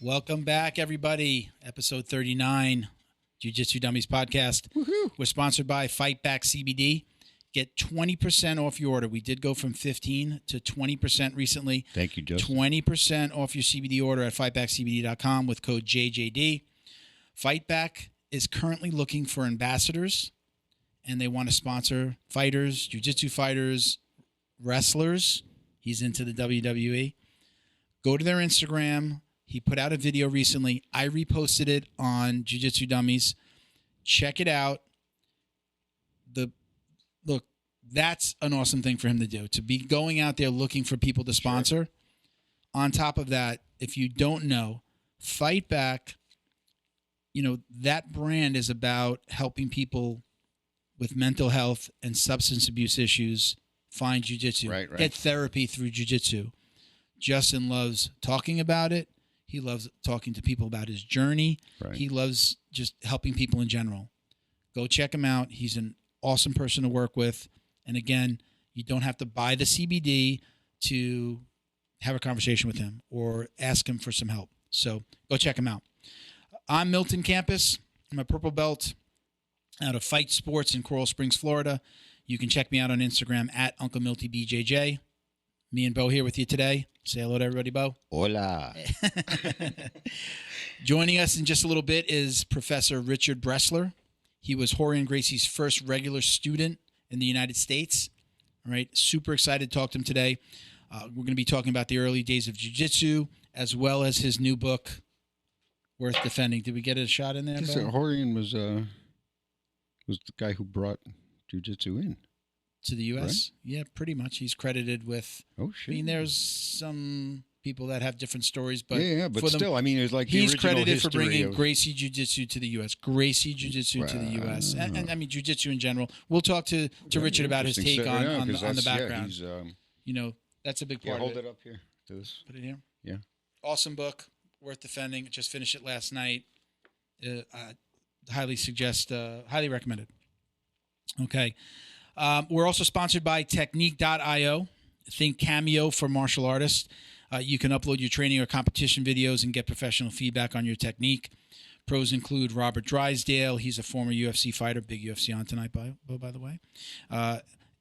Welcome back, everybody. Episode 39, Jiu Jitsu Dummies podcast. Woohoo. We're sponsored by Fight Back CBD. Get 20% off your order. We did go from 15 to 20% recently. Thank you, Justin. 20% off your CBD order at fightbackcbd.com with code JJD. Fight Back is currently looking for ambassadors, and they want to sponsor fighters, jiu-jitsu fighters, wrestlers. He's into the WWE. Go to their Instagram. He put out a video recently. I reposted it on Jiu Jitsu Dummies. Check it out. Look, that's an awesome thing for him to do, to be going out there looking for people to sponsor. Sure. On top of that, if you don't know, Fight Back, that brand is about helping people with mental health and substance abuse issues find jiu-jitsu, right. Get therapy through jiu-jitsu. Justin loves talking about it. He loves talking to people about his journey. Right. He loves just helping people in general. Go check him out. He's an awesome person to work with. And again, you don't have to buy the CBD to have a conversation with him or ask him for some help. So go check him out. I'm Milton Campus. I'm a purple belt out of Fight Sports in Coral Springs, Florida. You can check me out on Instagram at Uncle Milty BJJ. Me and Bo here with you today. Say hello to everybody, Bo. Hola. Joining us in just a little bit is Professor Richard Bresler. He was Rorion Gracie's first regular student in the United States. All right, super excited to talk to him today. We're going to be talking about the early days of jiu-jitsu as well as his new book, Worth Defending. Did we get a shot in there, Bo? Rorion was the guy who brought jiu-jitsu in. To the U.S.? Right? Yeah, pretty much. He's credited with... Oh, shit. I mean, there's some people that have different stories, but... Yeah, but still, it was like the he's original credited for bringing of... Gracie Jiu-Jitsu to the U.S. Gracie Jiu-Jitsu to the U.S. And I mean, Jiu-Jitsu in general. We'll talk to Richard about his take on the background. Yeah, that's a big part of it. Hold it up here to this. Put it here. Yeah. Awesome book. Worth defending. Just finished it last night. Highly recommend it. Okay. We're also sponsored by Technique.io. Think Cameo for martial artists. You can upload your training or competition videos and get professional feedback on your technique. Pros include Robert Drysdale. He's a former UFC fighter. Big UFC on tonight, by the way.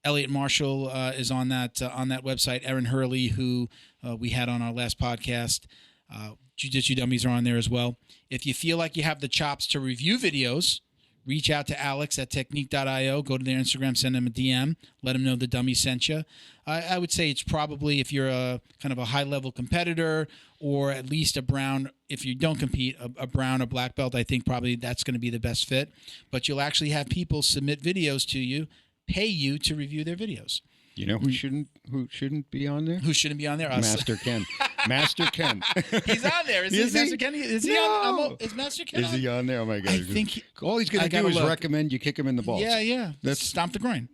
Elliot Marshall is on that website. Aaron Hurley, who we had on our last podcast. Jiu Jitsu Dummies are on there as well. If you feel like you have the chops to review videos, reach out to Alex at Technique.io. Go to their Instagram, send them a DM. Let them know the dummy sent you. I would say it's probably, if you're a kind of a high-level competitor or at least a brown, if you don't compete, a brown or black belt, I think probably that's going to be the best fit. But you'll actually have people submit videos to you, pay you to review their videos. You know who shouldn't be on there? Who shouldn't be on there? Us. Master Ken. Master Ken. He's on there. Is Master Ken? Is he on? Is Master Ken? Is he on there? Oh my God! I think all he's going to do is recommend you kick him in the balls. Yeah. That's stomp the groin.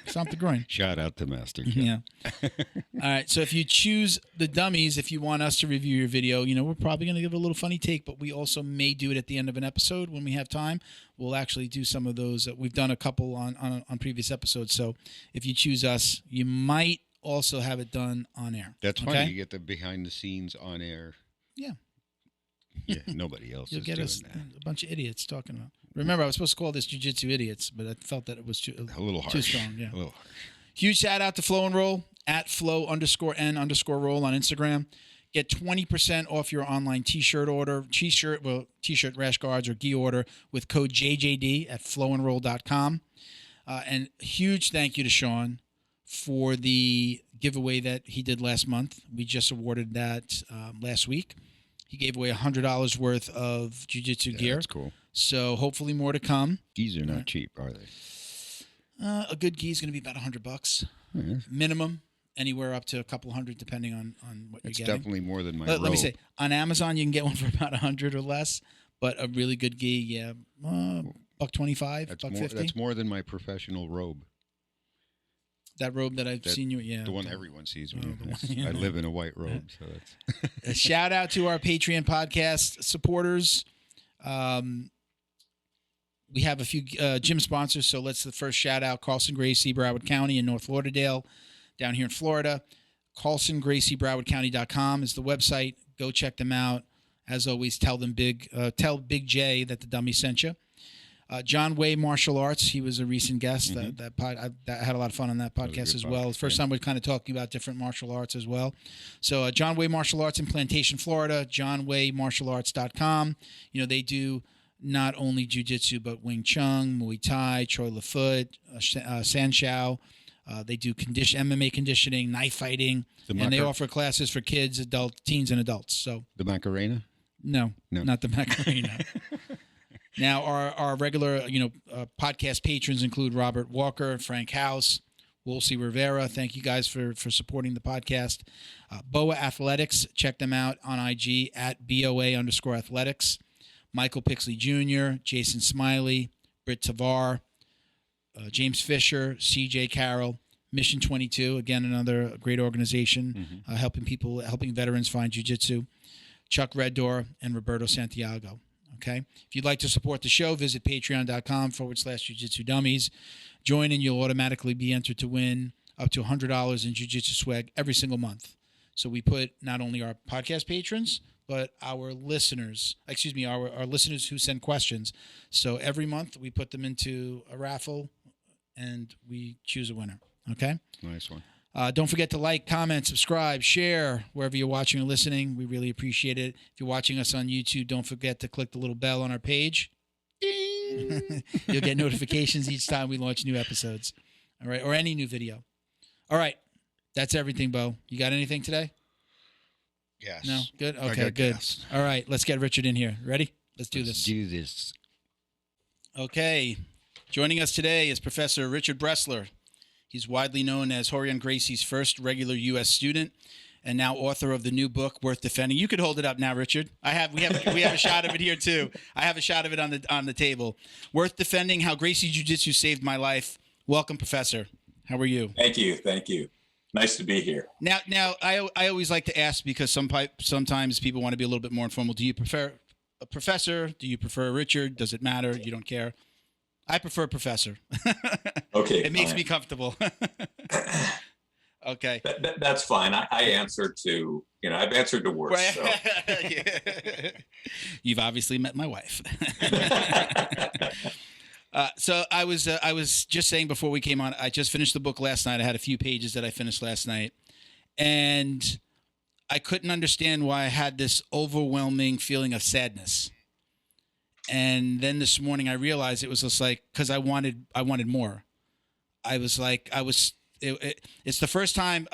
Stomp the groin. Shout out to Master Ken. Yeah. All right. So if you choose the dummies, if you want us to review your video, we're probably going to give it a little funny take, but we also may do it at the end of an episode when we have time. We'll actually do some of those. We've done a couple on previous episodes. So if you choose us, you might also have it done on air. That's funny. You get the behind the scenes on air. Yeah. Yeah. Nobody else You'll is get doing us that. A bunch of idiots talking about. Remember, I was supposed to call this Jiu-Jitsu Idiots, but I felt that it was a little harsh. Too strong. Yeah. A little harsh. Huge shout out to Flow and Roll at Flow_N_roll on Instagram. Get 20% off your online t-shirt order, t-shirt, rash guards, or gi order with code JJD at flowandroll.com. And huge thank you to Sean for the giveaway that he did last month. We just awarded that last week. He gave away $100 worth of jiu-jitsu gear. That's cool. So hopefully more to come. Gis are not cheap, are they? A good gi is going to be about $100 minimum. Anywhere up to a couple hundred, depending on what you're getting. It's definitely more than my Let me say, on Amazon you can get one for about $100 or less, but a really good gi, $125, $150. That's more than my professional robe. That robe that I've seen you. Yeah. The one everyone sees me. Yeah. I live in a white robe, so that's. A shout out to our Patreon podcast supporters. We have a few gym sponsors, so let's the first shout out Carlson Gracie, Broward County in North Lauderdale, down here in Florida. CarlsonGracieBrowardCounty.com is the website. Go check them out. As always, tell Big J that the dummy sent you. John Way Martial Arts, he was a recent guest. I had a lot of fun on that podcast as well. First time we're kind of talking about different martial arts as well. So John Way Martial Arts in Plantation, Florida, johnwaymartialarts.com. You know, they do not only jiu-jitsu, but Wing Chun, Muay Thai, Choi Lafoot, Sanshao. They do MMA conditioning, knife fighting, and they offer classes for kids, teens, and adults. So the Macarena? No, not the Macarena. Now, our regular, podcast patrons include Robert Walker, Frank House, Wolsey Rivera. Thank you guys for supporting the podcast. BOA Athletics, check them out on IG at BOA_athletics. Michael Pixley Jr., Jason Smiley, Britt Tavar, James Fisher, CJ Carroll, Mission 22, again, another great organization helping veterans find jiu-jitsu. Chuck Reddor and Roberto Santiago. Okay. If you'd like to support the show, visit patreon.com/Jiu-Jitsu Dummies. Join and you'll automatically be entered to win up to $100 in jiu-jitsu swag every single month. So we put not only our podcast patrons, but our listeners, our listeners who send questions. So every month we put them into a raffle and we choose a winner. Okay. Nice one. Don't forget to like, comment, subscribe, share wherever you're watching or listening. We really appreciate it. If you're watching us on YouTube, don't forget to click the little bell on our page. Ding! You'll get notifications each time we launch new episodes. All right, or any new video. All right, that's everything, Bo. You got anything today? Yes. No? Good? Okay, good. Yes. All right, let's get Richard in here. Ready? Let's do this. Okay. Joining us today is Professor Richard Bresler. He's widely known as Rorion Gracie's first regular U.S. student, and now author of the new book Worth Defending. You could hold it up now, Richard. We have a shot of it here too. I have a shot of it on the table. Worth Defending: How Gracie Jiu-Jitsu Saved My Life. Welcome, Professor. How are you? Thank you. Nice to be here. Now, I always like to ask because sometimes people want to be a little bit more informal. Do you prefer a professor? Do you prefer Richard? Does it matter? You don't care? I prefer Professor. Okay. It makes me comfortable. Okay. That's fine. I answer to, I've answered to worse. Right. So. Yeah. You've obviously met my wife. So I was just saying before we came on, I just finished the book last night. I had a few pages that I finished last night, and I couldn't understand why I had this overwhelming feeling of sadness. And then this morning I realized it was just like, because I wanted more. It's the first time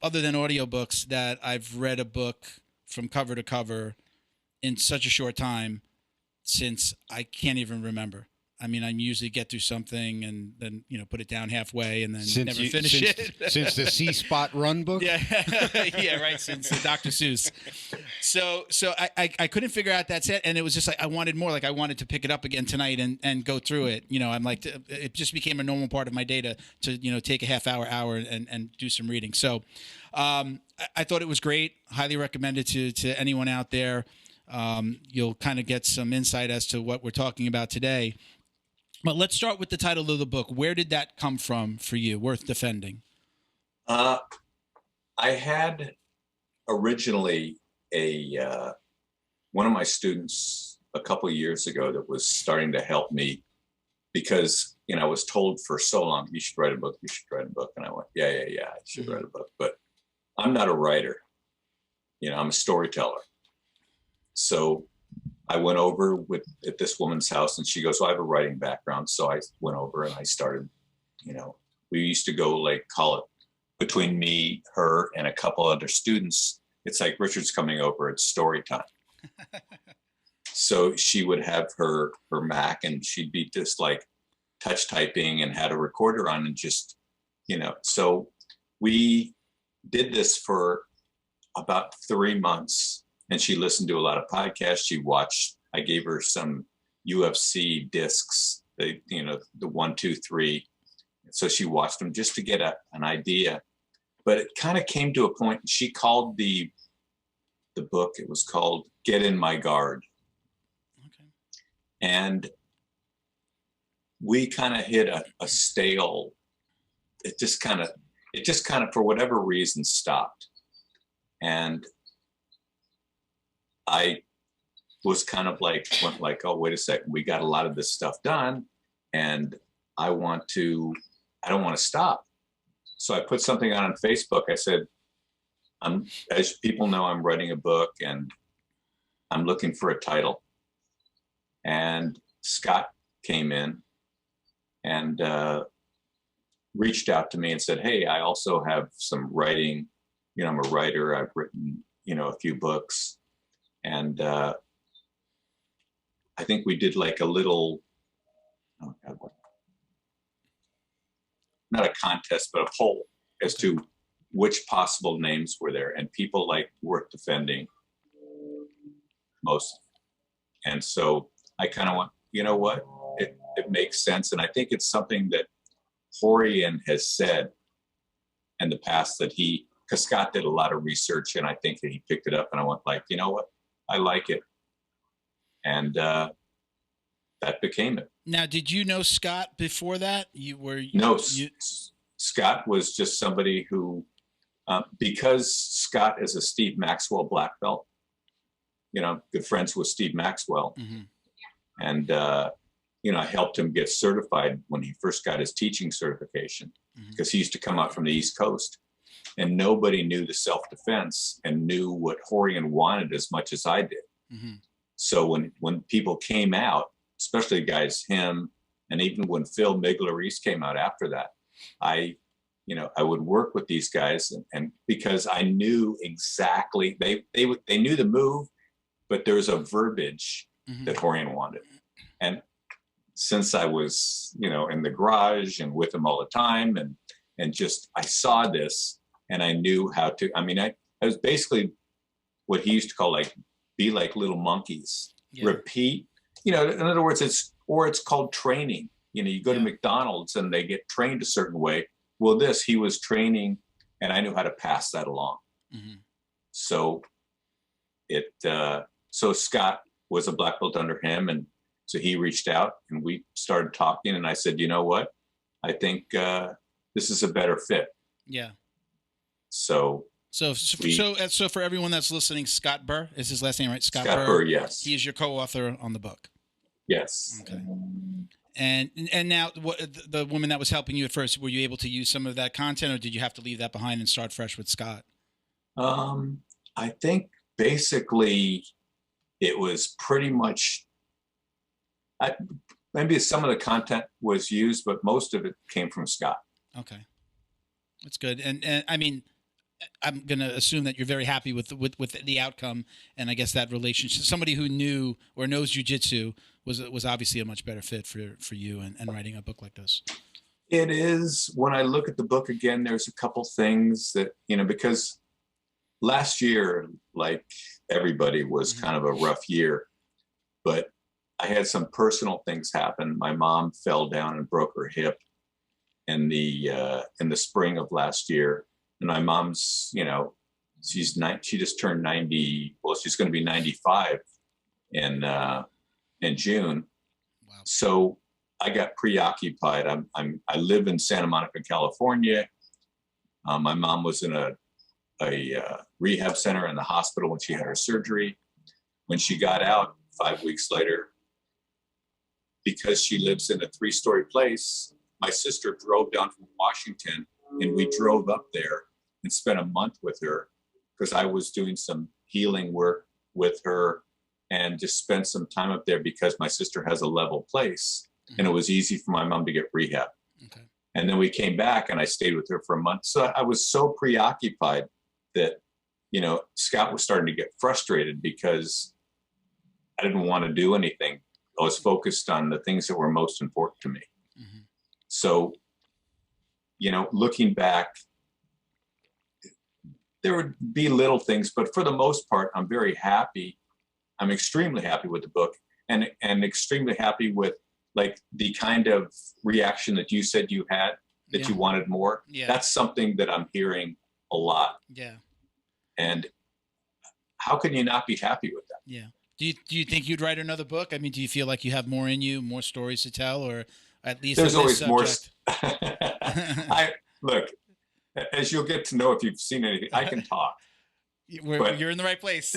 other than audiobooks, that I've read a book from cover to cover in such a short time since I can't even remember. I mean, I usually get through something and then, put it down halfway and then never finish it. Since the C-Spot Run book? Yeah, yeah, right, since Dr. Seuss. So I couldn't figure out that set, and it was just like I wanted more. Like I wanted to pick it up again tonight and go through it. I'm like, it just became a normal part of my day to take a half hour and do some reading. So I thought it was great. Highly recommend it to anyone out there. You'll kind of get some insight as to what we're talking about today. But let's start with the title of the book. Where did that come from for you, Worth Defending? I had originally one of my students a couple of years ago that was starting to help me because, I was told for so long, you should write a book. And I went, yeah, I should write a book. But I'm not a writer. I'm a storyteller. So I went over at this woman's house and she goes, well, I have a writing background. So I went over and I started, we used to go call it between me, her, and a couple other students. It's like Richard's coming over, it's story time. So she would have her Mac and she'd be just touch typing and had a recorder on and just, so we did this for about 3 months. And she listened to a lot of podcasts. She watched, I gave her some UFC discs, the 1, 2, 3, so she watched them just to get an idea. But it kind of came to a point. She called the book, it was called Get in My Guard. Okay. And we kind of hit a stale, it just kind of, for whatever reason, stopped. And I was kind of went like, oh, wait a second, we got a lot of this stuff done, and I don't want to stop. So I put something out on Facebook. I said, as people know, I'm writing a book and I'm looking for a title. And Scott came in and reached out to me and said, hey, I also have some writing. I'm a writer. I've written, a few books. And I think we did like a little, oh God, what? Not a contest, but a poll as to which possible names were there, and people worth defending most. And so I kind of went, you know what, it makes sense. And I think it's something that Orion has said in the past that because Scott did a lot of research, and I think that he picked it up, and I went like, you know what, I like it. And that became it. Now, did you know Scott before that? Scott was just somebody who, because Scott is a Steve Maxwell black belt, good friends with Steve Maxwell. Mm-hmm. And, I helped him get certified when he first got his teaching certification, because he used to come out from the East Coast, and nobody knew the self-defense and knew what Orion wanted as much as I did. Mm-hmm. So when people came out, especially guys, him, and even when Phil Migler-Reese came out after that, I would work with these guys, and because I knew exactly, they knew the move, but there was a verbiage that Orion wanted. And since I was, in the garage and with him all the time, and just, I saw this and I knew how to, I was basically what he used to call be like little monkeys, repeat, in other words, it's called training. You go to McDonald's and they get trained a certain way. Well, he was training, and I knew how to pass that along. Mm-hmm. So so Scott was a black belt under him. And so he reached out and we started talking, and I said, you know what, I think this is a better fit. Yeah. So for everyone that's listening, Scott Burr is his last name, right? Scott Burr, yes. He is your co-author on the book. Yes. Okay. And now, the woman that was helping you at first, were you able to use some of that content, or did you have to leave that behind and start fresh with Scott? I think basically it was pretty much, maybe some of the content was used, but most of it came from Scott. Okay. That's good. And I'm going to assume that you're very happy with the outcome, and I guess that relationship. Somebody who knew or knows jiu-jitsu was obviously a much better fit for you and writing a book like this. It is. When I look at the book again, there's a couple things that, because last year, like everybody, was kind of a rough year, but I had some personal things happen. My mom fell down and broke her hip in the spring of last year. And my mom's, she just turned 90. Well, she's going to be 95 in June. Wow. So I got preoccupied. I live in Santa Monica, California. My mom was in a rehab center in the hospital when she had her surgery. When she got out 5 weeks later, because she lives in a 3-story place, my sister drove down from Washington, and we drove up there and spent a month with her, because I was doing some healing work with her, and just spent some time up there because my sister has a level place, and it was easy for my mom to get rehab. Okay. And then we came back and I stayed with her for a month. So I was so preoccupied that, Scott was starting to get frustrated because I didn't want to do anything. I was focused on the things that were most important to me. Mm-hmm. So, looking back, there would be little things, but for the most part, I'm very happy. I'm extremely happy with the book, and extremely happy with the kind of reaction that you said you had, that you wanted more. Yeah. That's something that I'm hearing a lot. Yeah. And how can you not be happy with that? Yeah. Do you think you'd write another book? I mean, do you feel like you have more in you, more stories to tell, or at least There's always more. Look, as you'll get to know if you've seen anything, I can talk. You're in the right place.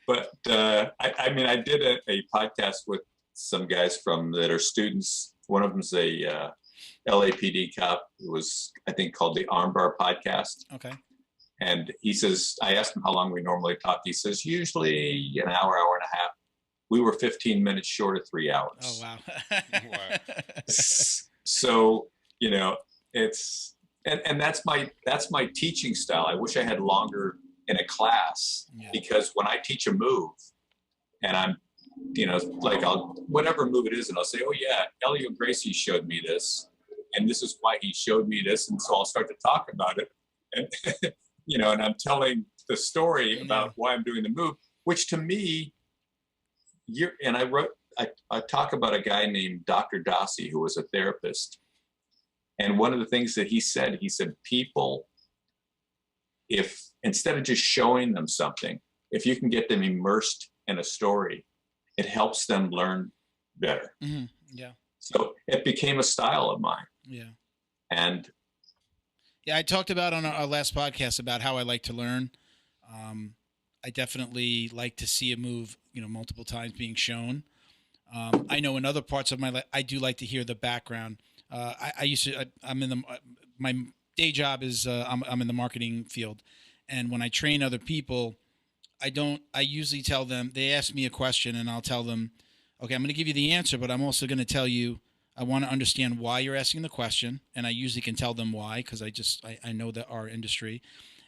But I mean, I did a podcast with some guys that are students. One of them's a LAPD cop. It was, I think, called the Armbar Podcast. Okay. And he says, I asked him how long we normally talk. He says, usually an hour, hour and a half. We were 15 minutes short of 3 hours. Oh, wow. Wow. So, you know, it's, and that's my teaching style. I wish I had longer in a class, because when I teach a move and I'm, you know, like whatever move it is, and I'll say, oh yeah, Rorion Gracie showed me this, and this is why he showed me this. And so I'll start to talk about it. And, you know, and I'm telling the story about why I'm doing the move, which to me, I talk about a guy named Dr. Dossi, who was a therapist. And one of the things that he said, people, if instead of just showing them something, if you can get them immersed in a story, it helps them learn better. Mm-hmm. Yeah. So it became a style of mine. Yeah. And yeah, I talked about on our last podcast about how I like to learn. I definitely like to see a move, you know, multiple times being shown. I know in other parts of my life, I do like to hear the background. My day job is I'm in the marketing field, and when I train other people, I usually tell them, they ask me a question and I'll tell them, okay, I'm going to give you the answer, but I'm also going to tell you, I want to understand why you're asking the question. And I usually can tell them why, because I know that our industry.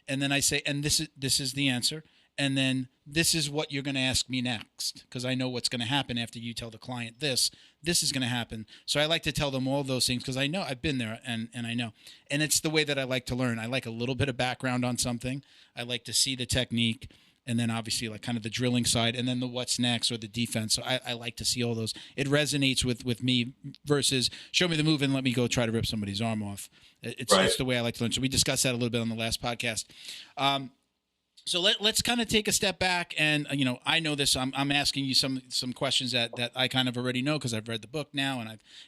And then I say, and this is the answer. And then this is what you're going to ask me next, because I know what's going to happen after you tell the client this is going to happen. So I like to tell them all those things because I know I've been there and I know. And it's the way that I like to learn. I like a little bit of background on something. I like to see the technique, and then obviously like kind of the drilling side, and then the what's next or the defense. So I like to see all those. It resonates with me versus show me the move and let me go try to rip somebody's arm off. It's the way I like to learn. So we discussed that a little bit on the last podcast. So let's kind of take a step back, and you know, I know this. I'm asking you some questions that I kind of already know because I've read the book now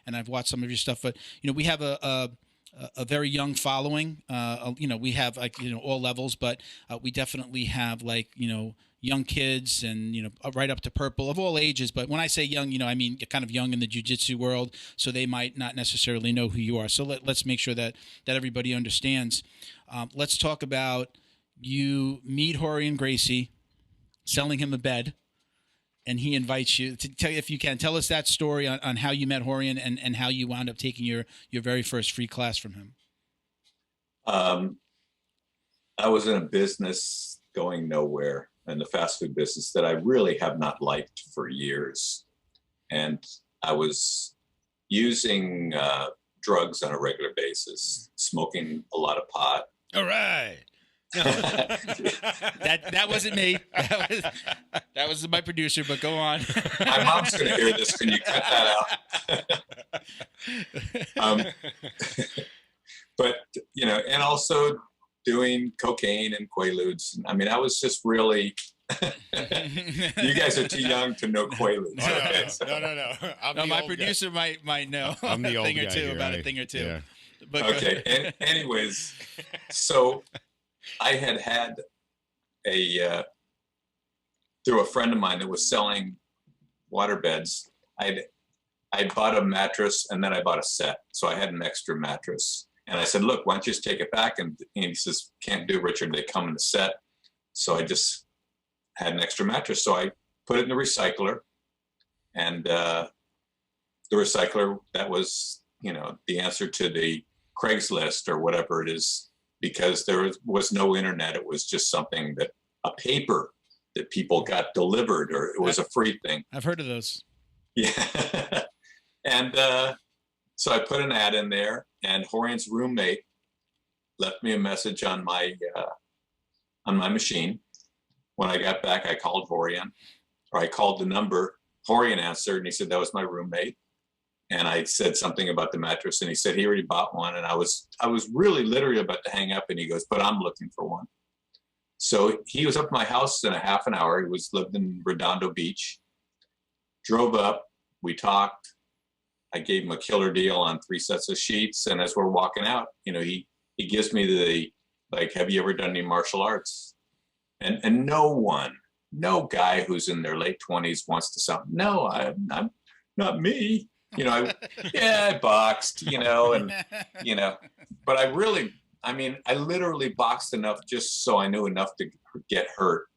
and I've watched some of your stuff. But you know, we have a very young following. You know, we have like, you know, all levels, but we definitely have like, you know, young kids and, you know, right up to purple of all ages. But when I say young, you know, I mean kind of young in the jiu-jitsu world, so they might not necessarily know who you are. So let's make sure that everybody understands. Let's talk about. You meet Rorion Gracie, selling him a bed, and he invites you to tell, if you can, tell us that story on how you met Rorion and how you wound up taking your very first free class from him. I was in a business going nowhere, in the fast food business, that I really have not liked for years. And I was using drugs on a regular basis, smoking a lot of pot. All right. that wasn't me. That was my producer, but go on. My mom's going to hear this. Can you cut that out? But, you know, and also doing cocaine and Quaaludes. I mean, I was just really, you guys are too young to know Quaaludes. No. My producer might know I'm the old thing or guy two here, about right? a thing or two. Yeah. But okay. And anyways, so I had through a friend of mine that was selling waterbeds, I bought a mattress and then I bought a set. So I had an extra mattress. And I said, look, why don't you just take it back? And he says, can't do, Richard. They come in a set. So I just had an extra mattress. So I put it in the recycler. And the recycler, that was, you know, the answer to the Craigslist or whatever it is, because there was no internet. It was just something that a paper that people got delivered, or it was a free thing. I've heard of those. Yeah. And so I put an ad in there, and Rorion's roommate left me a message on my machine. When I got back, I called Rorion, or I called the number. Rorion answered, and he said that was my roommate. And I said something about the mattress, and he said he already bought one. And I was really literally about to hang up, and he goes, "But I'm looking for one." So he was up at my house in a half an hour. He lived in Redondo Beach. Drove up, we talked. I gave him a killer deal on 3 sets of sheets, and as we're walking out, he gives me the, like, "Have you ever done any martial arts?" And no guy who's in their late 20s wants to sound, "No, I'm not me." I boxed, but I literally boxed enough just so I knew enough to get hurt.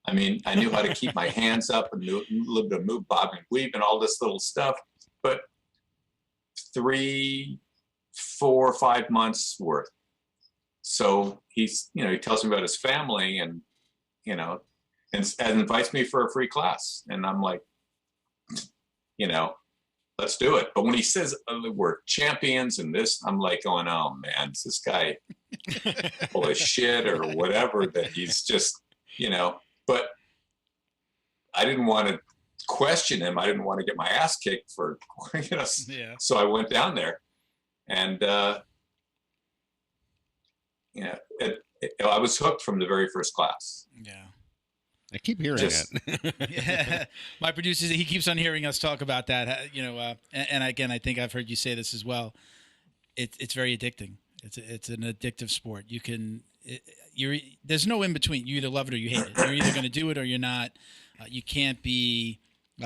I knew how to keep my hands up and knew a little bit of move, bob and weave and all this little stuff, but 3, 4, 5 months worth. So he tells me about his family and invites me for a free class. And I'm like, let's do it. But when he says we're champions and this, I'm like going, oh man, is this guy full of shit or whatever, that he's just, but I didn't want to question him. I didn't want to get my ass kicked for, Yeah. So I went down there and, I was hooked from the very first class. Yeah. I keep hearing it. Yeah. My producer, he keeps on hearing us talk about that, and again, I think I've heard you say this as well. It's very addicting. It's an addictive sport. There's no in between. You either love it or you hate it. You're either going to do it or you're not. You can't be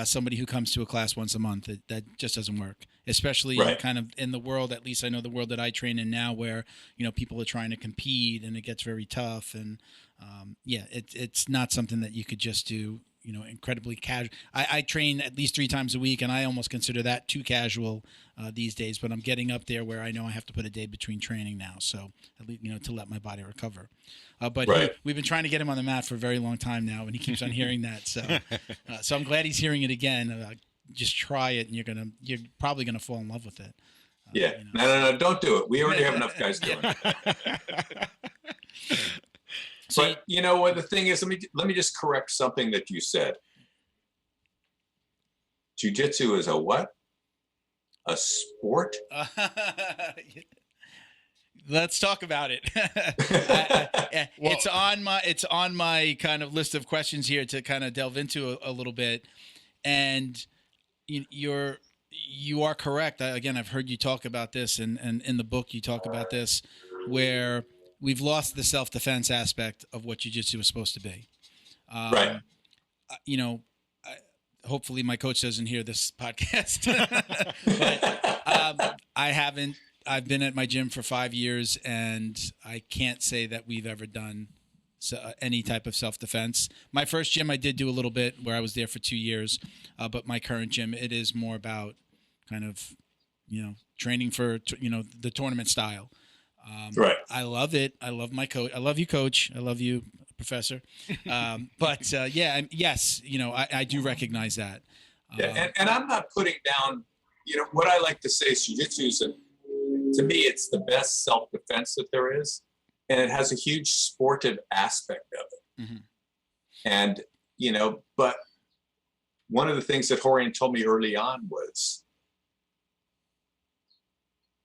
somebody who comes to a class once a month. That just doesn't work, especially kind of in the world, at least I know the world that I train in now, where, people are trying to compete and it gets very tough. And it's not something that you could just do, incredibly casual. I train at least 3 times a week, and I almost consider that too casual these days, but I'm getting up there where I know I have to put a day between training now. So at least, to let my body recover. But we've been trying to get him on the mat for a very long time now, and he keeps on hearing that. So I'm glad he's hearing it again. Just try it, and you're probably gonna fall in love with it. No, don't do it. We already have enough guys doing it. But you know what the thing is? Let me just correct something that you said. Jiu-Jitsu is a what? A sport? Let's talk about it. It's on my kind of list of questions here to kind of delve into a little bit. And you are correct. Again, I've heard you talk about this, and in the book you talk about this, where we've lost the self-defense aspect of what jiu-jitsu is supposed to be. Right. Hopefully my coach doesn't hear this podcast, but I've been at my gym for 5 years, and I can't say that we've ever done any type of self-defense. My first gym, I did do a little bit where I was there for 2 years, but my current gym, it is more about kind of, training for, the tournament style. Right. I love it. I love my coach. I love you, coach. I love you, professor. But yes, I do recognize that. And I'm not putting down, what I like to say is jiu-jitsu is, to me, it's the best self-defense that there is. And it has a huge sportive aspect of it. Mm-hmm. And, but one of the things that Orion told me early on was,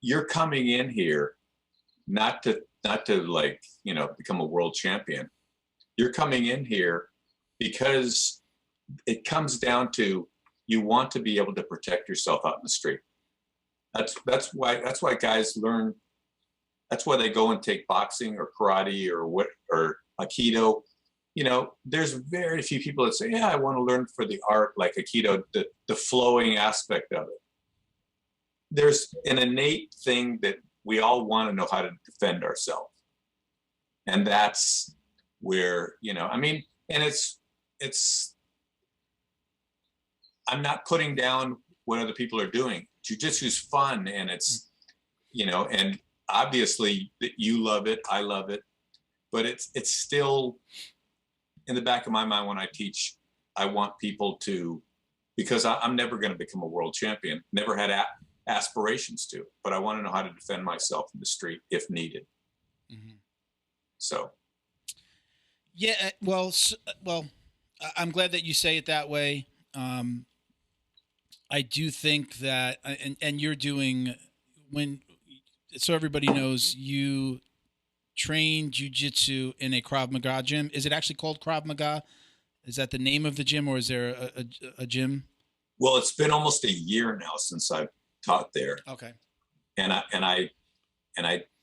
you're coming in here not to like, become a world champion. You're coming in here because it comes down to, you want to be able to protect yourself out in the street. That's why guys learn. That's why they go and take boxing or karate or Aikido. There's very few people that say, yeah, I want to learn for the art like Aikido, the flowing aspect of it. There's an innate thing that we all want to know how to defend ourselves. And that's where, and it's, I'm not putting down what other people are doing. Jiu-jitsu is fun, and it's, and obviously you love it, I love it, but it's still in the back of my mind when I teach. I want people to, because I'm never going to become a world champion, never had aspirations to, but I want to know how to defend myself in the street if needed. Mm-hmm. So. Yeah, well, I'm glad that you say it that way. I do think that, and you're doing so everybody knows you train jiu-jitsu in a Krav Maga gym. Is it actually called Krav Maga? Is that the name of the gym, or is there a gym? Well, it's been almost a year now since I've taught there. Okay.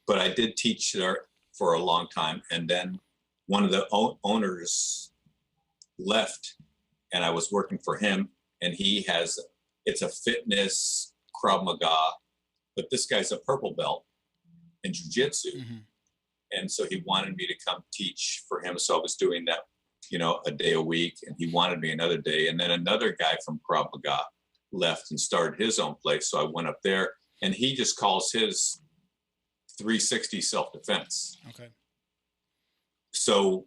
But I did teach there for a long time. And then one of the owners left, and I was working for him, and it's a fitness Krav Maga, but this guy's a purple belt in jiu-jitsu. Mm-hmm. And so he wanted me to come teach for him. So I was doing that, a day a week, and he wanted me another day. And then another guy from Krav Maga left and started his own place. So I went up there, and he just calls his 360 self-defense. Okay. So,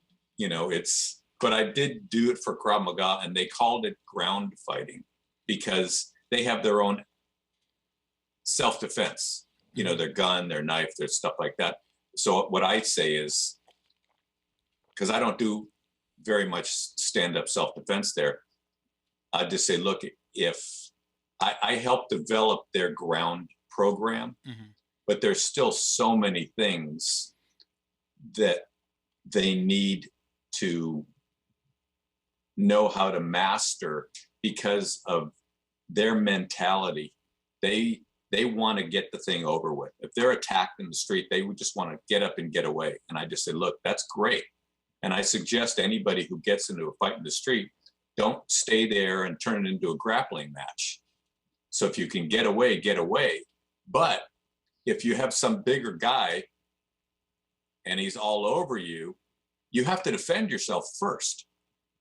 but I did do it for Krav Maga, and they called it ground fighting because they have their own self-defense, their gun, their knife, their stuff like that. So what I say is, because I don't do very much stand-up self-defense there, I just say, look, if I help develop their ground program, mm-hmm. but there's still so many things that they need to know how to master because of their mentality. They want to get the thing over with. If they're attacked in the street, they would just want to get up and get away. And I just say, look, that's great. And I suggest anybody who gets into a fight in the street, don't stay there and turn it into a grappling match. So if you can get away, get away. But if you have some bigger guy and he's all over you, you have to defend yourself first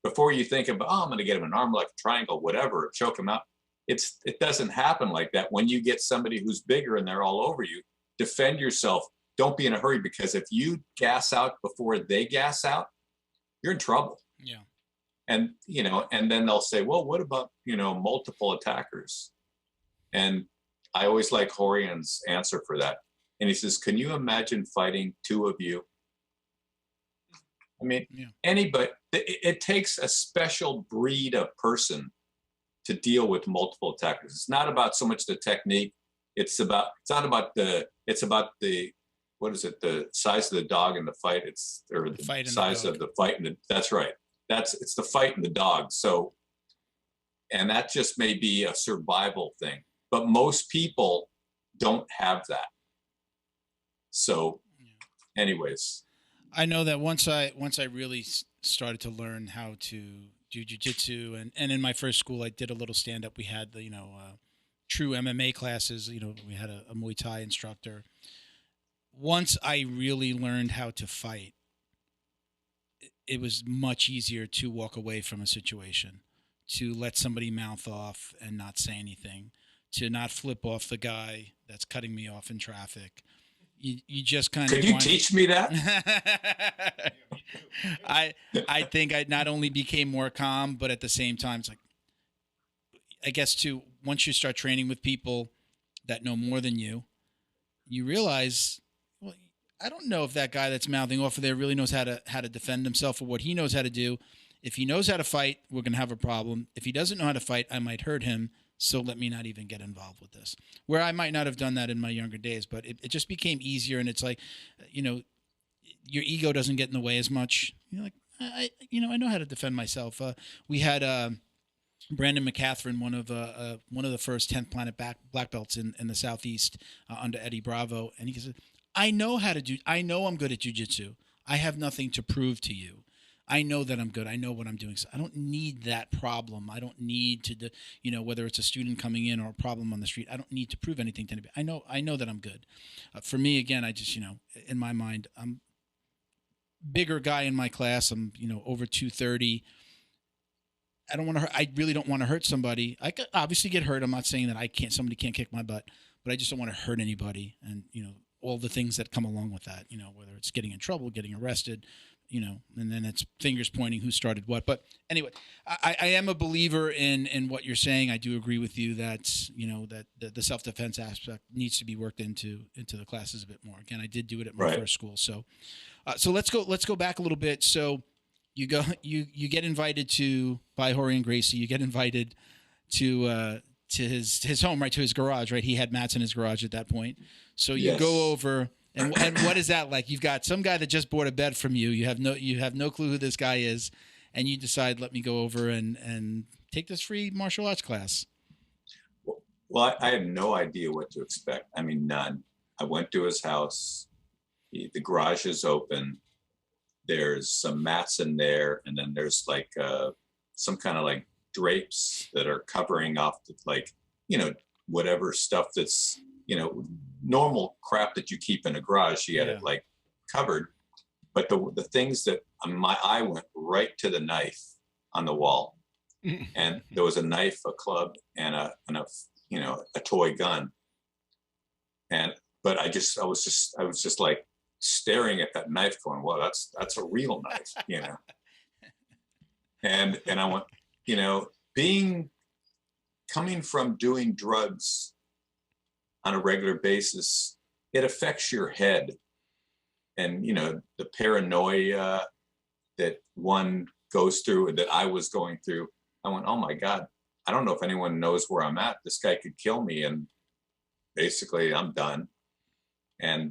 before you think about, I'm going to get him an arm like a triangle, whatever, choke him out. It doesn't happen like that. When you get somebody who's bigger and they're all over you, defend yourself. Don't be in a hurry, because if you gas out before they gas out, you're in trouble. Yeah. And, and then they'll say, well, what about, multiple attackers? And I always like Orion's answer for that. And he says, can you imagine fighting two of you? I mean, yeah. Anybody, it takes a special breed of person to deal with multiple attackers. It's not about so much the technique. It's about the what is it? The size of the dog in the fight. The size of the fight. That's right. It's the fight and the dog. So, and that just may be a survival thing, but most people don't have that. So anyways. I know that once I really started to learn how to do jiu-jitsu, and in my first school I did a little stand-up. We had the true MMA classes. We had a Muay Thai instructor. Once I really learned how to fight, it was much easier to walk away from a situation, to let somebody mouth off and not say anything, to not flip off the guy that's cutting me off in traffic. You just kind of. Could you teach me that? I think I not only became more calm, but at the same time, it's like, I guess too, once you start training with people that know more than you realize, well, I don't know if that guy that's mouthing off of there really knows how to defend himself or what he knows how to do. If he knows how to fight, we're going to have a problem. If he doesn't know how to fight, I might hurt him. So let me not even get involved with this, where I might not have done that in my younger days, but it just became easier. And it's like, your ego doesn't get in the way as much. You're like, I know how to defend myself. We had Brandon McCaffrin, one of the first 10th Planet black belts in the Southeast under Eddie Bravo. And he said, I know I'm good at jiu-jitsu. I have nothing to prove to you. I know that I'm good. I know what I'm doing. So I don't need that problem. I don't need to, whether it's a student coming in or a problem on the street, I don't need to prove anything to anybody. I know that I'm good. For me, again, I just, in my mind, I'm bigger guy in my class. I'm, over 230. I really don't want to hurt somebody. I could obviously get hurt. I'm not saying that somebody can't kick my butt, but I just don't want to hurt anybody. And, all the things that come along with that, whether it's getting in trouble, getting arrested, and then it's fingers pointing who started what. But anyway, I am a believer in what you're saying. I do agree with you that, that the self-defense aspect needs to be worked into the classes a bit more. Again, I did do it at my first school. So, so let's go back a little bit. So you get invited by Rorion Gracie, you get invited to his home, right, to his garage, right? He had mats in his garage at that point. So you Yes. go over, and what is that like? You've got some guy that just bought a bed from you. You have no clue who this guy is, and you decide, let me go over and take this free martial arts class. Well, I had no idea what to expect. I mean, none. I went to his house. The garage is open. There's some mats in there, and then there's like some kind of like drapes that are covering off the, like, you know, whatever stuff that's, you know, normal crap that you keep in a garage. He had it like covered, but the things that my eye went right to the knife on the wall, and there was a knife, a club, and a you know, a toy gun, but I was just like staring at that knife, going, "Well, that's a real knife," you know. And I went, you know, coming from doing drugs on a regular basis, it affects your head, and you know, the paranoia that one goes through, that I was going through. I went, oh my God, I don't know if anyone knows where I'm at. This guy could kill me, and basically I'm done. And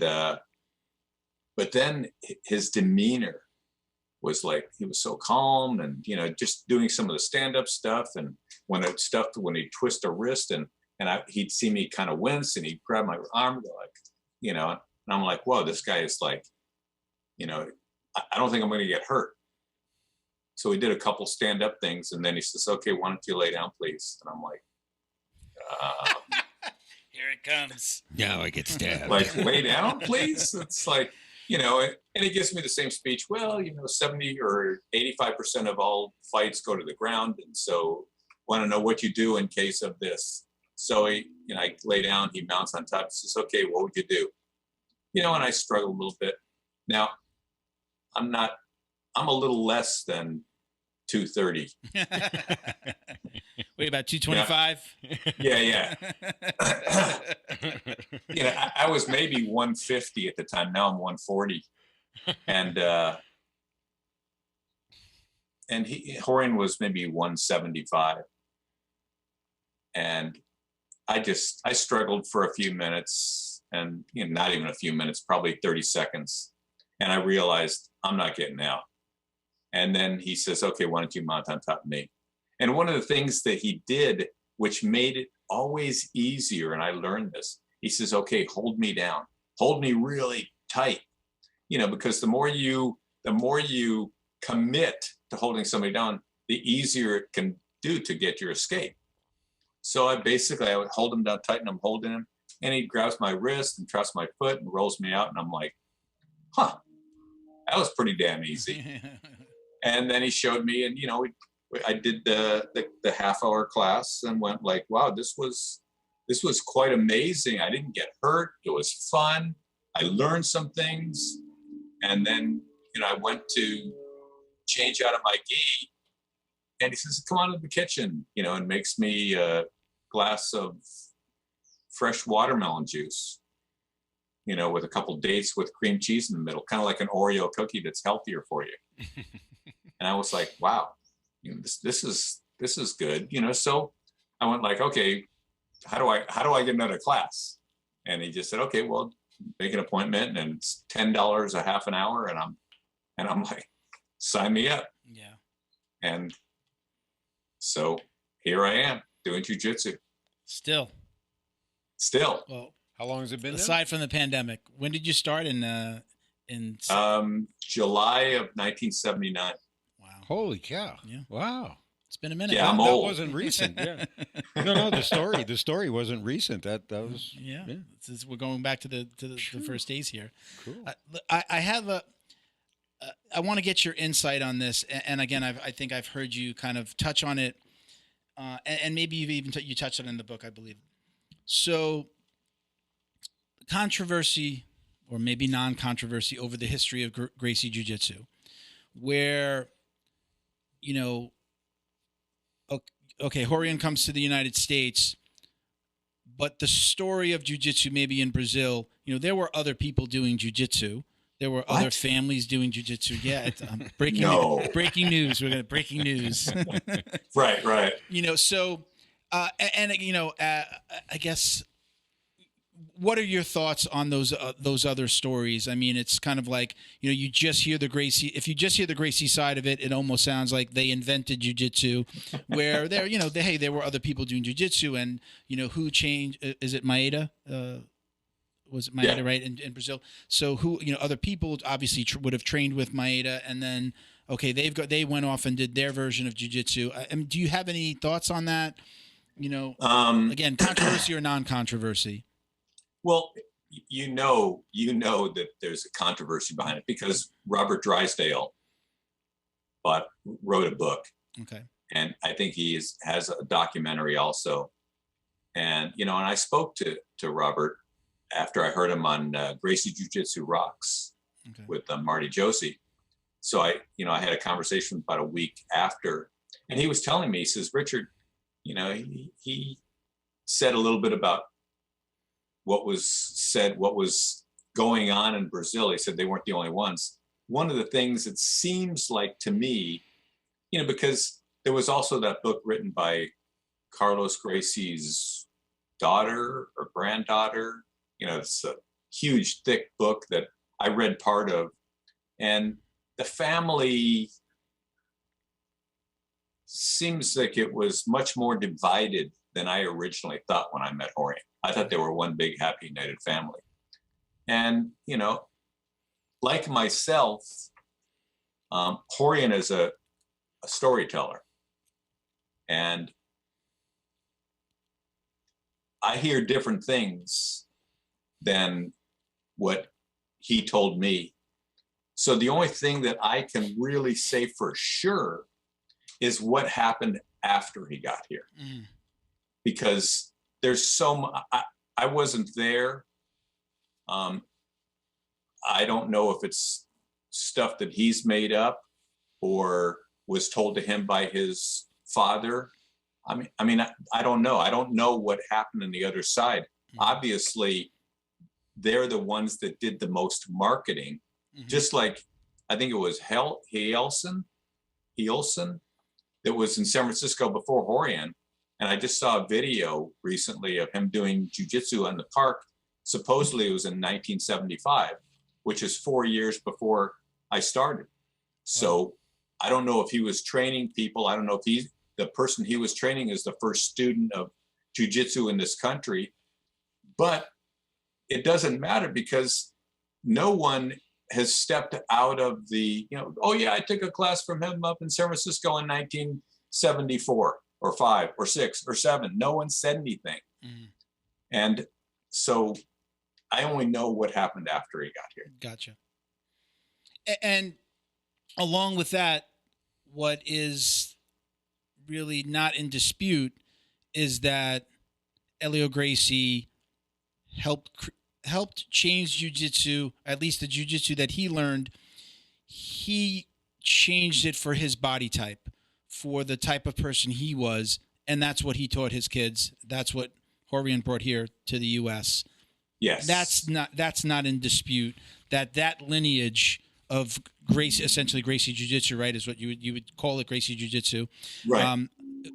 but then his demeanor was like, he was so calm, and you know, just doing some of the stand-up stuff, and when he'd twist a wrist, and he'd see me kind of wince, and he'd grab my arm, like, you know, and I'm like, whoa, this guy is like, you know, I don't think I'm going to get hurt. So we did a couple stand-up things, and then he says, okay, why don't you lay down, please? And I'm like, here it comes. Now I get stabbed. Like, lay down, please? It's like, you know, and he gives me the same speech. Well, you know, 70 or 85% of all fights go to the ground. And so want to know what you do in case of this. So he, you know, I lay down, he mounts on top, he says, okay, what would you do? You know, and I struggle a little bit. Now, I'm a little less than 230. Wait, about 225? Yeah. You know, I was maybe 150 at the time. Now I'm 140. And Orion was maybe 175. And I struggled for a few minutes, and you know, not even a few minutes, probably 30 seconds. And I realized I'm not getting out. And then he says, okay, why don't you mount on top of me? And one of the things that he did, which made it always easier, and I learned this, he says, okay, hold me down. Hold me really tight. You know, because the more you commit to holding somebody down, the easier it can do to get your escape. So I would hold him down tight, and I'm holding him, and he grabs my wrist and trusts my foot and rolls me out. And I'm like, huh, that was pretty damn easy. And then he showed me, and you know, I did the half-hour class and went like, wow, this was quite amazing. I didn't get hurt. It was fun. I learned some things. And then, you know, I went to change out of my gi, and he says, come on to the kitchen, you know, and makes me a glass of fresh watermelon juice, you know, with a couple dates with cream cheese in the middle, kind of like an Oreo cookie that's healthier for you. And I was like, wow, you know, this is good, you know. So I went like, okay, how do I get another class? And he just said, okay, well, make an appointment, and it's $10 a half an hour, and I'm like, sign me up. Yeah. And so here I am doing jiu-jitsu. Still. Well, how long has it been? Aside from the pandemic, when did you start? In July of 1979. Wow. Holy cow! Yeah. Wow. It's been a minute. Yeah, I'm that old. wasn't recent. Yeah. No. The story wasn't recent. That was. Yeah. We're going back to the first days here. Cool. I have I want to get your insight on this, and again, I think I've heard you kind of touch on it, and maybe you've even you touched on it in the book, I believe. So, controversy, or maybe non-controversy, over the history of Gracie Jiu-Jitsu, where, you know, okay, Rorion comes to the United States, but the story of Jiu-Jitsu maybe in Brazil, you know, there were other people doing Jiu-Jitsu. There were other families doing Jiu-Jitsu. Yeah, breaking news. We're going to breaking news. Right. You know, so I guess, what are your thoughts on those other stories? I mean, it's kind of like, you just hear the Gracie. If you just hear the Gracie side of it, it almost sounds like they invented jiu-jitsu, where there were other people doing jiu-jitsu, and who changed? Is it Maeda? Was it Maeda, right, in Brazil? So who, other people obviously would have trained with Maeda, and then they went off and did their version of jiu-jitsu. Do you have any thoughts on that? Again, controversy or non-controversy? Well, you know that there's a controversy behind it because Robert Drysdale wrote a book. Okay. And I think he has a documentary also. And, and I spoke to Robert after I heard him on Gracie Jiu-Jitsu Rocks with Marty Josie. So I had a conversation about a week after, and he was telling me, he says, Richard, he said a little bit about what was going on in Brazil. He said they weren't the only ones. One of the things it seems like to me, because there was also that book written by Carlos Gracie's daughter or granddaughter, it's a huge, thick book that I read part of. And the family seems like it was much more divided than I originally thought when I met Orion. I thought they were one big, happy, united family. And, like myself, Orion is a storyteller. And I hear different things than what he told me. So the only thing that I can really say for sure is what happened after he got here. Mm. Because there's so much, I wasn't there. I don't know if it's stuff that he's made up or was told to him by his father. I mean, I don't know. I don't know what happened on the other side. Mm-hmm. Obviously, they're the ones that did the most marketing. Mm-hmm. Just like, I think it was Hielsen that was in San Francisco before Orion. And I just saw a video recently of him doing jiu-jitsu in the park. Supposedly it was in 1975, which is 4 years before I started. So I don't know if he was training people. I don't know if the person he was training is the first student of jiu-jitsu in this country. But it doesn't matter because no one has stepped out of the, I took a class from him up in San Francisco in 1974 or 5 or 6 or 7. No one said anything. Mm. And so I only know what happened after he got here. Gotcha. And along with that, what is really not in dispute is that Helio Gracie helped change jiu-jitsu, at least the jiu-jitsu that he learned. He changed it for his body type, for the type of person he was, and that's what he taught his kids. That's what Orion brought here to the U.S. Yes. That's not in dispute. That lineage of Gracie, essentially Gracie Jiu-Jitsu, right, is what you would call it, Gracie Jiu-Jitsu, right.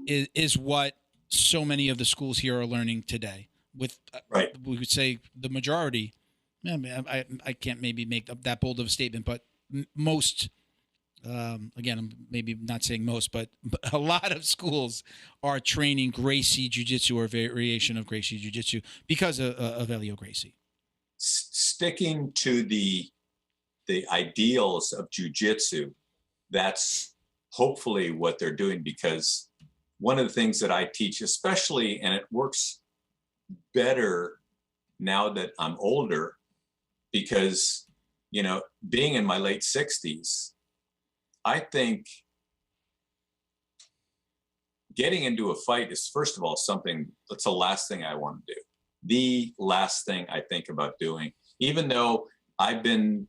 Is what so many of the schools here are learning today. With right. We would say the majority. I can't maybe make that bold of a statement, but most. Again, I'm maybe not saying most, but a lot of schools are training Gracie Jiu-Jitsu or variation of Gracie Jiu-Jitsu because of Helio Gracie. Sticking to the ideals of Jiu-Jitsu, that's hopefully what they're doing, because one of the things that I teach, especially, and it works better now that I'm older, because, being in my late 60s, I think getting into a fight is, first of all, something that's the last thing I want to do. The last thing I think about doing, even though I've been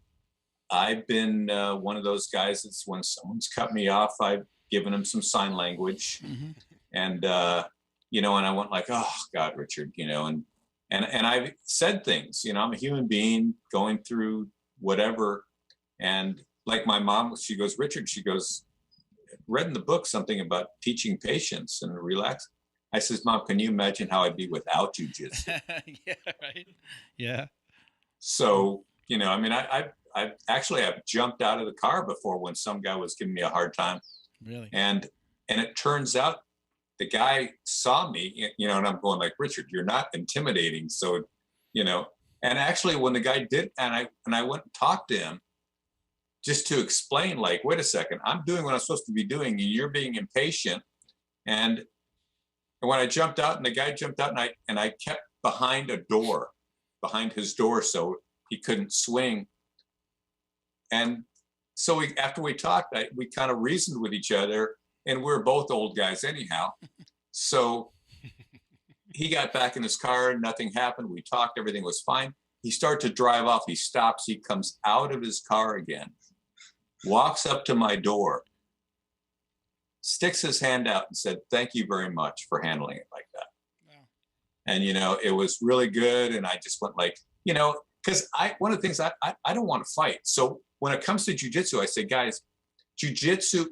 one of those guys that's, when someone's cut me off, I've given them some sign language. Mm-hmm. And, and I went like, oh God, Richard, and I've said things, I'm a human being going through whatever. And like my mom, she goes, Richard, read in the book something about teaching patience and relax. I says, Mom, can you imagine how I'd be without jujitsu? Yeah, right. Yeah. So, I mean, I've jumped out of the car before when some guy was giving me a hard time. Really? And it turns out the guy saw me, and I'm going like, Richard, you're not intimidating. So, and actually when the guy did, and I went and talked to him just to explain, like, wait a second, I'm doing what I'm supposed to be doing and you're being impatient. And when I jumped out and the guy jumped out and I kept behind his door so he couldn't swing. And so after we talked, we kind of reasoned with each other, and we're both old guys anyhow. So he got back in his car, nothing happened. We talked, everything was fine. He started to drive off. He stops, he comes out of his car again, walks up to my door, sticks his hand out and said, thank you very much for handling it like that. Wow. And, it was really good. And I just went like, because one of the things I don't want to fight. So when it comes to jujitsu, I say, guys, jujitsu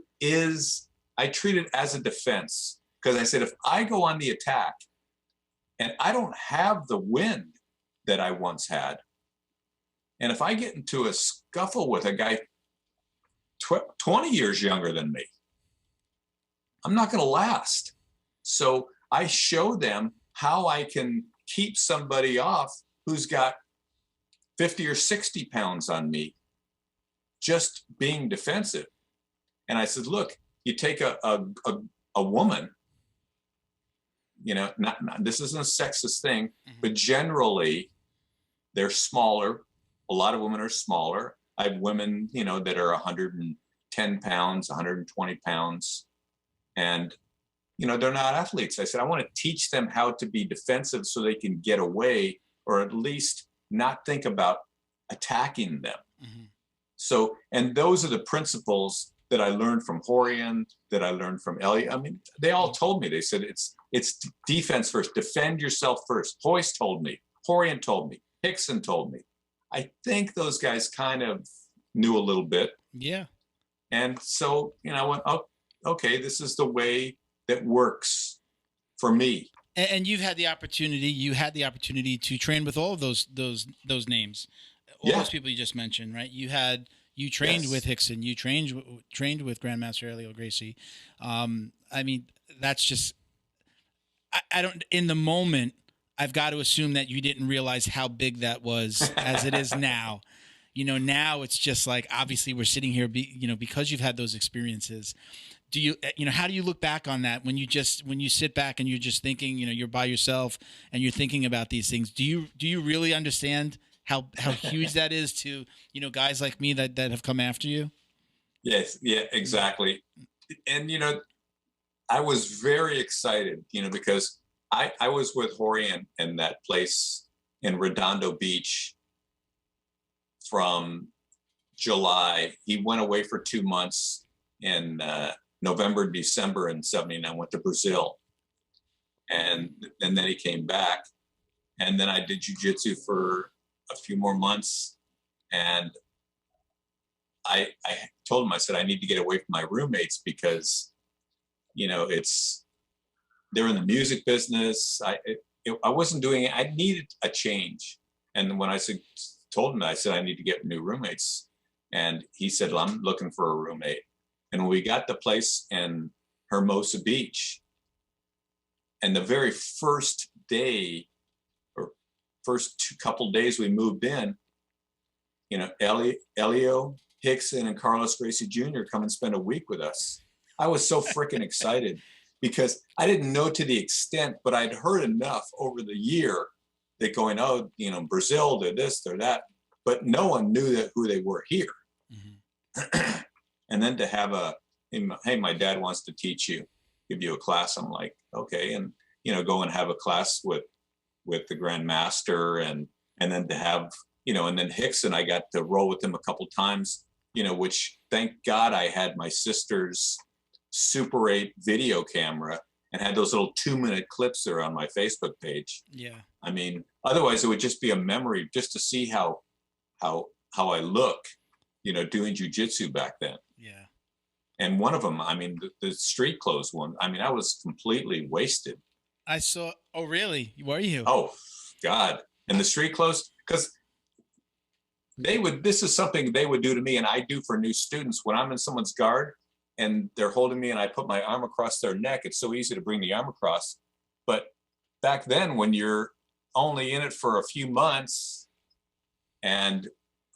I treat it as a defense. Because I said, if I go on the attack and I don't have the wind that I once had, and if I get into a scuffle with a guy 20 years younger than me, I'm not going to last. So I show them how I can keep somebody off who's got 50 or 60 pounds on me, just being defensive. And I said, look, you take a woman, not this isn't a sexist thing, but generally they're smaller. A lot of women are smaller. I have women, that are 110 pounds, 120 pounds. And, they're not athletes. I said, I want to teach them how to be defensive so they can get away, or at least not think about attacking them. Mm-hmm. So, and those are the principles that I learned from Rorion, that I learned from Elliot. I mean, they all told me, they said, it's defense first, defend yourself first. Hoist told me, Rorion told me, Hickson told me. I think those guys kind of knew a little bit. Yeah. And so, I went, oh, okay, this is the way that works for me. And you've had the opportunity to train with all of those names, all those people you just mentioned, right? You trained with Hickson, you trained with Grandmaster Rorion Gracie. I mean, that's just, I don't, in the moment, I've got to assume that you didn't realize how big that was as it is now. Now it's just like, obviously we're sitting here, because you've had those experiences. Do you, how do you look back on that when you sit back and you're just thinking, you're by yourself and you're thinking about these things? Do you really understand how huge that is to, guys like me that have come after you? Yes. Yeah, exactly. And, I was very excited, because I was with Orion in that place in Redondo Beach from July. He went away for 2 months in November, December in '79, went to Brazil. And then he came back. And then I did jujitsu for a few more months. And I told him, I said, I need to get away from my roommates because, they're in the music business. I wasn't doing it. I needed a change. And when I told him, I said, I need to get new roommates. And he said, well, I'm looking for a roommate. And when we got the place in Hermosa Beach, and the very first day or first couple days we moved in, Elio, Hickson, and Carlos Gracie Jr. come and spend a week with us. I was so freaking excited because I didn't know to the extent, but I'd heard enough over the year that going, oh, Brazil, they're this, they're that, but no one knew who they were here. Mm-hmm. And then to have hey, my dad wants to teach you, give you a class. I'm like, okay. And, go and have a class with the Grandmaster and then to have, and then Hickson, I got to roll with him a couple times, which thank God I had my sister's Super 8 video camera and had those little 2-minute clips there on my Facebook page. Yeah. I mean, otherwise it would just be a memory just to see how I look, doing jujitsu back then. Yeah. And one of them, I mean, the street clothes one, I mean, I was completely wasted. I saw. Oh, really? Were you? Oh, God. And the street clothes, because this is something they would do to me, and I do for new students when I'm in someone's guard and they're holding me and I put my arm across their neck. It's so easy to bring the arm across. But back then, when you're only in it for a few months, and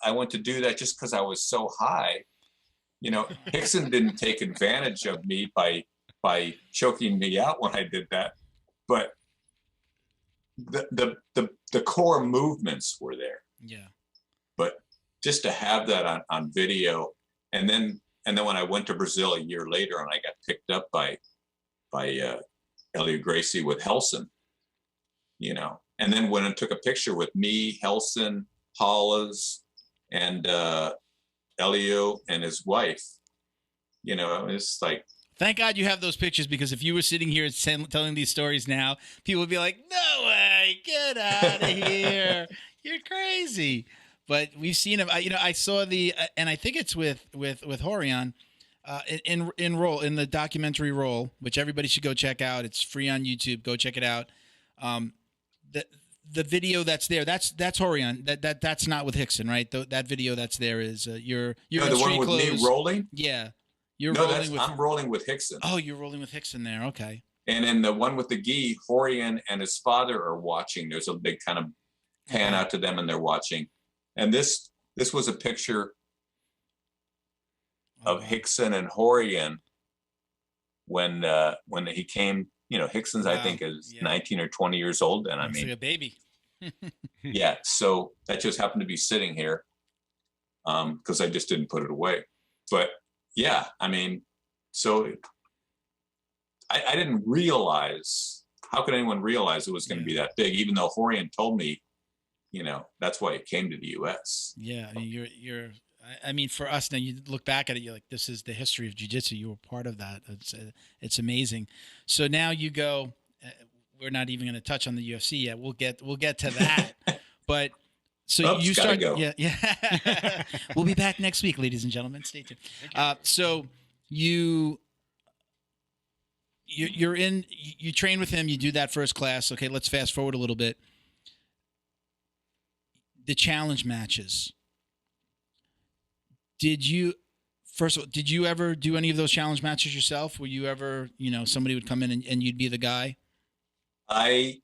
I went to do that just because I was so high, Hickson didn't take advantage of me by choking me out when I did that. But the core movements were there. Yeah. But just to have that on video, and then when I went to Brazil a year later and I got picked up by Rorion Gracie with Helson, and then when I took a picture with me, Helson, Hollis, and Elio and his wife, it's like. Thank God you have those pictures, because if you were sitting here telling these stories now, people would be like, "No way, get out of here, you're crazy." But we've seen him. I saw and I think it's with Rorion, in Roll, in the documentary Roll, which everybody should go check out. It's free on YouTube. Go check it out. The video that's there, that's Rorion. That's not with Hickson, right? That video that's there is you're the in one with clothes. me rolling. Yeah. I'm rolling with Hickson. Oh, you're rolling with Hickson there. Okay. And in the one with the gi, Rorion and his father are watching. There's a big kind of pan out to them, and they're watching. And this was a picture of Hickson and Rorion when he came. Hickson's I think is 19 or 20 years old, and Looks like a baby. Yeah. So that just happened to be sitting here, because I just didn't put it away, but. Yeah, so I didn't realize. How could anyone realize it was going to be that big? Even though Rorion told me, that's why it came to the U.S. Yeah, you're. For us now, you look back at it, you're like, this is the history of jiu-jitsu. You were part of that. It's amazing. So now you go. We're not even going to touch on the UFC yet. We'll get to that, but. So you start, go. Yeah. We'll be back next week, ladies and gentlemen. Stay tuned. So you train with him. You do that first class. Okay, let's fast forward a little bit. The challenge matches. Did you ever do any of those challenge matches yourself? Were you ever, somebody would come in and you'd be the guy? I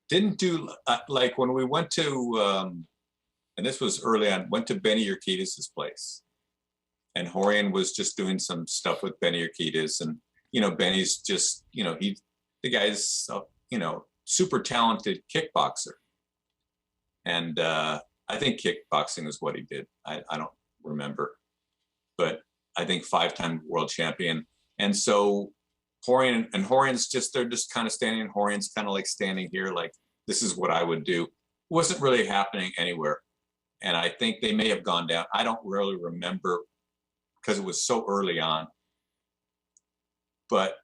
didn't do like when we went to and this was early on, went to Benny Urquidez's place, and Rorion was just doing some stuff with Benny Urquidez, and Benny's just the guy's super talented kickboxer, and I think kickboxing is what he did. I don't remember, but I think 5-time world champion. And so Horion's they're just kind of standing, and Horion's kind of like standing here, like, this is what I would do. It wasn't really happening anywhere. And I think they may have gone down. I don't really remember because it was so early on. But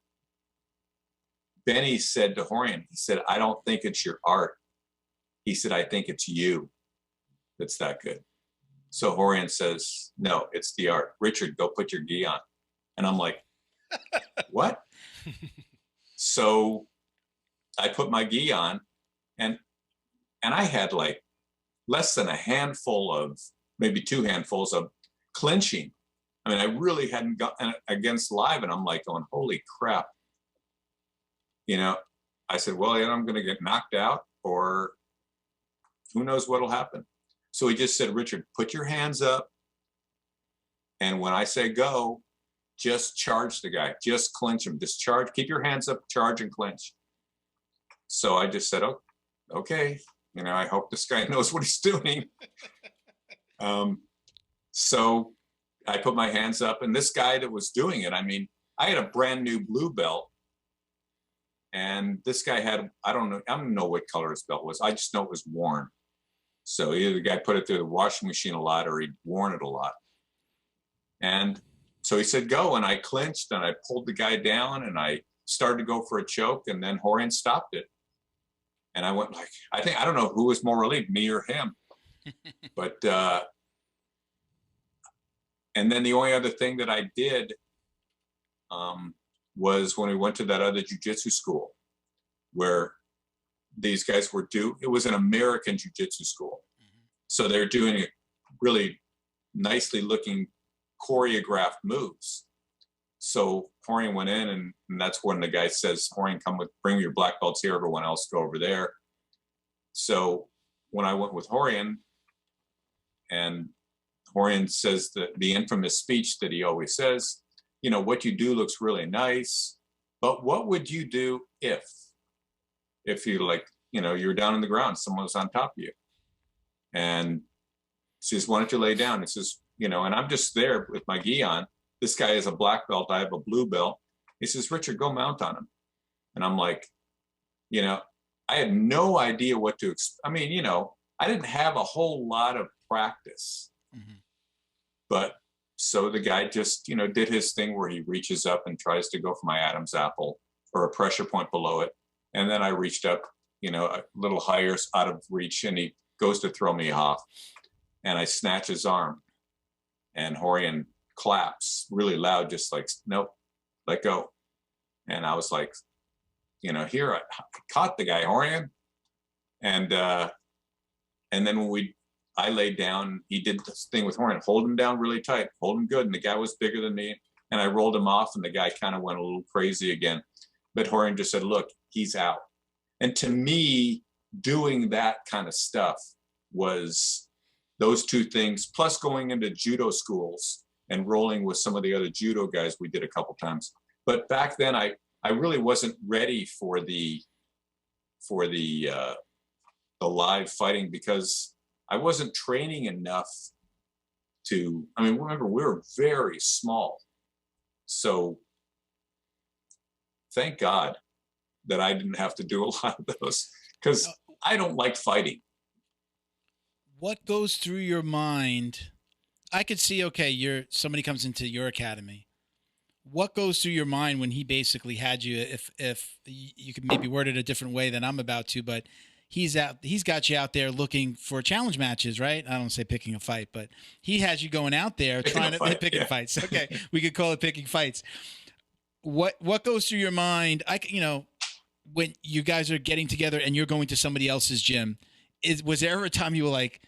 Benny said to Rorion, he said, I don't think it's your art. He said, I think it's you that's that good. So Rorion says, no, it's the art. Richard, go put your gi on. And I'm like, what? So I put my gi on, and I had like less than a handful of, maybe 2 handfuls of clinching. I really hadn't gotten against live, and I'm like going, holy crap. I said, well, I'm going to get knocked out, or who knows what'll happen. So he just said, Richard, put your hands up, and when I say go, just charge the guy, just clinch him, just charge, keep your hands up, charge and clinch. So I just said, oh, okay. I hope this guy knows what he's doing. So I put my hands up, and this guy that was doing it, I had a brand new blue belt, and this guy had, I don't know what color his belt was. I just know it was worn. So either the guy put it through the washing machine a lot, or he'd worn it a lot. And so he said, go. And I clinched, and I pulled the guy down, and I started to go for a choke, and then Rorion stopped it. And I went like, I don't know who was more relieved, me or him. But, and then the only other thing that I did, was when we went to that other jiu-jitsu school where these guys were it was an American jiu-jitsu school. So they're doing really nicely looking choreographed moves. So Orion went in, and that's when the guy says, Orion, bring your black belts here. Everyone else go over there. So when I went with Orion, and Orion says the infamous speech that he always says, you know, what you do looks really nice, but what would you do if you, like, you know, you're down on the ground, someone was on top of you? And he says, why don't you lay down? He says, you know, and I'm just there with my gi on. This guy is a black belt. I have a blue belt. He says, Richard, go mount on him. And I'm like, you know, I had no idea what to I mean, you know, I didn't have a whole lot of practice. But so the guy just, you know, did his thing where he reaches up and tries to go for my Adam's apple or a pressure point below it. And then I reached up, you know, a little higher out of reach, and he goes to throw me off. And I snatch his arm, and Orion claps really loud, just like, nope, let go. And I was like, you know, here, I caught the guy, Orion. And then when I laid down, he did this thing with Orion, hold him down really tight, hold him good. And the guy was bigger than me. And I rolled him off, and the guy kind of went a little crazy again. But Orion just said, look, he's out. And to me, doing that kind of stuff was those two things, plus going into judo schools and rolling with some of the other judo guys we did a couple times. But back then, I really wasn't ready for the live fighting, because I wasn't training enough to, I mean, remember, we were very small. So thank God that I didn't have to do a lot of those, because I don't like fighting. What goes through your mind? I could see, okay, somebody comes into your academy. What goes through your mind when he basically had you, if you could maybe word it a different way than I'm about to, but he's got you out there looking for challenge matches, right? I don't say picking a fight, but he has you going out there picking fights. Okay. We could call it picking fights. What goes through your mind? When you guys are getting together and you're going to somebody else's gym, was there ever a time you were like,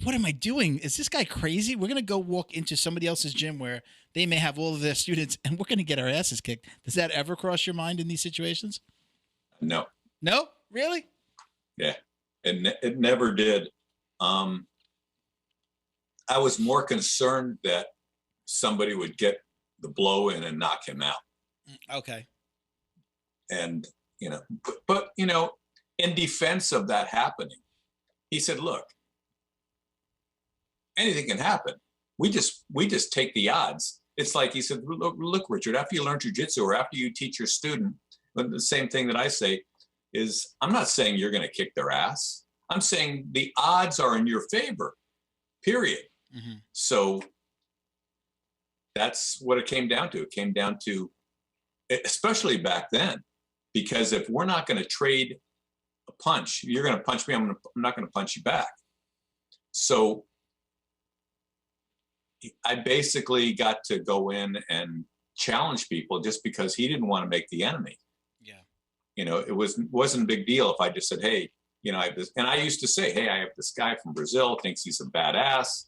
what am I doing? Is this guy crazy? We're going to go walk into somebody else's gym where they may have all of their students and we're going to get our asses kicked. Does that ever cross your mind in these situations? No. No? Really? Yeah. It never did. I was more concerned that somebody would get the blow in and knock him out. Okay. And, but in defense of that happening, he said, look, anything can happen. We just take the odds. It's like, he said, look, Richard, after you learn jiu-jitsu or after you teach your student, but the same thing that I say is, I'm not saying you're going to kick their ass. I'm saying the odds are in your favor, period. Mm-hmm. So that's what it came down to. It came down to, especially back then, because if we're not going to trade a punch, you're going to punch me, I'm not going to punch you back. So I basically got to go in and challenge people just because he didn't want to make the enemy. Yeah. It wasn't a big deal if I just said, hey, I have this, and I used to say, hey, I have this guy from Brazil, thinks he's a badass,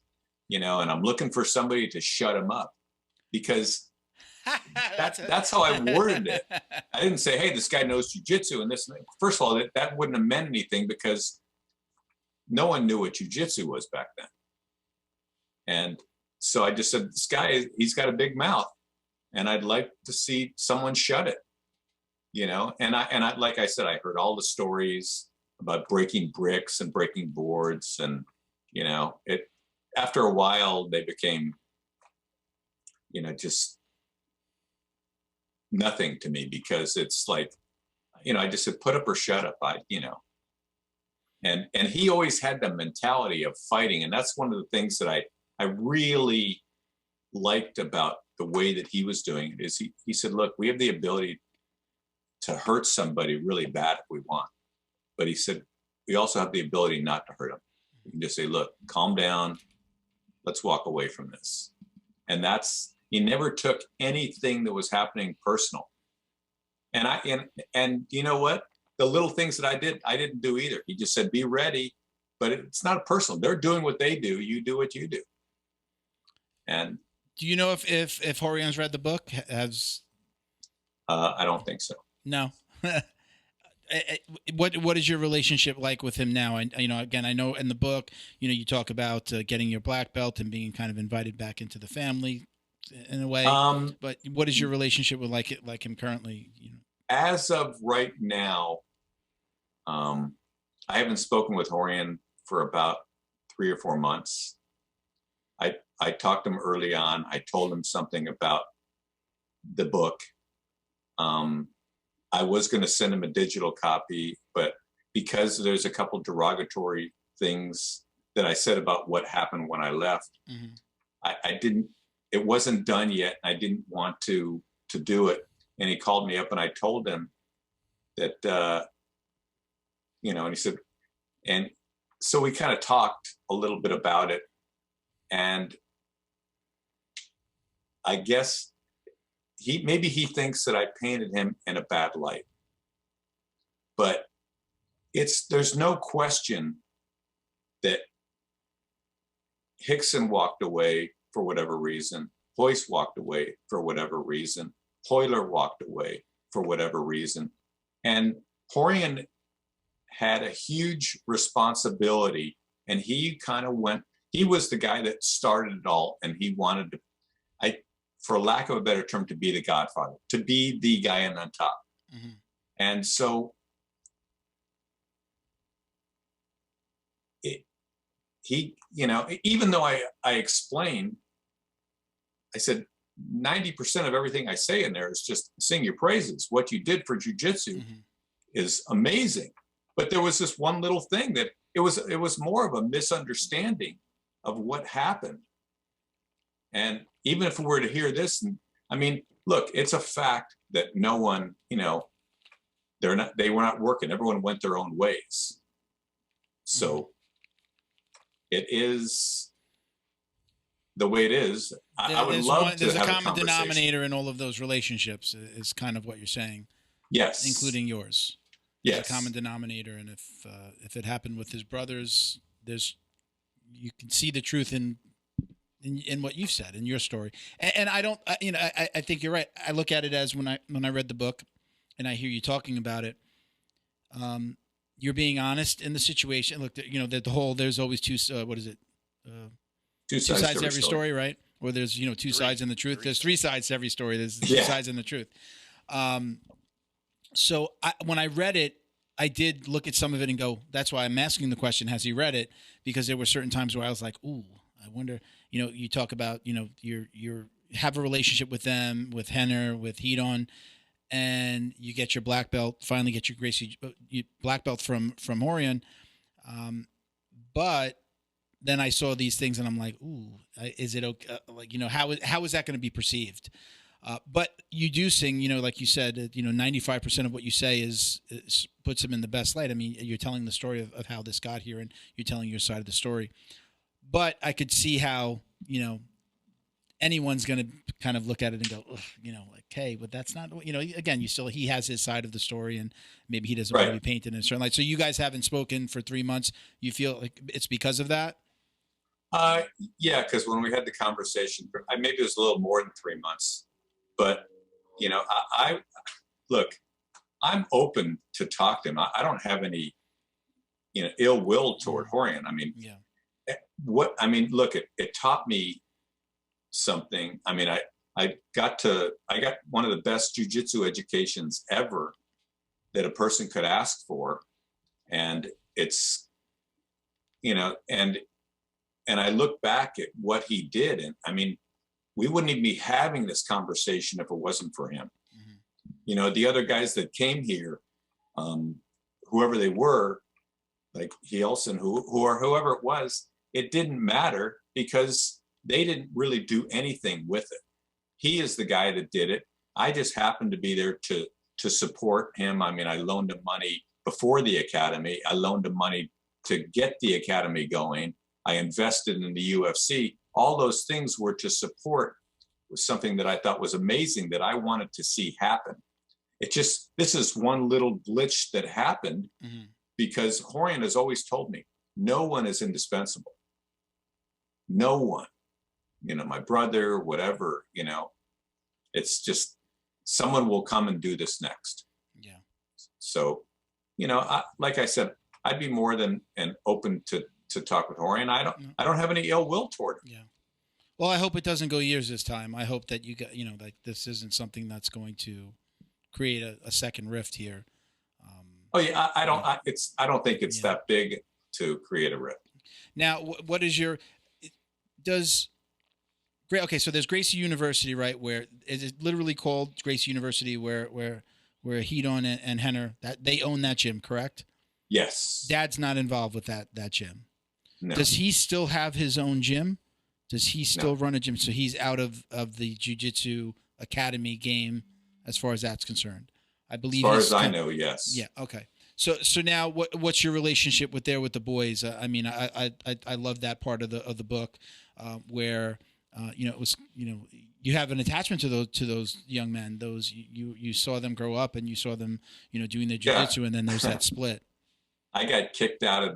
and I'm looking for somebody to shut him up, because that's how I worded it. I didn't say, hey, this guy knows jiu-jitsu and this. First of all, that wouldn't have meant anything, because no one knew what jiu-jitsu was back then. And so I just said, this guy, he's got a big mouth, and I'd like to see someone shut it, and I, like I said, I heard all the stories about breaking bricks and breaking boards, and, after a while they became, just nothing to me, because it's like, I just said, put up or shut up. And he always had the mentality of fighting. And that's one of the things that I really liked about the way that he was doing it, is he said, look, we have the ability to hurt somebody really bad if we want. But he said, we also have the ability not to hurt them. We can just say, look, calm down. Let's walk away from this. And he never took anything that was happening personal. And you know what? The little things that I didn't do either. He just said, be ready, but it's not personal. They're doing what they do. You do what you do. And do you know if Orion's read the book? I don't think so. No. What is your relationship like with him now? And again, I know in the book, you talk about getting your black belt and being kind of invited back into the family in a way. But what is your relationship with like him currently? As of right now, I haven't spoken with Orion for about 3 or 4 months. I talked to him early on. I told him something about the book. I was going to send him a digital copy, but because there's a couple derogatory things that I said about what happened when I left, mm-hmm. I didn't, it wasn't done yet. I didn't want to do it. And he called me up and I told him that, and he said, and so we kind of talked a little bit about it. And I guess maybe he thinks that I painted him in a bad light, but there's no question that Hickson walked away for whatever reason. Hoyce walked away for whatever reason. Hoyler walked away for whatever reason. And Orion had a huge responsibility, and he kind of he was the guy that started it all, and he wanted to, for lack of a better term, to be the godfather, to be the guy on top. Mm-hmm. And so he, even though I explained, I said, 90% of everything I say in there is just sing your praises. What you did for jiu-jitsu mm-hmm. is amazing. But there was this one little thing that it was more of a misunderstanding of what happened. And even if we were to hear this, look, it's a fact that no one, they were not working. Everyone went their own ways. So it is the way it is. I would love to have a conversation. There's a common denominator in all of those relationships is kind of what you're saying. Yes. Including yours. Yes. There's a common denominator. And if it happened with his brothers, you can see the truth in what you've said in your story. And I don't, I think you're right. I look at it as when I read the book and I hear you talking about it, you're being honest in the situation. Look, there's always two sides to every story, right? Or there's, two sides in the truth. There's 3 sides to every story. There's 2 sides in the truth. So when I read it, I did look at some of it and go, that's why I'm asking the question, has he read it? Because there were certain times where I was like, ooh, I wonder, you talk about, you have a relationship with them, with Henner, with Hedon, and you get your black belt, finally get your Gracie black belt from Orion. But then I saw these things and I'm like, ooh, is it okay? How is that going to be perceived? But you do sing, like you said, 95% of what you say is puts him in the best light. I mean, you're telling the story of how this got here and you're telling your side of the story. But I could see how, anyone's going to kind of look at it and go, hey, but that's not, again, he has his side of the story and maybe he doesn't want to be painted in a certain light. So you guys haven't spoken for 3 months. You feel like it's because of that? Yeah, because when we had the conversation, maybe it was a little more than 3 months. But, I'm open to talk to him. I don't have any, ill will toward Orion. Look, it taught me something. I got one of the best jiu-jitsu educations ever that a person could ask for. And it's, and I look back at what he did. And we wouldn't even be having this conversation if it wasn't for him. Mm-hmm. The other guys that came here, whoever they were, like Hielsen, whoever it was, it didn't matter because they didn't really do anything with it. He is the guy that did it. I just happened to be there to support him. I loaned him money before the academy. I loaned him money to get the academy going. I invested in the UFC. All those things were to support, was something that I thought was amazing that I wanted to see happen. this is one little glitch that happened because Orion has always told me, no one is indispensable. No one, my brother, whatever, it's just someone will come and do this next. Yeah. So, like I said, I'd be more than open to talk with Orion. I don't have any ill will toward him. Yeah. Well, I hope it doesn't go years this time. I hope that you got, like this isn't something that's going to create a second rift here. Oh yeah, I don't think it's that big to create a rift. Now, what is okay, so there's Gracie University, right? Where is it literally called Gracie University, where Hedon and Henner, that they own that gym, correct? Yes. Dad's not involved with that gym. No. Does he still have his own gym? Does he still run a gym? So he's out of the Jiu-Jitsu Academy game as far as that's concerned. I believe. As far as I know, yes. Yeah. Okay. So now what's your relationship with the boys? I mean, I love that part of the book where it was you have an attachment to those young men. Those you saw them grow up and you saw them doing their jiu-jitsu, and then there's that split. I got kicked out of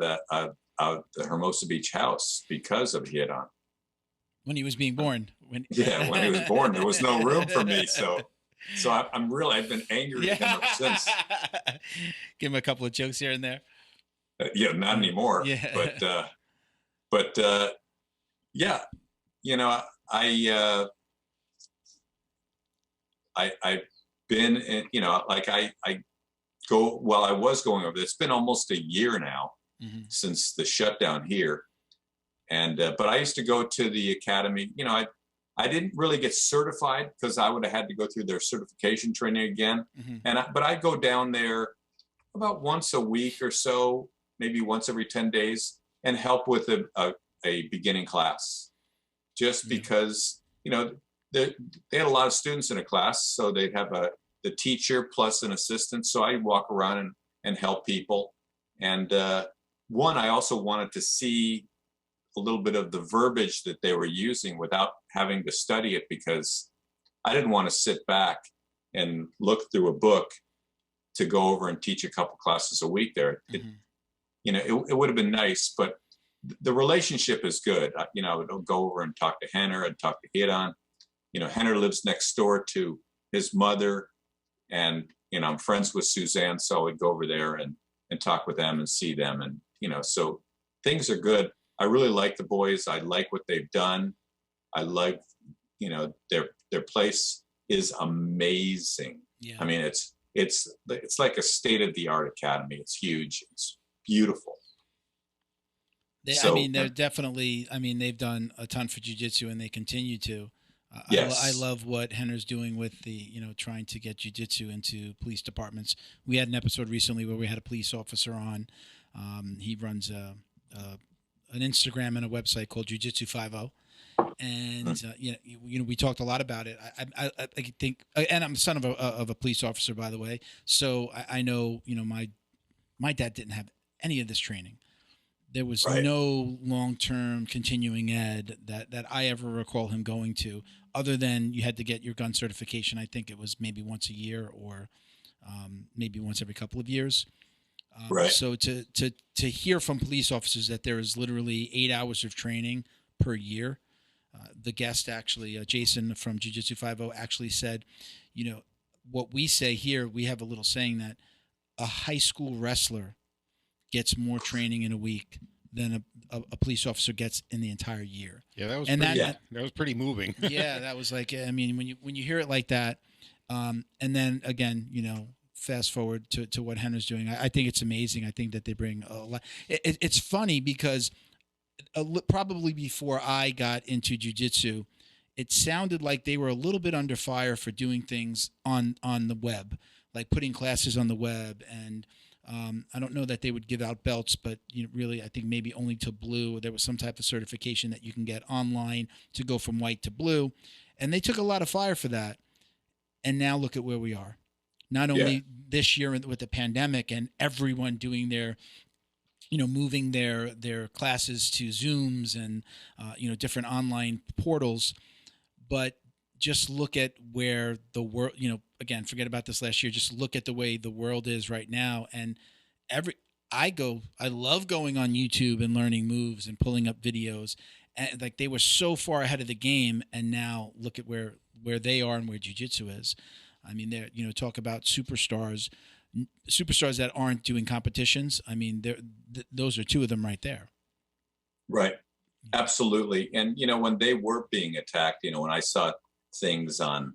the Hermosa Beach house because of Hedon. When he was being born. When he was born, there was no room for me. So I've been angry at him ever since. Give him a couple of jokes here and there. Not anymore. Yeah. But I've been in, I go, well, I was going over this. It's been almost a year now since the shutdown here. And, but I used to go to the academy, I didn't really get certified because I would have had to go through their certification training again. But I go down there about once a week or so, maybe once every 10 days and help with a beginning class just because, they had a lot of students in a class. So they'd have the teacher plus an assistant. So I walk around and help people. And I also wanted to see a little bit of the verbiage that they were using without having to study it, because I didn't want to sit back and look through a book to go over and teach a couple classes a week there. It would have been nice, but the relationship is good. I would go over and talk to Henner and talk to Hedon. Henner lives next door to his mother, and, I'm friends with Suzanne, so I would go over there and talk with them and see them. And, so things are good. I really like the boys. I like what they've done. I like, their place is amazing. Yeah. I mean, it's like a state-of-the-art academy. It's huge. It's beautiful. They're definitely, they've done a ton for jiu-jitsu and they continue to. Yes. I love what Henner's doing with the, trying to get jiu-jitsu into police departments. We had an episode recently where we had a police officer on. He runs an Instagram and a website called Jiu Jitsu 50. And, we talked a lot about it. I think, and I'm the son of a police officer, by the way. So I know, my dad didn't have any of this training. There was no long-term continuing ed that I ever recall him going to, other than you had to get your gun certification. I think it was maybe once a year or maybe once every couple of years. So to hear from police officers that there is literally 8 hours of training per year. The guest actually, Jason from Jiu Jitsu 50, actually said, what we say here, we have a little saying that a high school wrestler gets more training in a week than a police officer gets in the entire year. Yeah, that was that was pretty moving. Yeah, that was like, when you hear it like that, and then again, fast forward to what Henner's doing, I think it's amazing. I think that they bring a lot. It's funny because probably before I got into jiu-jitsu, it sounded like they were a little bit under fire for doing things on the web, like putting classes on the web. And I don't know that they would give out belts, but really, I think maybe only to blue. There was some type of certification that you can get online to go from white to blue. And they took a lot of fire for that. And now look at where we are. Not only this year with the pandemic and everyone doing their, moving their classes to Zooms and, different online portals, but just look at where the world, again, forget about this last year. Just look at the way the world is right now. And I love going on YouTube and learning moves and pulling up videos. And like, they were so far ahead of the game. And now look at where they are and where jiu-jitsu is. I mean, they're, talk about superstars that aren't doing competitions. I mean, those are two of them right there. Right. Absolutely. And, when they were being attacked, when I saw things on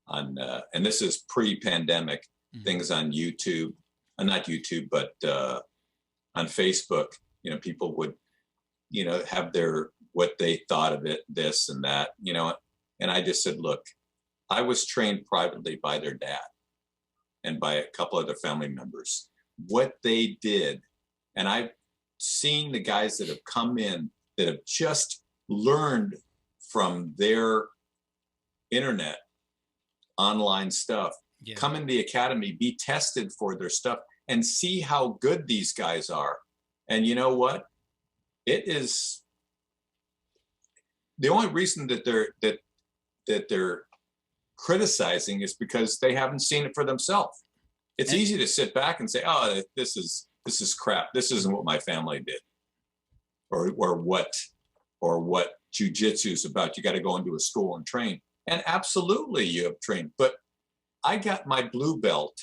and this is pre-pandemic, things on YouTube, not YouTube, but on Facebook, people would, have what they thought of it, this and that, and I just said, look, I was trained privately by their dad and by a couple other family members. What they did, and I've seen the guys that have come in that have just learned from their internet online stuff, come in the academy, be tested for their stuff, and see how good these guys are. And you know what? It is the only reason that they're criticizing is because they haven't seen it for themselves. It's easy to sit back and say, "Oh, this is crap. This isn't what my family did, or what jiu-jitsu is about. You got to go into a school and train." And absolutely, you have trained. But I got my blue belt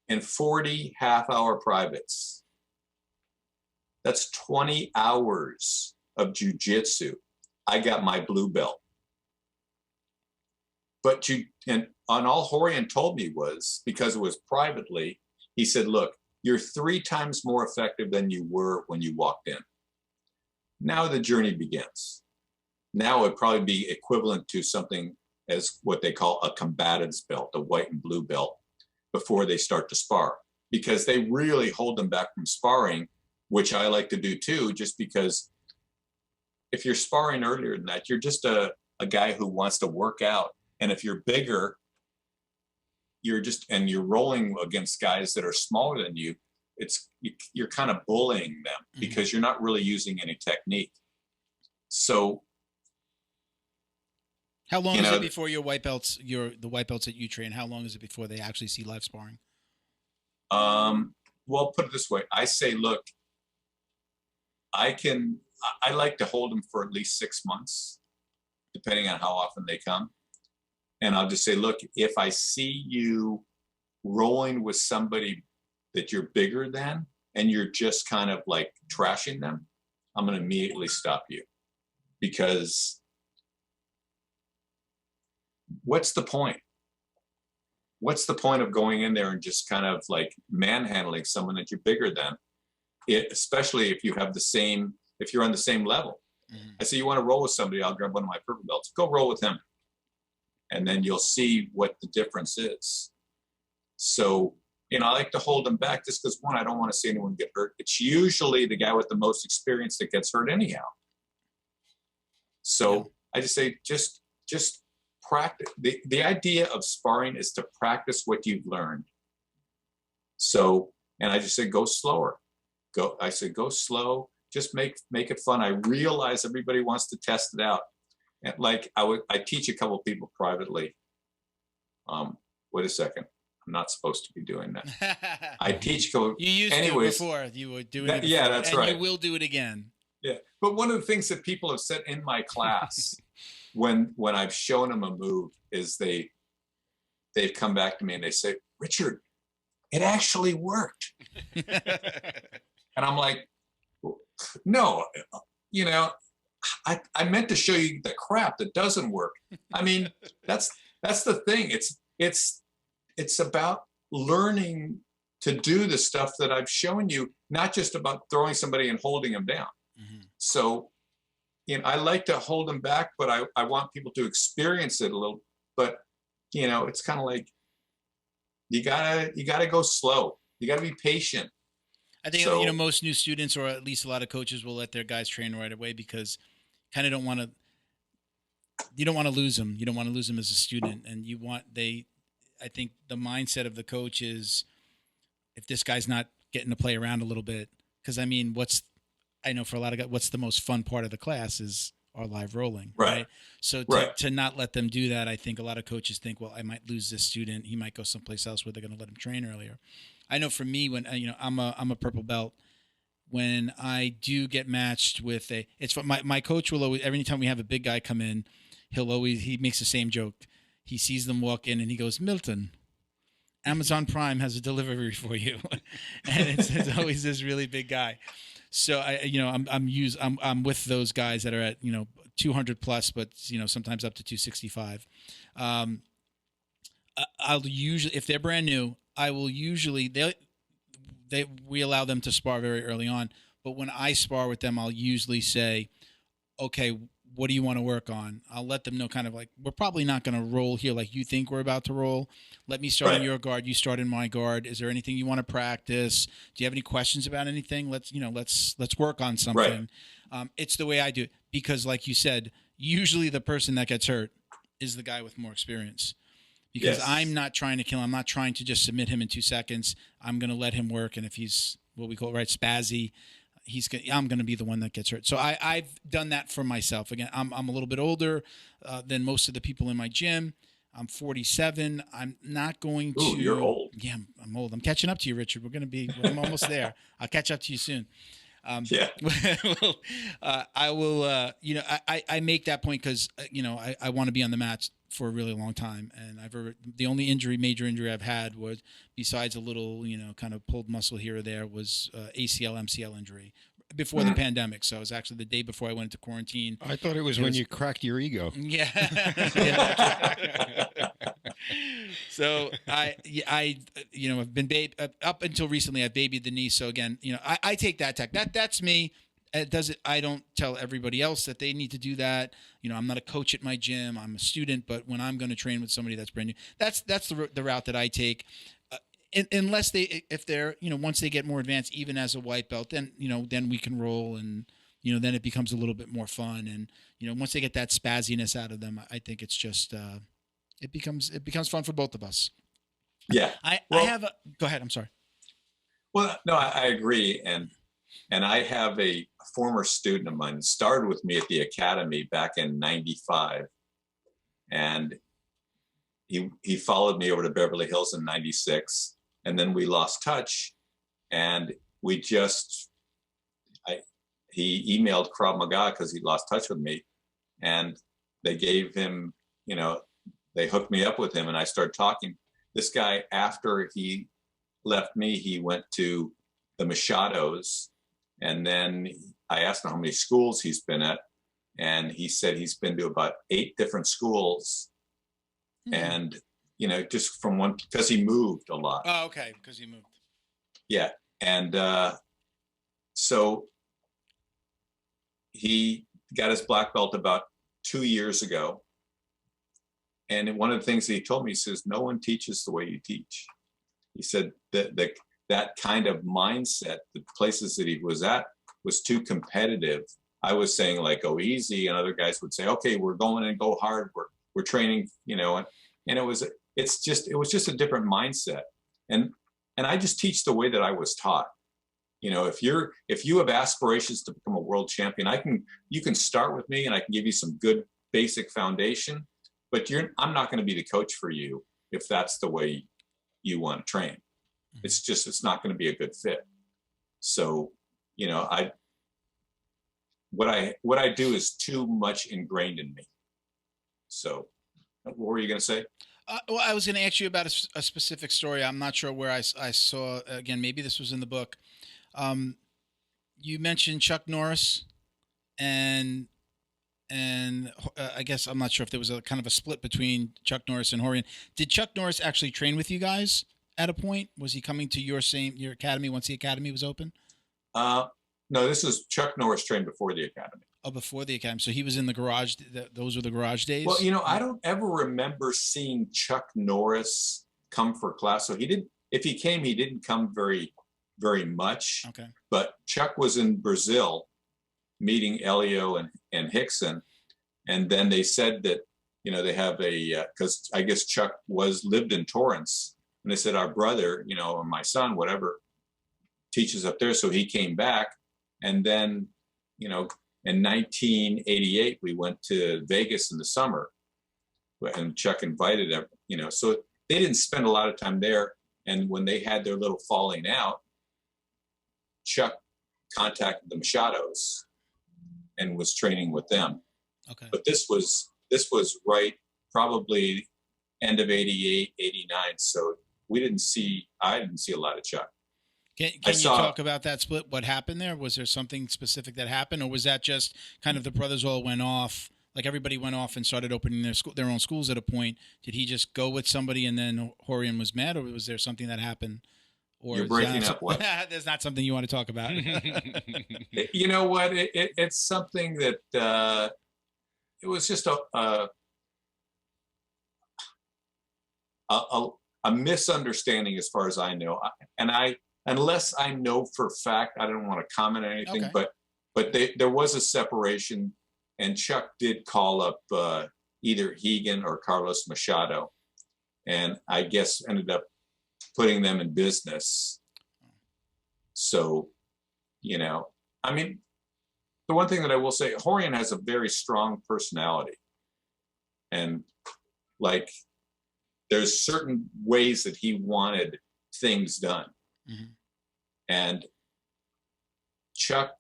in 40 half-hour privates. That's 20 hours of jiu-jitsu. I got my blue belt. But and all Rorion told me was, because it was privately, he said, look, you're 3 times more effective than you were when you walked in. Now the journey begins. Now it would probably be equivalent to something as what they call a combatant's belt, a white and blue belt, before they start to spar, because they really hold them back from sparring, which I like to do too, just because if you're sparring earlier than that, you're just a guy who wants to work out. And if you're bigger, you're rolling against guys that are smaller than you, you're kind of bullying them because you're not really using any technique. So how long is it before your white belts, the white belts that you train, how long is it before they actually see live sparring? Well, put it this way. I say, look, I like to hold them for at least 6 months, depending on how often they come. And I'll just say, look, if I see you rolling with somebody that you're bigger than, and you're just kind of like trashing them, I'm going to immediately stop you. Because what's the point? What's the point of going in there and just kind of like manhandling someone that you're bigger than? Especially if you're on the same level. I say, you want to roll with somebody, I'll grab one of my purple belts. Go roll with him. And then you'll see what the difference is. So, I like to hold them back just because, one, I don't want to see anyone get hurt. It's usually the guy with the most experience that gets hurt anyhow. So I just say, just practice. The idea of sparring is to practice what you've learned. So, and I just say, go slower. I say, go slow. Just make it fun. I realize everybody wants to test it out. And like I teach a couple of people privately. Wait a second. I'm not supposed to be doing that. I teach. You used to before. You were doing it before, yeah, that's and right. You will do it again. Yeah. But one of the things that people have said in my class when I've shown them a move is they've come back to me and they say, Richard, it actually worked. And I'm like, no, I meant to show you the crap that doesn't work. I mean, that's the thing. It's about learning to do the stuff that I've shown you, not just about throwing somebody and holding them down. So, I like to hold them back, but I want people to experience it a little. But it's kind of like you gotta go slow. You gotta be patient. I think most new students, or at least a lot of coaches, will let their guys train right away because kind of don't want to. You don't want to lose them. You don't want to lose them as a student, and I think the mindset of the coach is, if this guy's not getting to play around a little bit, because I know for a lot of guys, what's the most fun part of the class is are live rolling. Right. So Right. to not let them do that, I think a lot of coaches think, well, I might lose this student. He might go someplace else where they're going to let him train earlier. I know for me, when I'm a purple belt, when I do get matched with my coach will always, every time we have a big guy come in, he makes the same joke. He sees them walk in and he goes, Milton, Amazon Prime has a delivery for you. And it's always this really big guy. So I'm with those guys that are at, 200 plus, but sometimes up to 265. I'll usually, if they're brand new, I will usually, we allow them to spar very early on. But when I spar with them, I'll usually say, okay, what do you want to work on? I'll let them know kind of like, we're probably not going to roll here like you think we're about to roll. Let me start in your guard. You start in my guard. Is there anything you want to practice? Do you have any questions about anything? Let's work on something. Right. It's the way I do it because like you said, usually the person that gets hurt is the guy with more experience because I'm not trying to kill him. I'm not trying to just submit him in 2 seconds. I'm going to let him work. And if he's what we call spazzy, I'm going to be the one that gets hurt. So I've done that for myself. Again, I'm a little bit older than most of the people in my gym. I'm 47. I'm not going to. Ooh, you're old. Yeah, I'm old. I'm catching up to you, Richard. I'm almost there. I'll catch up to you soon. Well, I will. I make that point because I want to be on the mats for a really long time, and the only major injury I've had was, besides a little kind of pulled muscle here or there, was ACL MCL injury before the pandemic. So it was actually the day before I went into quarantine. I thought it was when you cracked your ego. Yeah. So I've been up until recently. I've babied the knee. So again, I take that tech. That's me. I don't tell everybody else that they need to do that. I'm not a coach at my gym. I'm a student. But when I'm going to train with somebody that's brand new, that's the route that I take. Unless if they're once they get more advanced, even as a white belt, then then we can roll, and then it becomes a little bit more fun. And once they get that spazziness out of them, I think it's just it becomes fun for both of us. Yeah. Go ahead. I'm sorry. Well, no, I agree, and I have a former student of mine started with me at the academy back in '95, and he followed me over to Beverly Hills in '96, and then we lost touch, and he emailed Krav Maga because he lost touch with me, and they gave him, they hooked me up with him, and I started talking. This guy, after he left me, he went to the Machados, and then I asked him how many schools he's been at, and he said he's been to about 8 different schools. And just from one, because he moved a lot. Oh, okay, because he moved. Yeah, and so he got his black belt about 2 years ago, and one of the things that he told me, he says, no one teaches the way you teach. He said that kind of mindset, the places that he was at, was too competitive. I was saying like, go easy, and other guys would say, okay, we're going and go hard. We're training, and it was just a different mindset. And I just teach the way that I was taught. If you have aspirations to become a world champion, you can start with me, and I can give you some good basic foundation, but I'm not going to be the coach for you if that's the way you want to train. It's not going to be a good fit. So, what I do is too much ingrained in me. So what were you going to say? Well, I was going to ask you about a specific story. I'm not sure where I saw, again, maybe this was in the book. You mentioned Chuck Norris and I guess I'm not sure if there was a kind of a split between Chuck Norris and Orion. Did Chuck Norris actually train with you guys at a point? Was he coming to your academy once the academy was open? No, this is Chuck Norris trained before the academy. Oh, before the academy. So he was in the garage. Those were the garage days? Well, I don't ever remember seeing Chuck Norris come for class. So if he came, he didn't come very, very much. Okay. But Chuck was in Brazil meeting Elio and Hickson. And then they said that, they have because I guess Chuck lived in Torrance. And they said, our brother, or my son, whatever, teaches up there. So he came back. And then, In 1988, we went to Vegas in the summer, and Chuck invited them, so they didn't spend a lot of time there. And when they had their little falling out, Chuck contacted the Machados and was training with them. Okay. But this was right, probably end of 88, 89. So I didn't see a lot of Chuck. Can you talk about that split? What happened there? Was there something specific that happened, or was that just kind of the brothers all went off? Like everybody went off and started opening their own schools at a point. Did he just go with somebody and then Rorion was mad, or was there something that happened? Or you're breaking up what? There's not something you want to talk about. You know what? It's something that it was just a misunderstanding as far as I know. Unless I know for a fact, I don't want to comment on anything, okay. but there was a separation, and Chuck did call up either Hegan or Carlos Machado, and I guess ended up putting them in business. So, I mean, the one thing that I will say, Rorion has a very strong personality, and like there's certain ways that he wanted things done. Mm-hmm. And Chuck,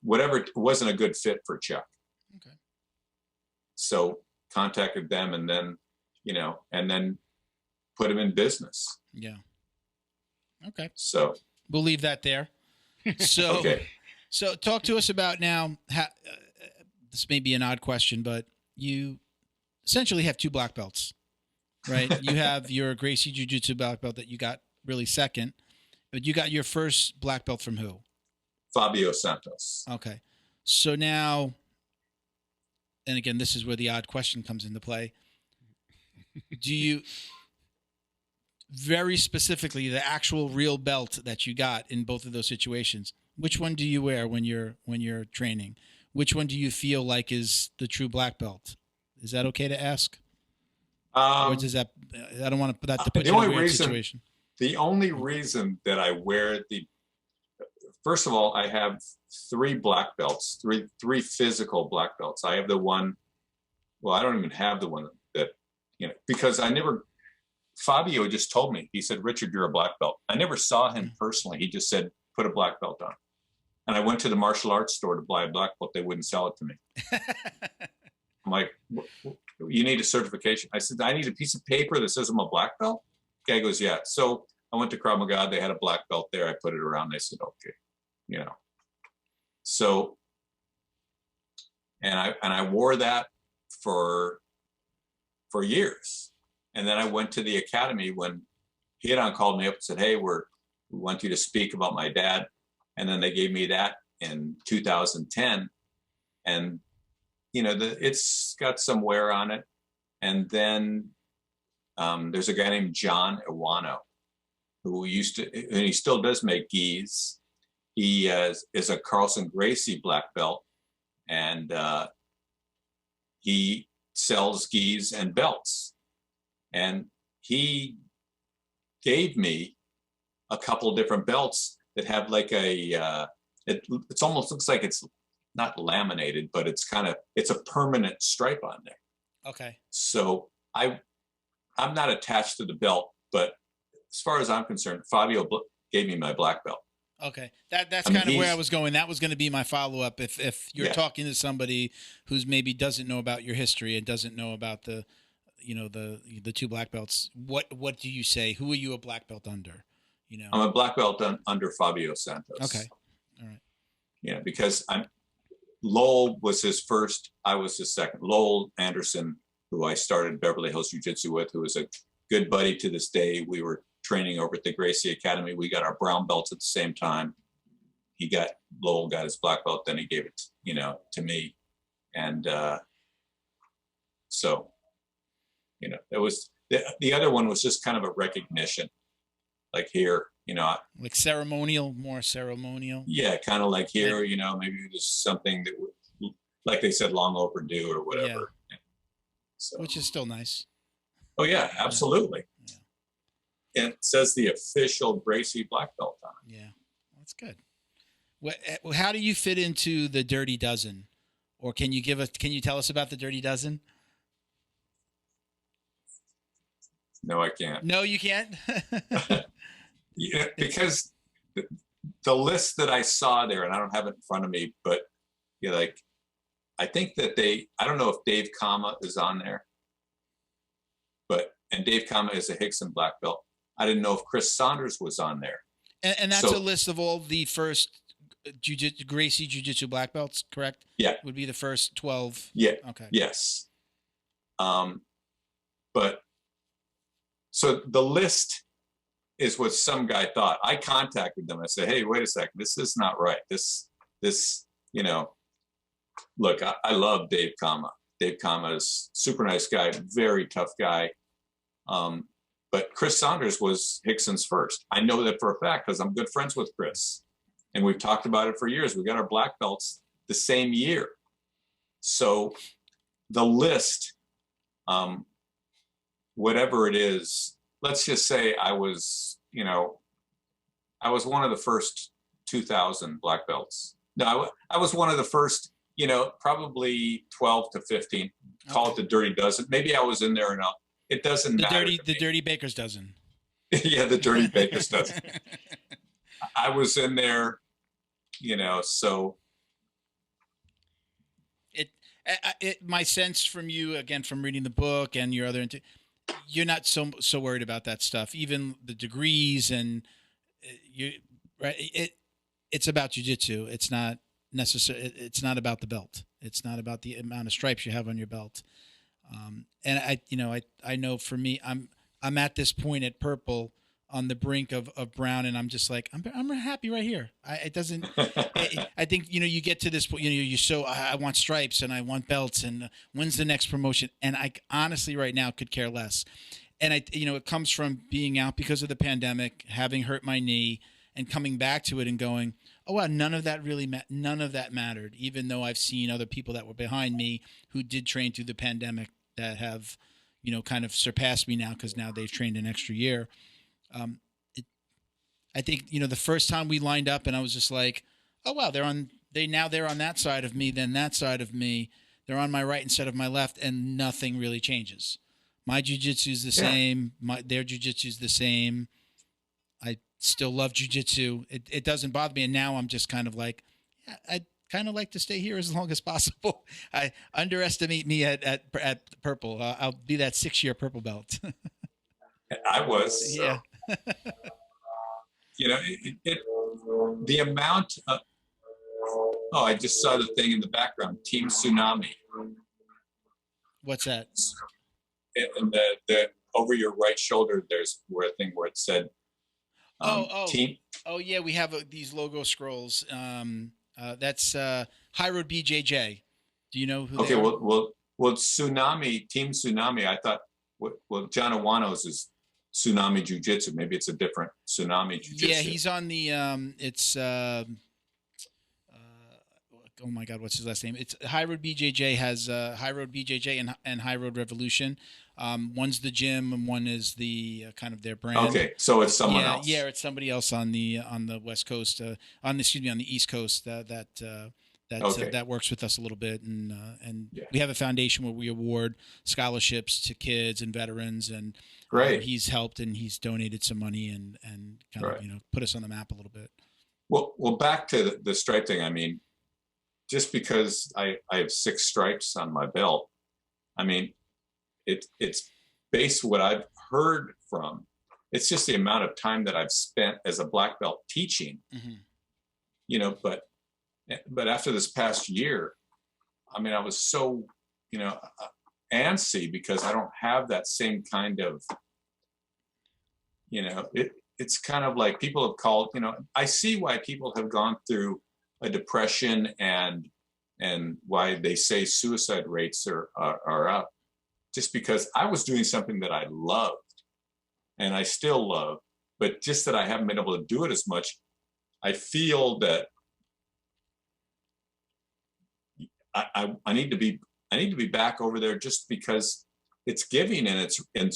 whatever wasn't a good fit for Chuck. Okay. So contacted them and then put him in business. Yeah. Okay. So we'll leave that there. So, okay. So talk to us about now. This may be an odd question, but you essentially have 2 black belts. Right, you have your Gracie Jiu-Jitsu black belt that you got really second, but you got your first black belt from who? Fabio Santos. Okay, so now, and again, this is where the odd question comes into play. Do you, very specifically, the actual real belt that you got in both of those situations, which one do you wear when you're training? Which one do you feel like is the true black belt? Is that okay to ask? Or does that? I don't want to put that to put you in a weird situation. The only reason that I wear first of all, I have 3 black belts, three physical black belts. I have the one. Well, I don't even have the one that because Fabio just told me. He said, "Richard, you're a black belt." I never saw him personally. He just said, "Put a black belt on." And I went to the martial arts store to buy a black belt. They wouldn't sell it to me. I'm like, you need a certification. I said, I need a piece of paper that says I'm a black belt. Guy goes, yeah. So I went to Krav Maga. They had a black belt there. I put it around. They said, okay, So, and I wore that for years. And then I went to the academy when Hiran called me up and said, hey, we want you to speak about my dad. And then they gave me that in 2010. And it's got some wear on it. And then there's a guy named John Iwano who and he still does make gis. He is a Carlson Gracie black belt, and he sells gis and belts. And he gave me a couple of different belts that have like it's almost looks like it's not laminated, but it's a permanent stripe on there. Okay. So I'm not attached to the belt, but as far as I'm concerned, Fabio gave me my black belt. Okay. That's kind of where I was going. That was going to be my follow-up. If you're talking to somebody who's maybe doesn't know about your history and doesn't know about the 2 black belts, what do you say? Who are you a black belt under? I'm a black belt under Fabio Santos. Okay. All right. Yeah, because Lowell was his first, I was his second. Lowell Anderson, who I started Beverly Hills Jiu-Jitsu with, who is a good buddy to this day. We were training over at the Gracie Academy. We got our brown belts at the same time. Lowell got his black belt, then he gave it, to me. And so, it was, the other one was just kind of a recognition, like here, like more ceremonial. Yeah, kind of like here, maybe just something that would, like they said, long overdue or whatever. Yeah. So, which is still nice. Oh yeah, absolutely. Yeah. And it says the official Gracie black belt on it. Yeah, that's good. How do you fit into the Dirty Dozen? Or can you tell us about the Dirty Dozen? No, I can't. No, you can't. Yeah, because the list that I saw there, and I don't have it in front of me, but like, I think that I don't know if Dave Kama is on there, and Dave Kama is a Hickson black belt. I didn't know if Chris Saunders was on there. And that's a list of all the first Gracie Jiu-Jitsu black belts, correct? Yeah. Would be the first 12. Yeah. Okay. Yes. But so the list is what some guy thought. I contacted them. I said, hey, wait a second. This is not right. This, look, I love Dave Kama. Dave Kama is super nice guy, very tough guy. But Chris Saunders was Hickson's first. I know that for a fact because I'm good friends with Chris. And we've talked about it for years. We got our black belts the same year. So the list, whatever it is, let's just say I was one of the first 2,000 black belts. No, I was one of the first, probably 12 to 15. Call it the Dirty Dozen. Maybe I was in there enough. It doesn't matter. The Dirty Baker's Dozen. Yeah, the Dirty Baker's Dozen. I was in there, so. My sense from you, again, from reading the book and your other, you're not so worried about that stuff, even the degrees and right. It's about jiu-jitsu. It's not necessary. It's not about the belt. It's not about the amount of stripes you have on your belt. And I know for me, I'm at this point at purple on the brink of brown, and I'm just like, I'm happy right here. I think, you get to this point, I want stripes and I want belts and when's the next promotion? And I honestly right now could care less. And it comes from being out because of the pandemic, having hurt my knee and coming back to it and going, oh, wow, none of that mattered, even though I've seen other people that were behind me who did train through the pandemic that have, kind of surpassed me now because now they've trained an extra year. I think, the first time we lined up and I was just like, oh, wow, they're on that side of me, then that side of me. They're on my right instead of my left, and nothing really changes. My jiu-jitsu is the same. Their jiu-jitsu is the same. I still love jiu-jitsu. It doesn't bother me. And now I'm just kind of like, yeah, I'd kind of like to stay here as long as possible. I underestimate me at purple. I'll be that 6-year purple belt. I was. So. Yeah. The amount of, I just saw the thing in the background, Team Tsunami. What's that? And the over your right shoulder, there's a thing where it said, Team. Oh yeah, we have these logo scrolls. That's High Road BJJ. Do you know who? Okay, they are? well, Tsunami, Team Tsunami. I thought, John Awano's is Tsunami Jiu-Jitsu. Maybe it's a different Tsunami Jiu-Jitsu. Yeah, he's on the. It's. Oh my God, what's his last name? It's High Road BJJ has High Road BJJ and High Road Revolution. One's the gym and one is the kind of their brand. Okay, so it's someone else. Yeah, it's somebody else on the West Coast, on the East Coast that works with us a little bit, and we have a foundation where we award scholarships to kids and veterans, and great. He's helped and he's donated some money and kind of put us on the map a little bit. Well, back to the stripe thing. I mean, just because I have 6 stripes on my belt, I mean, it's based what I've heard from. It's just the amount of time that I've spent as a black belt teaching, but after this past year, I mean, I was so, antsy because I don't have that same kind of, it's kind of like people have called, I see why people have gone through a depression and why they say suicide rates are up, just because I was doing something that I loved and I still love, but just that I haven't been able to do it as much. I feel that I need to be back over there just because it's giving and it's and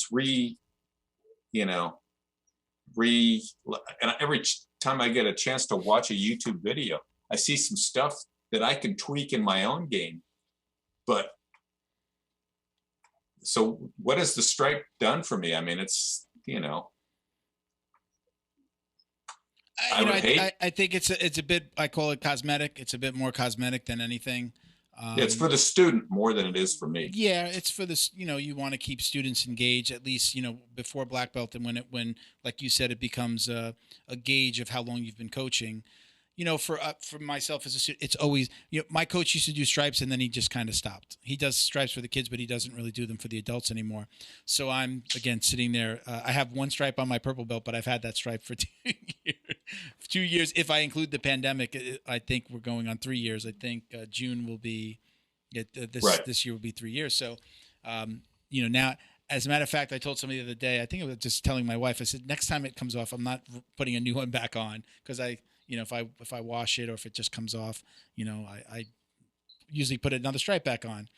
every time I get a chance to watch a YouTube video, I see some stuff that I can tweak in my own game. But so what has the stripe done for me? I mean, it's, I think it's a bit, I call it cosmetic. It's a bit more cosmetic than anything. It's for the student more than it is for me. Yeah, it's for this, you want to keep students engaged, at least, before black belt. And when, like you said, it becomes a gauge of how long you've been coaching. For myself as a student, it's always, my coach used to do stripes and then he just kind of stopped. He does stripes for the kids, but he doesn't really do them for the adults anymore. So I'm, again, sitting there. I have one stripe on my purple belt, but I've had that stripe for 2 years. 2 years. If I include the pandemic, I think we're going on 3 years. I think June will be, this year will be 3 years. So, now, as a matter of fact, I told somebody the other day, I think I was just telling my wife, I said, next time it comes off, I'm not putting a new one back on, because if I wash it or if it just comes off, I usually put another stripe back on.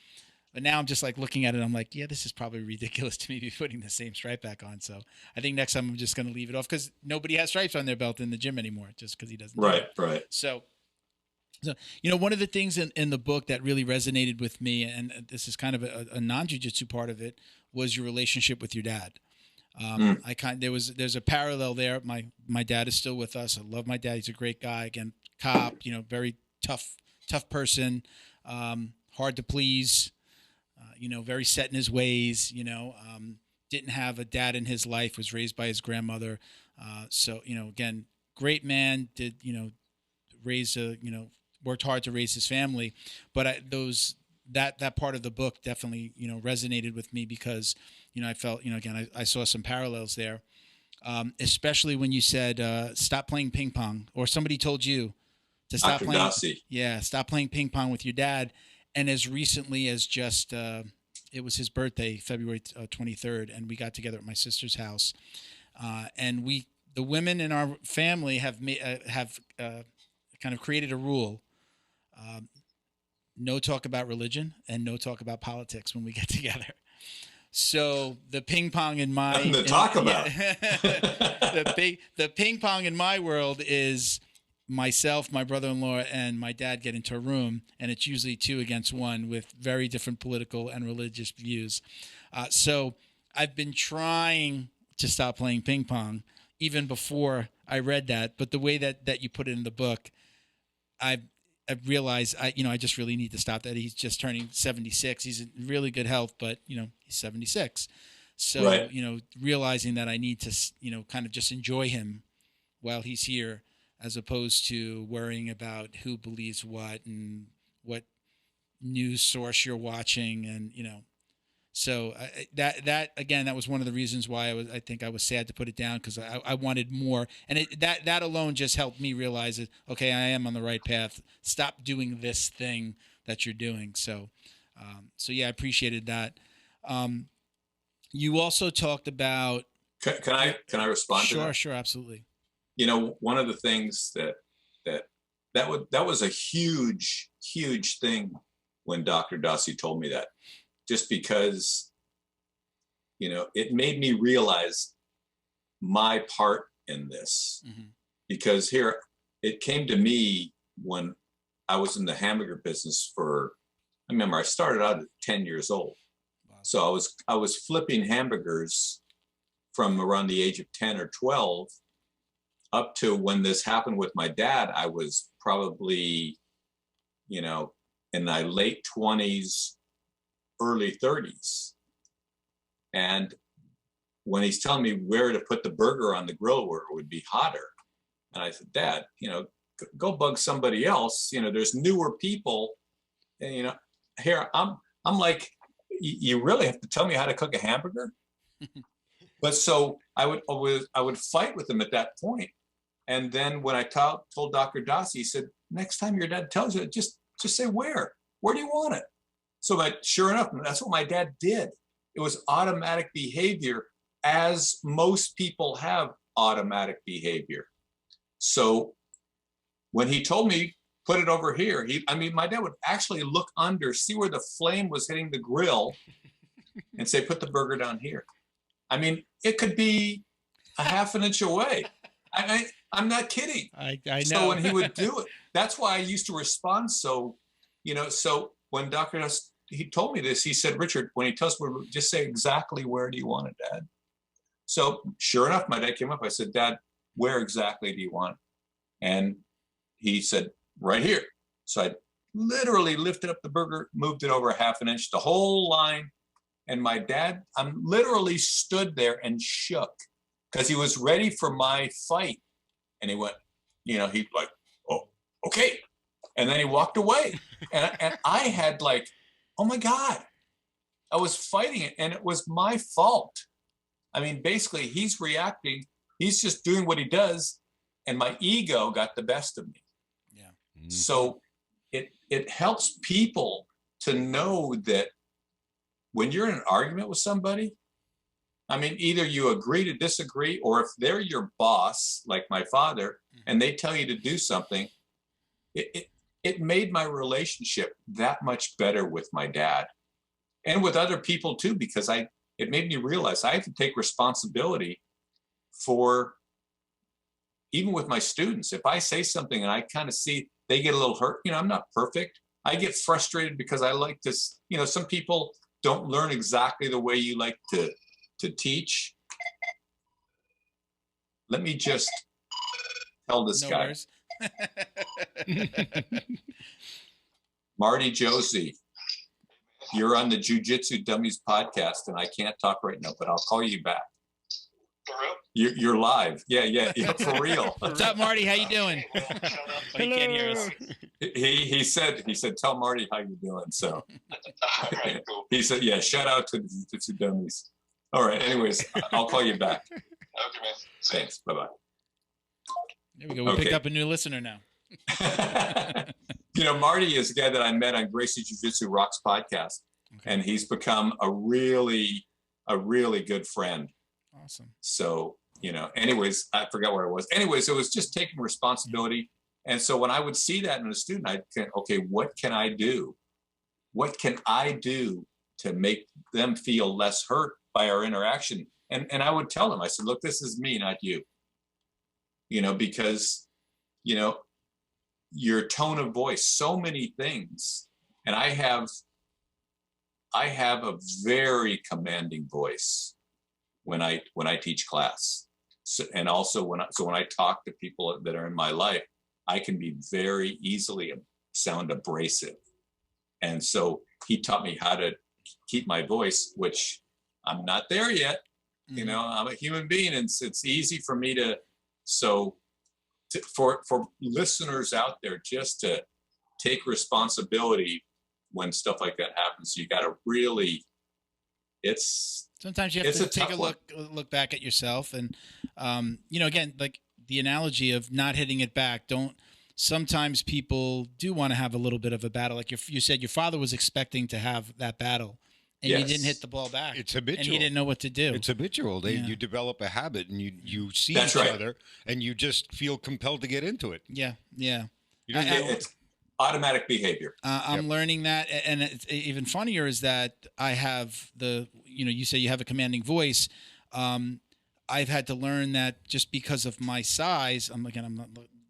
But now I'm just like looking at it. I'm like, yeah, this is probably ridiculous to me be putting the same stripe back on. So I think next time I'm just going to leave it off, because nobody has stripes on their belt in the gym anymore, just because he doesn't. Right. So, one of the things in the book that really resonated with me, and this is kind of a non-jiu-jitsu part of it, was your relationship with your dad. There's a parallel there. My dad is still with us. I love my dad. He's a great guy. Again, cop, very tough person, hard to please, very set in his ways, didn't have a dad in his life, was raised by his grandmother. So, again, great man, did, worked hard to raise his family. But that part of the book definitely, resonated with me, because, I felt, again, I saw some parallels there, especially when you said, stop playing ping pong, or somebody told you to stop playing. Gracie. Yeah. Stop playing ping pong with your dad. And as recently as just, it was his birthday, February 23rd. And we got together at my sister's house. And the women in our family have kind of created a rule. No talk about religion and no talk about politics when we get together. So the ping pong in my nothing to talk about. The ping pong in my world is myself, my brother-in-law, and my dad get into a room, and it's usually 2 against 1 with very different political and religious views. So I've been trying to stop playing ping pong even before I read that, but the way that you put it in the book, I've realized I just really need to stop that. He's just turning 76. He's in really good health, but he's 76. So, right. Realizing that I need to, kind of just enjoy him while he's here, as opposed to worrying about who believes what and what news source you're watching. And, so that again, that was one of the reasons why I think I was sad to put it down, because I wanted more. And that alone just helped me realize that, okay, I am on the right path. Stop doing this thing that you're doing. So yeah, I appreciated that. You also talked about. Can I respond to that? Sure, absolutely. One of the things that was a huge thing when Dr. Dossi told me that. Just because, it made me realize my part in this. Mm-hmm. Because here, it came to me when I was in the hamburger business I remember I started out at 10 years old. Wow. So I was flipping hamburgers from around the age of 10 or 12 up to when this happened with my dad. I was probably, in my late 20s, early 30s. And when he's telling me where to put the burger on the grill where it would be hotter, and I said, Dad, go bug somebody else. There's newer people, and here I'm like, you really have to tell me how to cook a hamburger? But so I would fight with him at that point. And then when I told Dr. Dossi, he said, next time your dad tells you, just say where do you want it? So, but sure enough, that's what my dad did. It was automatic behavior, as most people have automatic behavior. So when he told me, put it over here, my dad would actually look under, see where the flame was hitting the grill, and say, put the burger down here. It could be a half an inch away. I'm not kidding. I know. So when he would do it, that's why I used to respond. So, so when Dr. Nuss, he told me this, he said, Richard, when he tells me, just say exactly where do you want it, Dad? So sure enough, my dad came up. I said, Dad, where exactly do you want it? And he said, right here. So I literally lifted up the burger, moved it over a half an inch, the whole line. And my dad, literally stood there and shook because he was ready for my fight. And he went, he like, oh, okay. And then he walked away. And I had like, oh my God, I was fighting it. And it was my fault. I mean, basically he's reacting. He's just doing what he does. And my ego got the best of me. Yeah. Mm. So it helps people to know that when you're in an argument with somebody, I mean, either you agree to disagree, or if they're your boss, like my father, and they tell you to do something, it made my relationship that much better with my dad and with other people too, because it made me realize I have to take responsibility for, even with my students. If I say something and I kind of see they get a little hurt, I'm not perfect. I get frustrated because I like to, some people don't learn exactly the way you like to teach. Let me just tell this guy. Marty Josie, you're on the Jiu Jitsu Dummies podcast, and I can't talk right now, but I'll call you back. For real? You're live. Yeah, for real. What's up, Marty? How you doing? He can't hear us. He said, tell Marty how you doing. So All right, cool. he said, yeah, shout out to the Jiu Jitsu Dummies. All right. Anyways, I'll call you back. Okay, man. Thanks. Bye-bye. There we go. We picked up a new listener now. Marty is a guy that I met on Gracie Jiu-Jitsu Rocks podcast, and he's become a really good friend. Awesome. So, anyways, I forgot where I was. Anyways, it was just taking responsibility. And so when I would see that in a student, I'd think, okay, what can I do? What can I do to make them feel less hurt by our interaction? And I would tell them, I said, look, this is me, not you. Because, your tone of voice, so many things. And I have a very commanding voice when I teach class. So, and also when I talk to people that are in my life, I can be very easily sound abrasive. And so he taught me how to keep my voice, which I'm not there yet. Mm-hmm. I'm a human being, and it's easy for me for listeners out there, just to take responsibility when stuff like that happens. You got to really, sometimes you have to take a look back at yourself. And, again, like the analogy of not hitting it back, sometimes people do want to have a little bit of a battle. Like you said, your father was expecting to have that battle, and you didn't hit the ball back. It's habitual. And he didn't know what to do. It's habitual. You develop a habit, and you see That's each right. other, and you just feel compelled to get into it. Yeah. You it's automatic behavior. I'm learning that. And it's even funnier is that I have you say you have a commanding voice. I've had to learn that just because of my size, I'm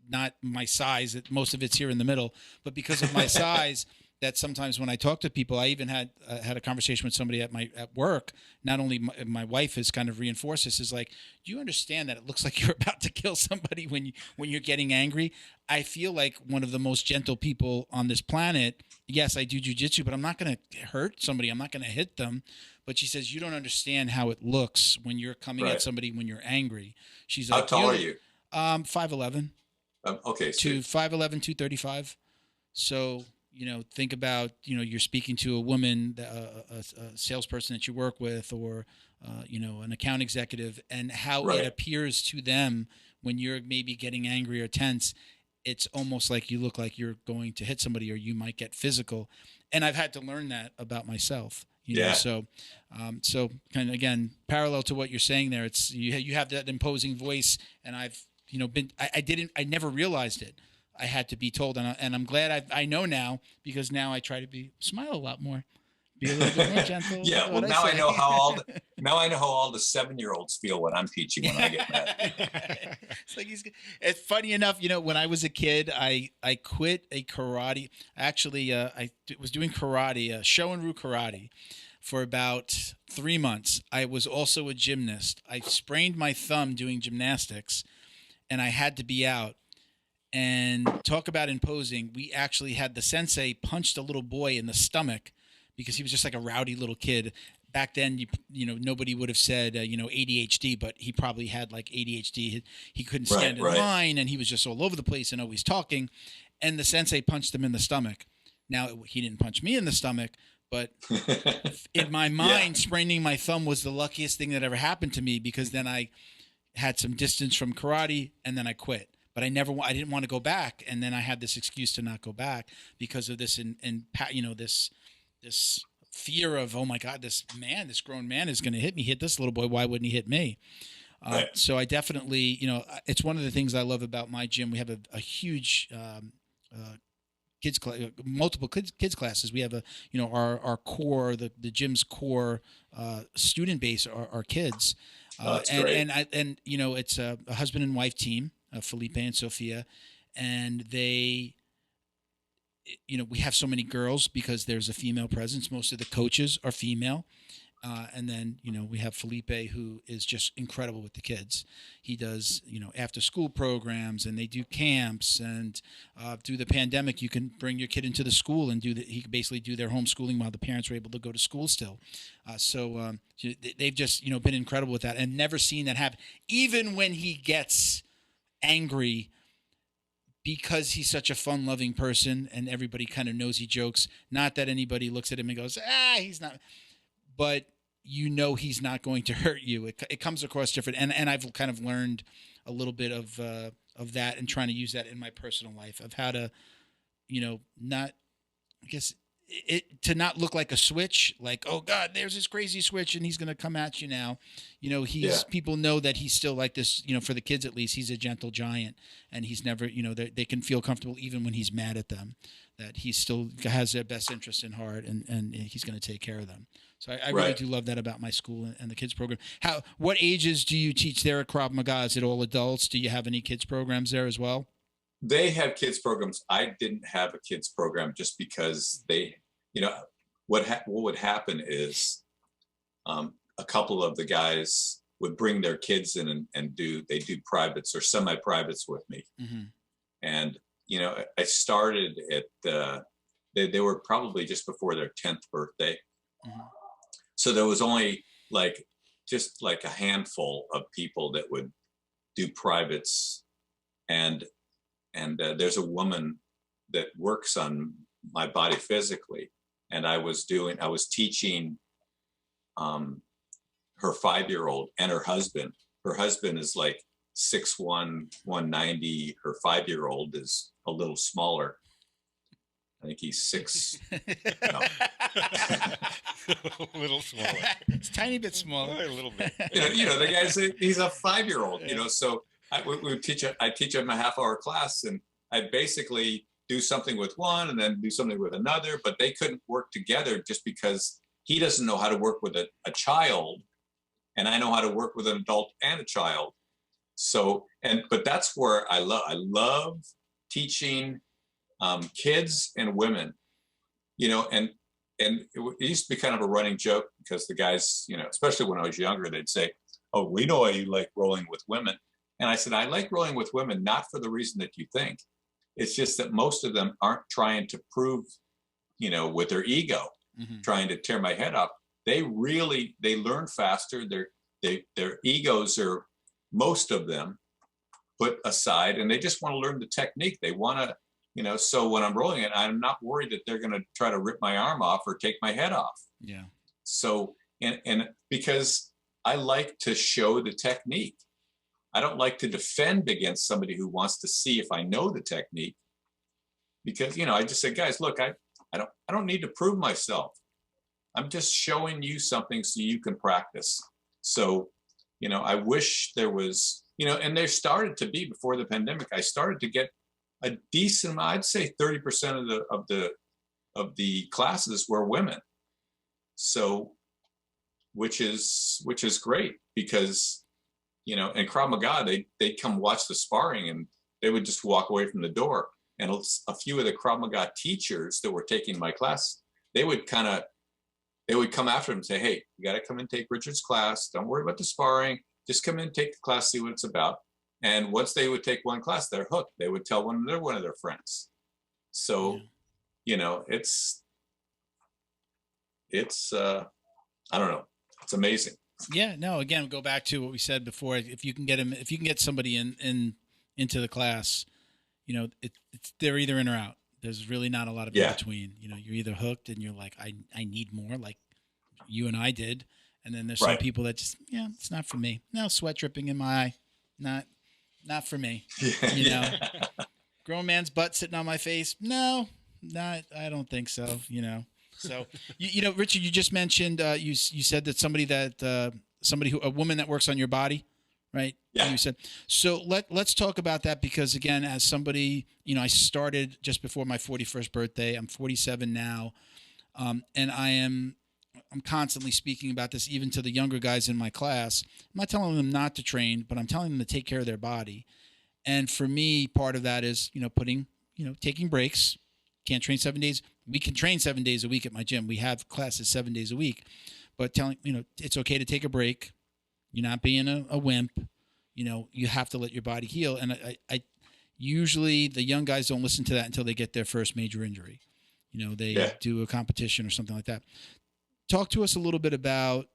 not my size, most of it's here in the middle, but because of my size, that sometimes when I talk to people, I even had a conversation with somebody at work. Not only my wife has kind of reinforced this, is like, do you understand that it looks like you're about to kill somebody when you're getting angry? I feel like one of the most gentle people on this planet. Yes, I do jiu-jitsu, but I'm not going to hurt somebody. I'm not going to hit them. But she says, you don't understand how it looks when you're coming at somebody when you're angry. She's like, how tall are you? 5'11". Okay. To 5'11", 235. So, think about, you're speaking to a woman, a salesperson that you work with, or, an account executive, and how it appears to them when you're maybe getting angry or tense. It's almost like you look like you're going to hit somebody, or you might get physical. And I've had to learn that about myself. So kind of, again, parallel to what you're saying there, it's you have that imposing voice, and I've I never realized it. I had to be told, and I'm glad I know now, because now I try to smile a lot more, be a little bit more gentle. Yeah, well, now I know how Now I know how all the 7-year-olds feel when I'm teaching when I get mad. It's like it's funny enough, when I was a kid, I quit a karate. Actually, I was doing karate, Shoin-ryu karate, for about 3 months. I was also a gymnast. I sprained my thumb doing gymnastics, and I had to be out. And talk about imposing. We actually had the sensei punched a little boy in the stomach because he was just like a rowdy little kid. Back then, nobody would have said, ADHD, but he probably had like ADHD. He couldn't stand in line, and he was just all over the place and always talking. And the sensei punched him in the stomach. Now, he didn't punch me in the stomach, but in my mind, spraining my thumb was the luckiest thing that ever happened to me, because then I had some distance from karate, and then I quit. But I didn't want to go back, and then I had this excuse to not go back because of this, this fear of, oh my God, this grown man is going to hit me. Hit this little boy. Why wouldn't he hit me? So I definitely, it's one of the things I love about my gym. We have a huge multiple kids classes. We have our core, the gym's core student base are kids. That's great. And it's a husband and wife team. Felipe and Sophia, and they, we have so many girls because there's a female presence. Most of the coaches are female. And then, we have Felipe, who is just incredible with the kids. He does, after school programs, and they do camps, and through the pandemic, you can bring your kid into the school and he can basically do their homeschooling while the parents are able to go to school still. So they've just, been incredible with that, and never seen that happen. Even when he gets angry, because he's such a fun-loving person and everybody kind of knows he jokes. Not that anybody looks at him and goes, he's not. But he's not going to hurt you. It comes across different. And I've kind of learned a little bit of that, and trying to use that in my personal life, of how to, not, I guess, to not look like a switch, like, oh God, there's this crazy switch and he's going to come at you now. People know that he's still like this, for the kids, at least, he's a gentle giant, and he's never, they can feel comfortable even when he's mad at them, that he still has their best interest in heart, and he's going to take care of them. So I really do love that about my school and the kids program. What ages do you teach there at Krav Maga? Is it all adults? Do you have any kids programs there as well? They have kids programs. I didn't have a kids program just because they, what would happen is a couple of the guys would bring their kids in and do privates or semi-privates with me. Mm-hmm. And, I started at, they were probably just before their 10th birthday. Mm-hmm. So there was only just a handful of people that would do privates. And there's a woman that works on my body physically. And I was teaching her 5-year-old and her husband. Her husband is 6'1", 190. Her 5-year-old is a little smaller. I think he's 6. No. A little smaller. It's a tiny bit smaller. A little bit. The guy's he's a 5-year-old. So I teach him a half-hour class, and I basically do something with one and then do something with another, but they couldn't work together just because he doesn't know how to work with a child, and I know how to work with an adult and a child. So, but that's where I love teaching kids and women, and it used to be kind of a running joke, because the guys, especially when I was younger, they'd say, "Oh, we know why you like rolling with women." And I said, I like rolling with women, not for the reason that you think. It's just that most of them aren't trying to prove, with their ego, mm-hmm. trying to tear my head off. They learn faster. Their egos are, most of them, put aside, and they just want to learn the technique. They want to, so when I'm rolling it, I'm not worried that they're going to try to rip my arm off or take my head off. Yeah. So, and because I like to show the technique. I don't like to defend against somebody who wants to see if I know the technique, because, I just say, guys, look, I don't need to prove myself. I'm just showing you something so you can practice. So, I wish there was, and there started to be, before the pandemic, I started to get a decent, I'd say 30% of the classes were women. So, which is great because, you know, in Krav Maga, they'd come watch the sparring and they would just walk away from the door. And a few of the Krav Maga teachers that were taking my class, they would come after them and say, hey, you got to come and take Richard's class. Don't worry about the sparring. Just come in, take the class, see what it's about. And once they would take one class, they're hooked. They would tell one of their friends. So, you know, it's I don't know. It's amazing. Yeah, no, again, go back to what we said before. If you can get somebody into the class, you know, they're either in or out. There's really not a lot of in between. You know, you're either hooked and you're like, I need more, like you and I did. And then there's some people that just, it's not for me. No, sweat dripping in my eye. Not for me. You know, grown man's butt sitting on my face. No, I don't think so. You know, so you know, Richard, you just mentioned you said that a woman that works on your body, right? Yeah. You said so. Let's talk about that because again, as somebody, you know, I started just before my 41st birthday. I'm 47 now, and I'm constantly speaking about this even to the younger guys in my class. I'm not telling them not to train, but I'm telling them to take care of their body. And for me, part of that is, you know, taking breaks. Can't train 7 days. We can train 7 days a week at my gym. We have classes 7 days a week, but telling, you know, it's okay to take a break. You're not being a wimp. You know, you have to let your body heal. And I usually the young guys don't listen to that until they get their first major injury. You know, they do a competition or something like that. Talk to us a little bit about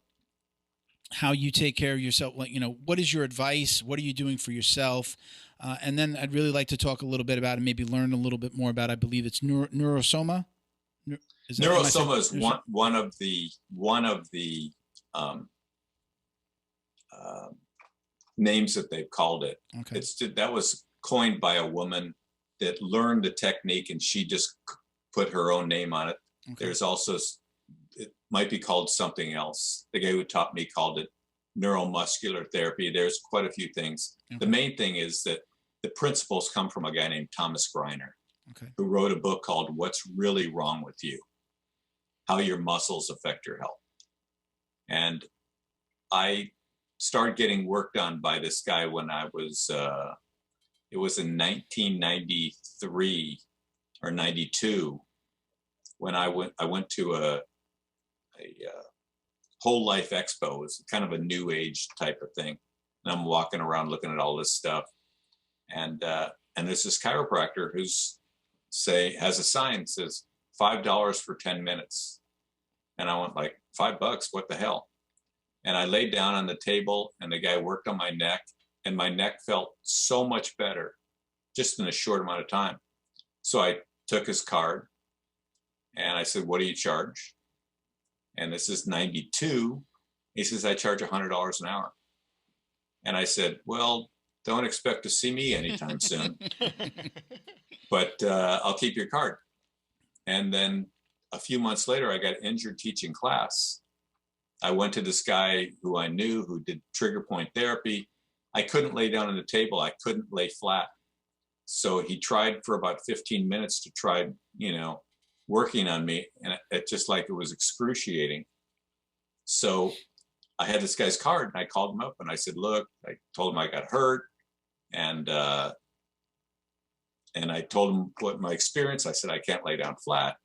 how you take care of yourself. Like, you know, what is your advice? What are you doing for yourself? And then I'd really like to talk a little bit about and maybe learn a little bit more about, I believe it's neurosoma. Neurosoma is one of the names that they've called it. Okay. That was coined by a woman that learned the technique and she just put her own name on it. Okay. There's also, it might be called something else. The guy who taught me called it neuromuscular therapy. There's quite a few things. Okay. The main thing is that the principles come from a guy named Thomas Greiner, who wrote a book called What's Really Wrong with You? How Your Muscles Affect Your Health. And I started getting work done by this guy when I was, it was in 1993 or 92 when I went to a whole life expo. It was kind of a new age type of thing. And I'm walking around looking at all this stuff. And there's this chiropractor who's has a sign that says $5 for 10 minutes. And I went like, $5? What the hell? And I laid down on the table and the guy worked on my neck and my neck felt so much better just in a short amount of time. So I took his card and I said, what do you charge? And this is 92. He says, I charge $100 an hour. And I said, well, don't expect to see me anytime soon, but I'll keep your card. And then a few months later, I got injured teaching class. I went to this guy who I knew who did trigger point therapy. I couldn't lay down on the table. I couldn't lay flat. So he tried for about 15 minutes to try, you know, working on me. And it just like it was excruciating. So I had this guy's card and I called him up and I said, look, I told him I got hurt. And I told him what my experience. I said, I can't lay down flat.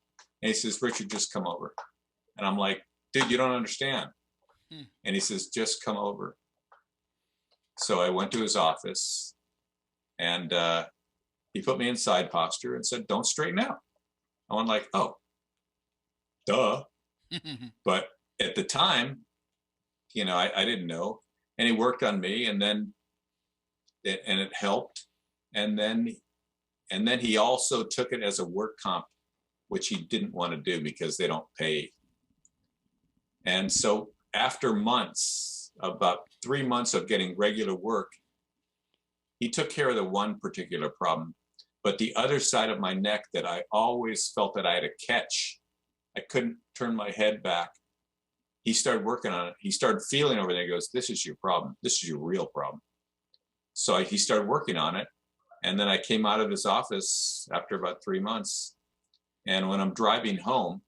And he says, Richard, just come over. And I'm like, dude, you don't understand. And he says, just come over. So I went to his office and he put me in side posture and said, don't straighten out. I went like, oh, duh. But at the time, you know, I didn't know. And he worked on me and it helped. And then he also took it as a work comp, which he didn't want to do because they don't pay. And so after months, about 3 months of getting regular work, he took care of the one particular problem. But the other side of my neck that I always felt that I had a catch, I couldn't turn my head back. He started working on it. He started feeling over there. He goes, this is your problem. This is your real problem. So he started working on it. And then I came out of his office after about 3 months. And when I'm driving home,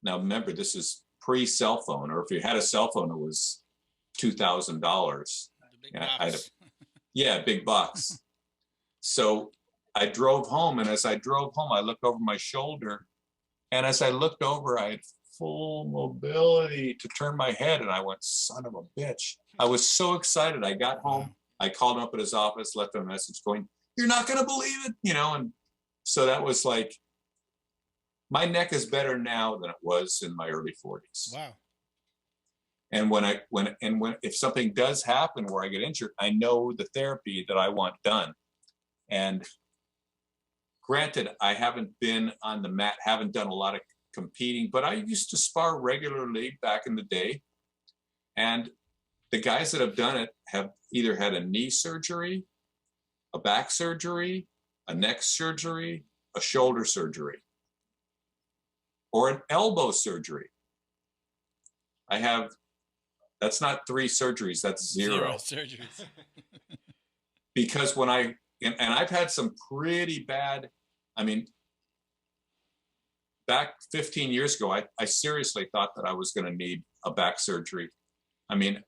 now remember, this is pre-cell phone, or if you had a cell phone, it was $2,000. The big box. Yeah, big bucks. So I drove home, and as I drove home, I looked over my shoulder, and as I looked over, I had full mobility to turn my head, and I went, son of a bitch. I was so excited. I got home. I called him up at his office, left him a message going, you're not going to believe it, you know? And so that was like, my neck is better now than it was in my early 40s. Wow. And if something does happen where I get injured, I know the therapy that I want done. And granted, I haven't been on the mat, haven't done a lot of competing, but I used to spar regularly back in the day. And the guys that have done it have either had a knee surgery, a back surgery, a neck surgery, a shoulder surgery, or an elbow surgery. That's not 3 surgeries, that's 0 surgeries. Because and I've had some pretty bad, I mean, back 15 years ago, I seriously thought that I was going to need a back surgery. I mean,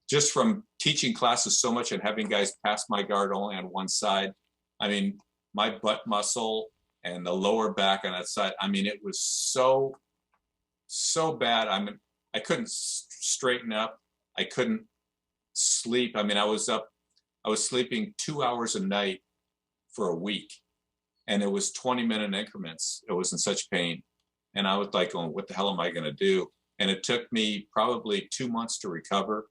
just from teaching classes so much and having guys pass my guard only on one side, I mean, my butt muscle and the lower back on that side, I mean, it was so bad. I mean, I couldn't straighten up. I couldn't sleep. I mean, I was sleeping 2 hours a night for a week, and it was 20-minute increments. It was in such pain. And I was like, going, what the hell am I going to do? And it took me probably 2 months to recover,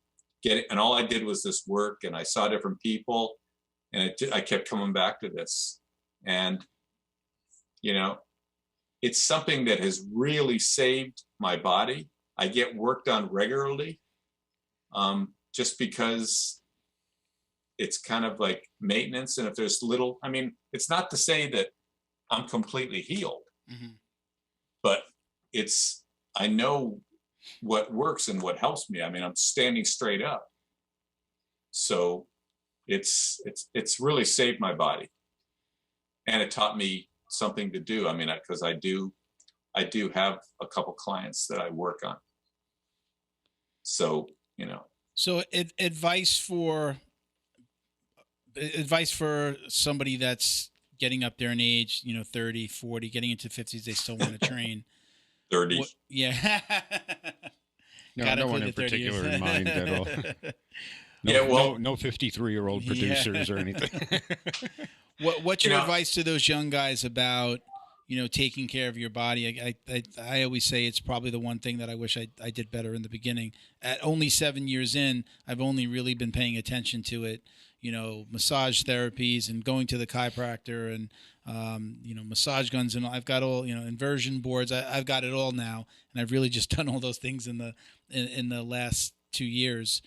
and all I did was this work, and I saw different people, and I kept coming back to this. And, you know, it's something that has really saved my body. I get work done regularly, just because it's kind of like maintenance. And if there's I mean, it's not to say that I'm completely healed, but I know what works and what helps me. I mean, I'm standing straight up. So it's really saved my body, and it taught me something to do. I mean, because I do have a couple clients that I work on. So, you know. So advice for somebody that's getting up there in age, you know, 30, 40, getting into 50s, they still want to train. 30. Yeah. No, no one in particular in mind at all. No, Yeah, well, no 53-year-old producers or anything. What's your advice to those young guys about, you know, taking care of your body? I always say it's probably the one thing that I wish I did better in the beginning. At only 7 years in, I've only really been paying attention to it. You know, massage therapies and going to the chiropractor and, you know, massage guns, and I've got all, you know, inversion boards. I've got it all now, and I've really just done all those things in the last 2 years.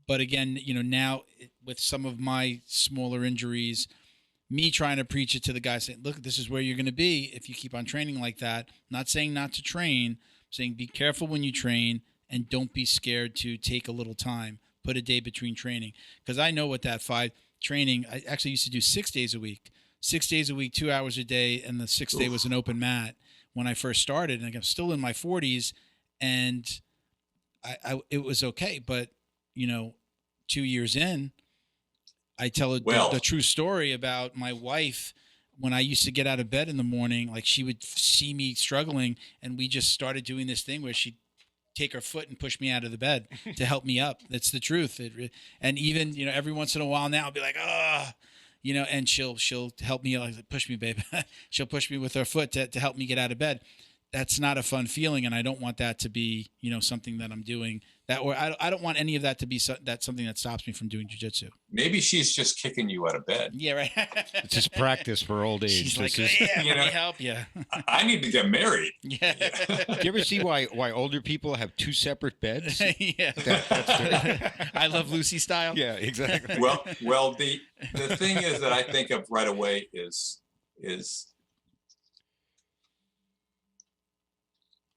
But again, you know, now with some of my smaller injuries, me trying to preach it to the guys saying, look, this is where you're going to be if you keep on training like that. Not saying not to train, I'm saying be careful when you train and don't be scared to take a little time. Put a day between training. Because I know what that training, I actually used to do 6 days a week. 6 days a week, 2 hours a day, and the sixth day was an open mat when I first started. And I'm still in my 40s, and it was okay. But, you know, 2 years in, I tell the true story about my wife. When I used to get out of bed in the morning, like she would see me struggling, and we just started doing this thing where she'd take her foot and push me out of the bed to help me up. That's the truth. And even, you know, every once in a while now I'll be like, you know, and she'll help me, like, push me, babe. She'll push me with her foot to help me get out of bed. That's not a fun feeling. And I don't want that to be, you know, something that I'm doing or I don't want any of that to be something that stops me from doing jiu-jitsu. Maybe she's just kicking you out of bed. Yeah, right. It's just practice for old age. She's like, yeah, let me help you. I need to get married. Yeah. Do you ever see why older people have 2 separate beds? Yeah. I Love Lucy style. Yeah, exactly. Well, the thing is that I think of right away is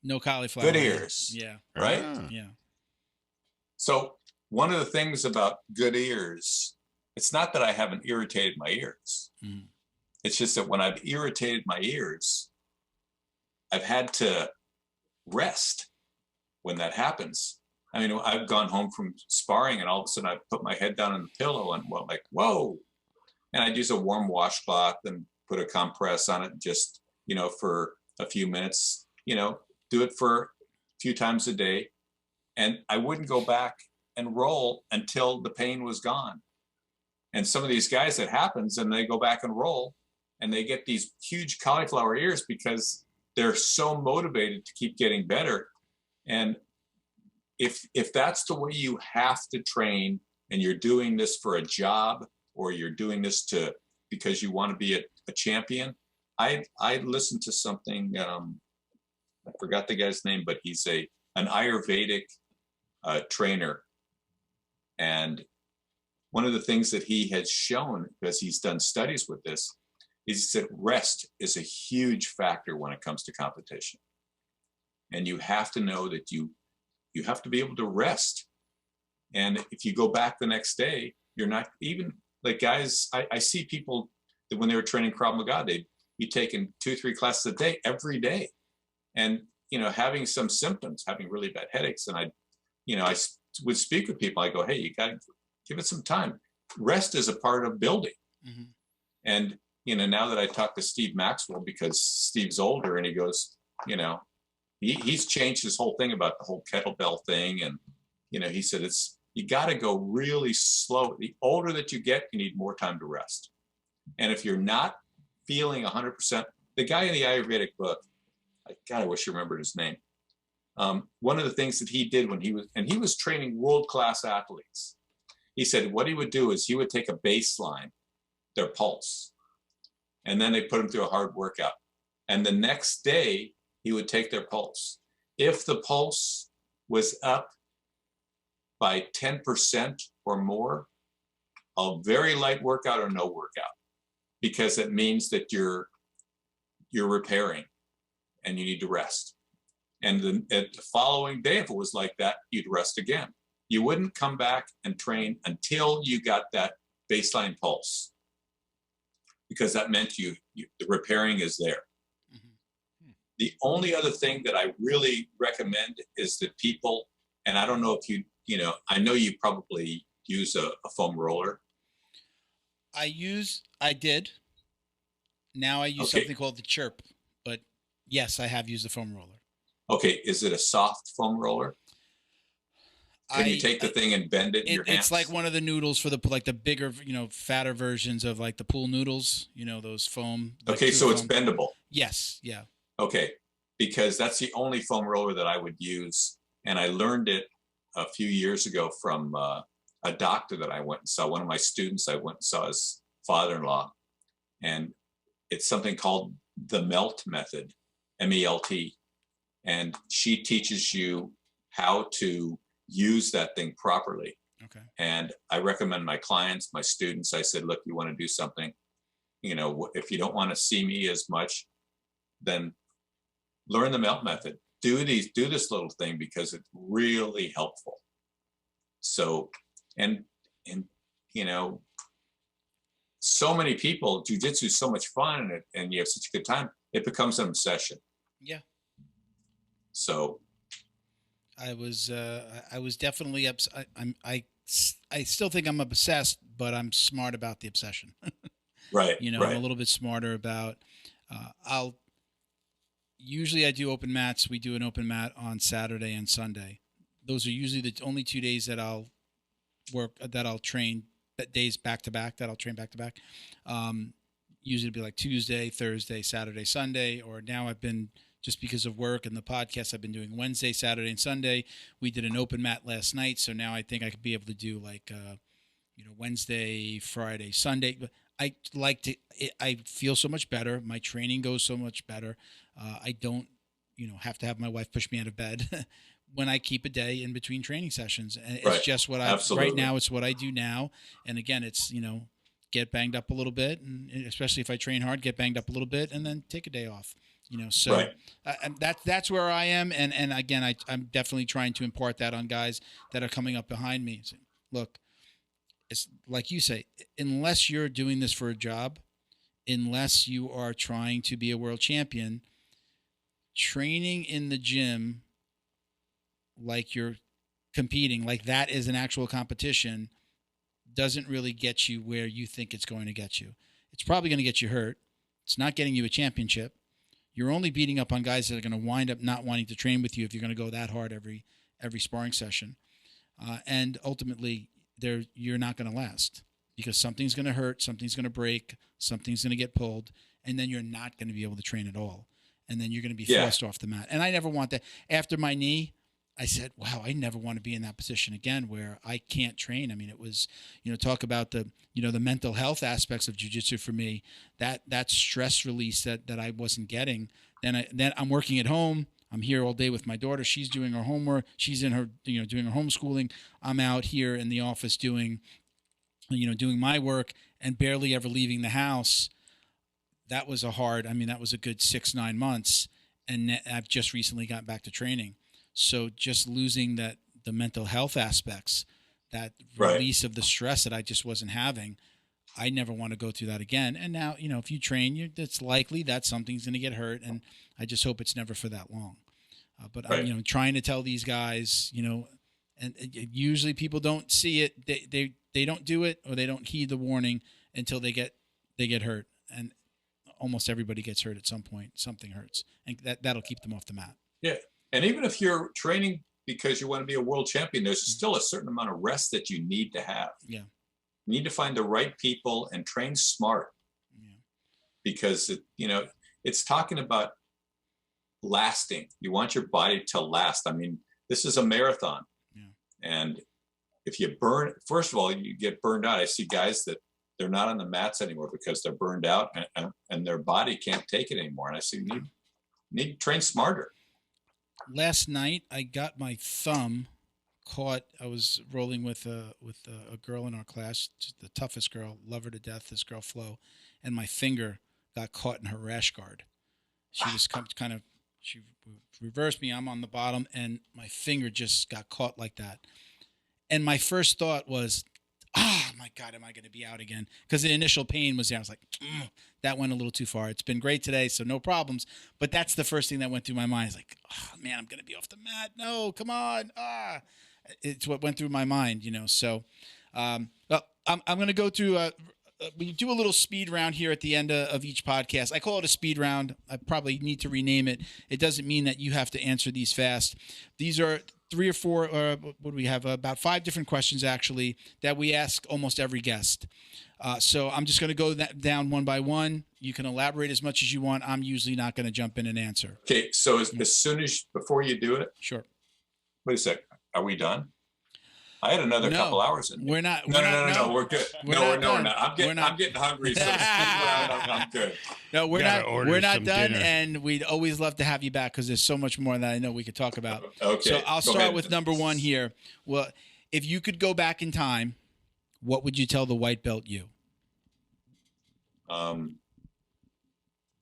no cauliflower. good ears. Yeah. Right? Yeah. So one of the things about good ears, it's not that I haven't irritated my ears. Mm. It's just that when I've irritated my ears, I've had to rest when that happens. I mean, I've gone home from sparring and all of a sudden I put my head down on the pillow and like, whoa. And I'd use a warm washcloth and put a compress on it just, for a few minutes, do it for a few times a day. And I wouldn't go back and roll until the pain was gone. And some of these guys, it happens and they go back and roll and they get these huge cauliflower ears because they're so motivated to keep getting better. And if that's the way you have to train and you're doing this for a job or you're doing this because you want to be a champion, I listened to something, I forgot the guy's name, but he's an Ayurvedic trainer. And one of the things that he had shown, because he's done studies with this, is he said rest is a huge factor when it comes to competition. And you have to know that you have to be able to rest. And if you go back the next day, you're not even like guys, I see people that when they were training Krav Maga, they'd be taking 2-3 classes a day, every day. And, having some symptoms, having really bad headaches. And I would speak with people. I go, hey, you got to give it some time. Rest is a part of building. Mm-hmm. And, now that I talk to Steve Maxwell, because Steve's older and he goes, he's changed his whole thing about the whole kettlebell thing. And, he said, you got to go really slow. The older that you get, you need more time to rest. And if you're not feeling 100%, the guy in the Ayurvedic book, I wish I remembered his name. One of the things that he did when he was training world-class athletes, he said what he would do is he would take a baseline, their pulse, and then they put them through a hard workout. And the next day, he would take their pulse. If the pulse was up by 10% or more, a very light workout or no workout, because it means that you're repairing and you need to rest. And the following day, if it was like that, you'd rest again. You wouldn't come back and train until you got that baseline pulse, because that meant the repairing is there. Mm-hmm. The only other thing that I really recommend is that people, and I don't know if I know you probably use a foam roller. I did. Now I use something called the Chirp, but yes, I have used the foam roller. Okay. Is it a soft foam roller? Can you take the thing and bend it in your hands? It's like one of the noodles for the bigger, fatter versions of like the pool noodles, those foam. Okay. So it's bendable. Yes. Yeah. Okay. Because that's the only foam roller that I would use. And I learned it a few years ago from a doctor that I went and saw. One of my students, I went and saw his father-in-law. And it's something called the MELT method, MELT. And she teaches you how to use that thing properly. Okay. And I recommend my clients, my students, I said, look, you want to do something, if you don't want to see me as much, then learn the MELT method. Do this little thing because it's really helpful. So, and so many people, jiu-jitsu is so much fun and you have such a good time, it becomes an obsession. Yeah. So I was definitely I still think I'm obsessed, but I'm smart about the obsession. Right. I'm a little bit smarter about, usually I do open mats. We do an open mat on Saturday and Sunday. Those are usually the only 2 days that I'll train, days back to back, that I'll train back to back. Usually it'll be like Tuesday, Thursday, Saturday, Sunday, or now I've been, just because of work and the podcast, I've been doing Wednesday, Saturday, and Sunday. We did an open mat last night, so now I think I could be able to do like, Wednesday, Friday, Sunday. But I feel so much better. My training goes so much better. I don't, have to have my wife push me out of bed when I keep a day in between training sessions. And it's just what right now, it's what I do now. And again, it's, get banged up a little bit, and especially if I train hard, get banged up a little bit and then take a day off. So right. That's where I am. And again, I'm definitely trying to impart that on guys that are coming up behind me. So, look, it's like you say, unless you're doing this for a job, unless you are trying to be a world champion, training in the gym like you're competing, like that is an actual competition, doesn't really get you where you think it's going to get you. It's probably going to get you hurt. It's not getting you a championship. You're only beating up on guys that are going to wind up not wanting to train with you if you're going to go that hard every sparring session. And ultimately, you're not going to last because something's going to hurt, something's going to break, something's going to get pulled, and then you're not going to be able to train at all. And then you're going to be forced off the mat. And I never want that. After my knee, I said, wow, I never want to be in that position again where I can't train. I mean, it was, talk about the mental health aspects of jiu-jitsu for me, that stress release that I wasn't getting. Then I'm working at home. I'm here all day with my daughter. She's doing her homework. She's in her, doing her homeschooling. I'm out here in the office doing my work and barely ever leaving the house. That was that was a good 6-9 months. And I've just recently gotten back to training. So just losing the mental health aspects, that release of the stress that I just wasn't having, I never want to go through that again. And now, if you train, it's likely that something's going to get hurt, and I just hope it's never for that long. But I'm, trying to tell these guys, and usually people don't see it. They don't do it, or they don't heed the warning until they get hurt. And almost everybody gets hurt at some point. Something hurts, and that'll keep them off the mat. Yeah. And even if you're training because you want to be a world champion, there's still a certain amount of rest that you need to have. Yeah. You need to find the right people and train smart. Yeah. Because, it's talking about lasting. You want your body to last. I mean, this is a marathon. Yeah. And if you first of all, you get burned out. I see guys that they're not on the mats anymore because they're burned out and their body can't take it anymore. And I say, you need to train smarter. Last night, I got my thumb caught. I was rolling with a girl in our class, the toughest girl, love her to death, this girl Flo, and my finger got caught in her rash guard. She just she reversed me. I'm on the bottom, and my finger just got caught like that. And my first thought was, my God, am I going to be out again? Because the initial pain was there. I was like, that went a little too far. It's been great today, so no problems. But that's the first thing that went through my mind. It's like, man, I'm going to be off the mat. No, come on. It's what went through my mind, So I'm going to go through we do a little speed round here at the end of each podcast. I call it a speed round. I probably need to rename it. It doesn't mean that you have to answer these fast. These are 3 or 4, what do we have? About 5 different questions, actually, that we ask almost every guest. So I'm just going to go down one by one. You can elaborate as much as you want. I'm usually not going to jump in and answer. Okay, so before you do it? Sure. Wait a sec. Are we done? I had another couple hours in. We're not. No, we're good. We're not. I'm getting hungry, so I'm good. No, we're not done, and we'd always love to have you back because there's so much more that I know we could talk about. Okay. So I'll start with number 1 here. Well, if you could go back in time, what would you tell the white belt you?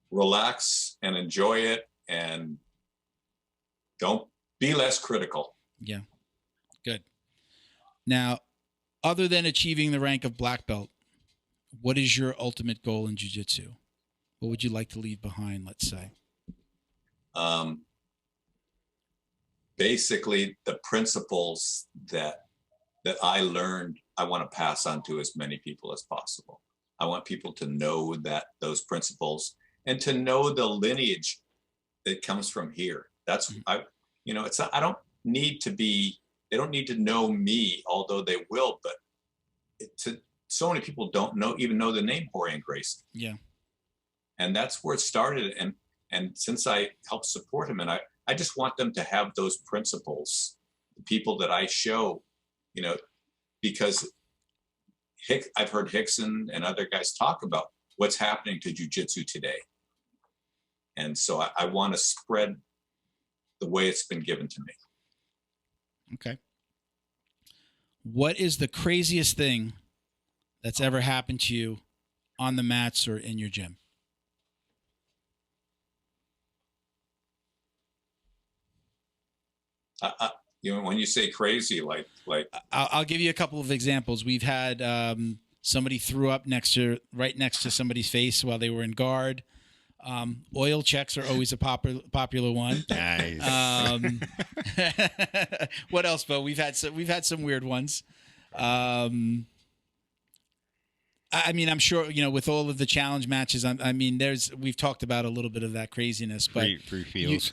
Relax and enjoy it, and don't be less critical. Yeah. Good. Now, other than achieving the rank of black belt, what is your ultimate goal in jiu-jitsu? What would you like to leave behind, let's say? Basically, the principles that I learned, I want to pass on to as many people as possible. I want people to know those principles and to know the lineage that comes from here. That's they don't need to know me, although they will, but so many people don't even know the name Rorion Gracie. Yeah. And that's where it started. And since I helped support him, and I just want them to have those principles, the people that I show, because I've heard Hickson and other guys talk about what's happening to jiu-jitsu today. And so I want to spread the way it's been given to me. Okay. What is the craziest thing that's ever happened to you on the mats or in your gym? When you say crazy, like I'll give you a couple of examples. We've had somebody threw up right next to somebody's face while they were in guard. Oil checks are always a popular one. Nice. What else, Bo? We've had some weird ones. I mean, I'm sure, with all of the challenge matches, we've talked about a little bit of that craziness, but free feels.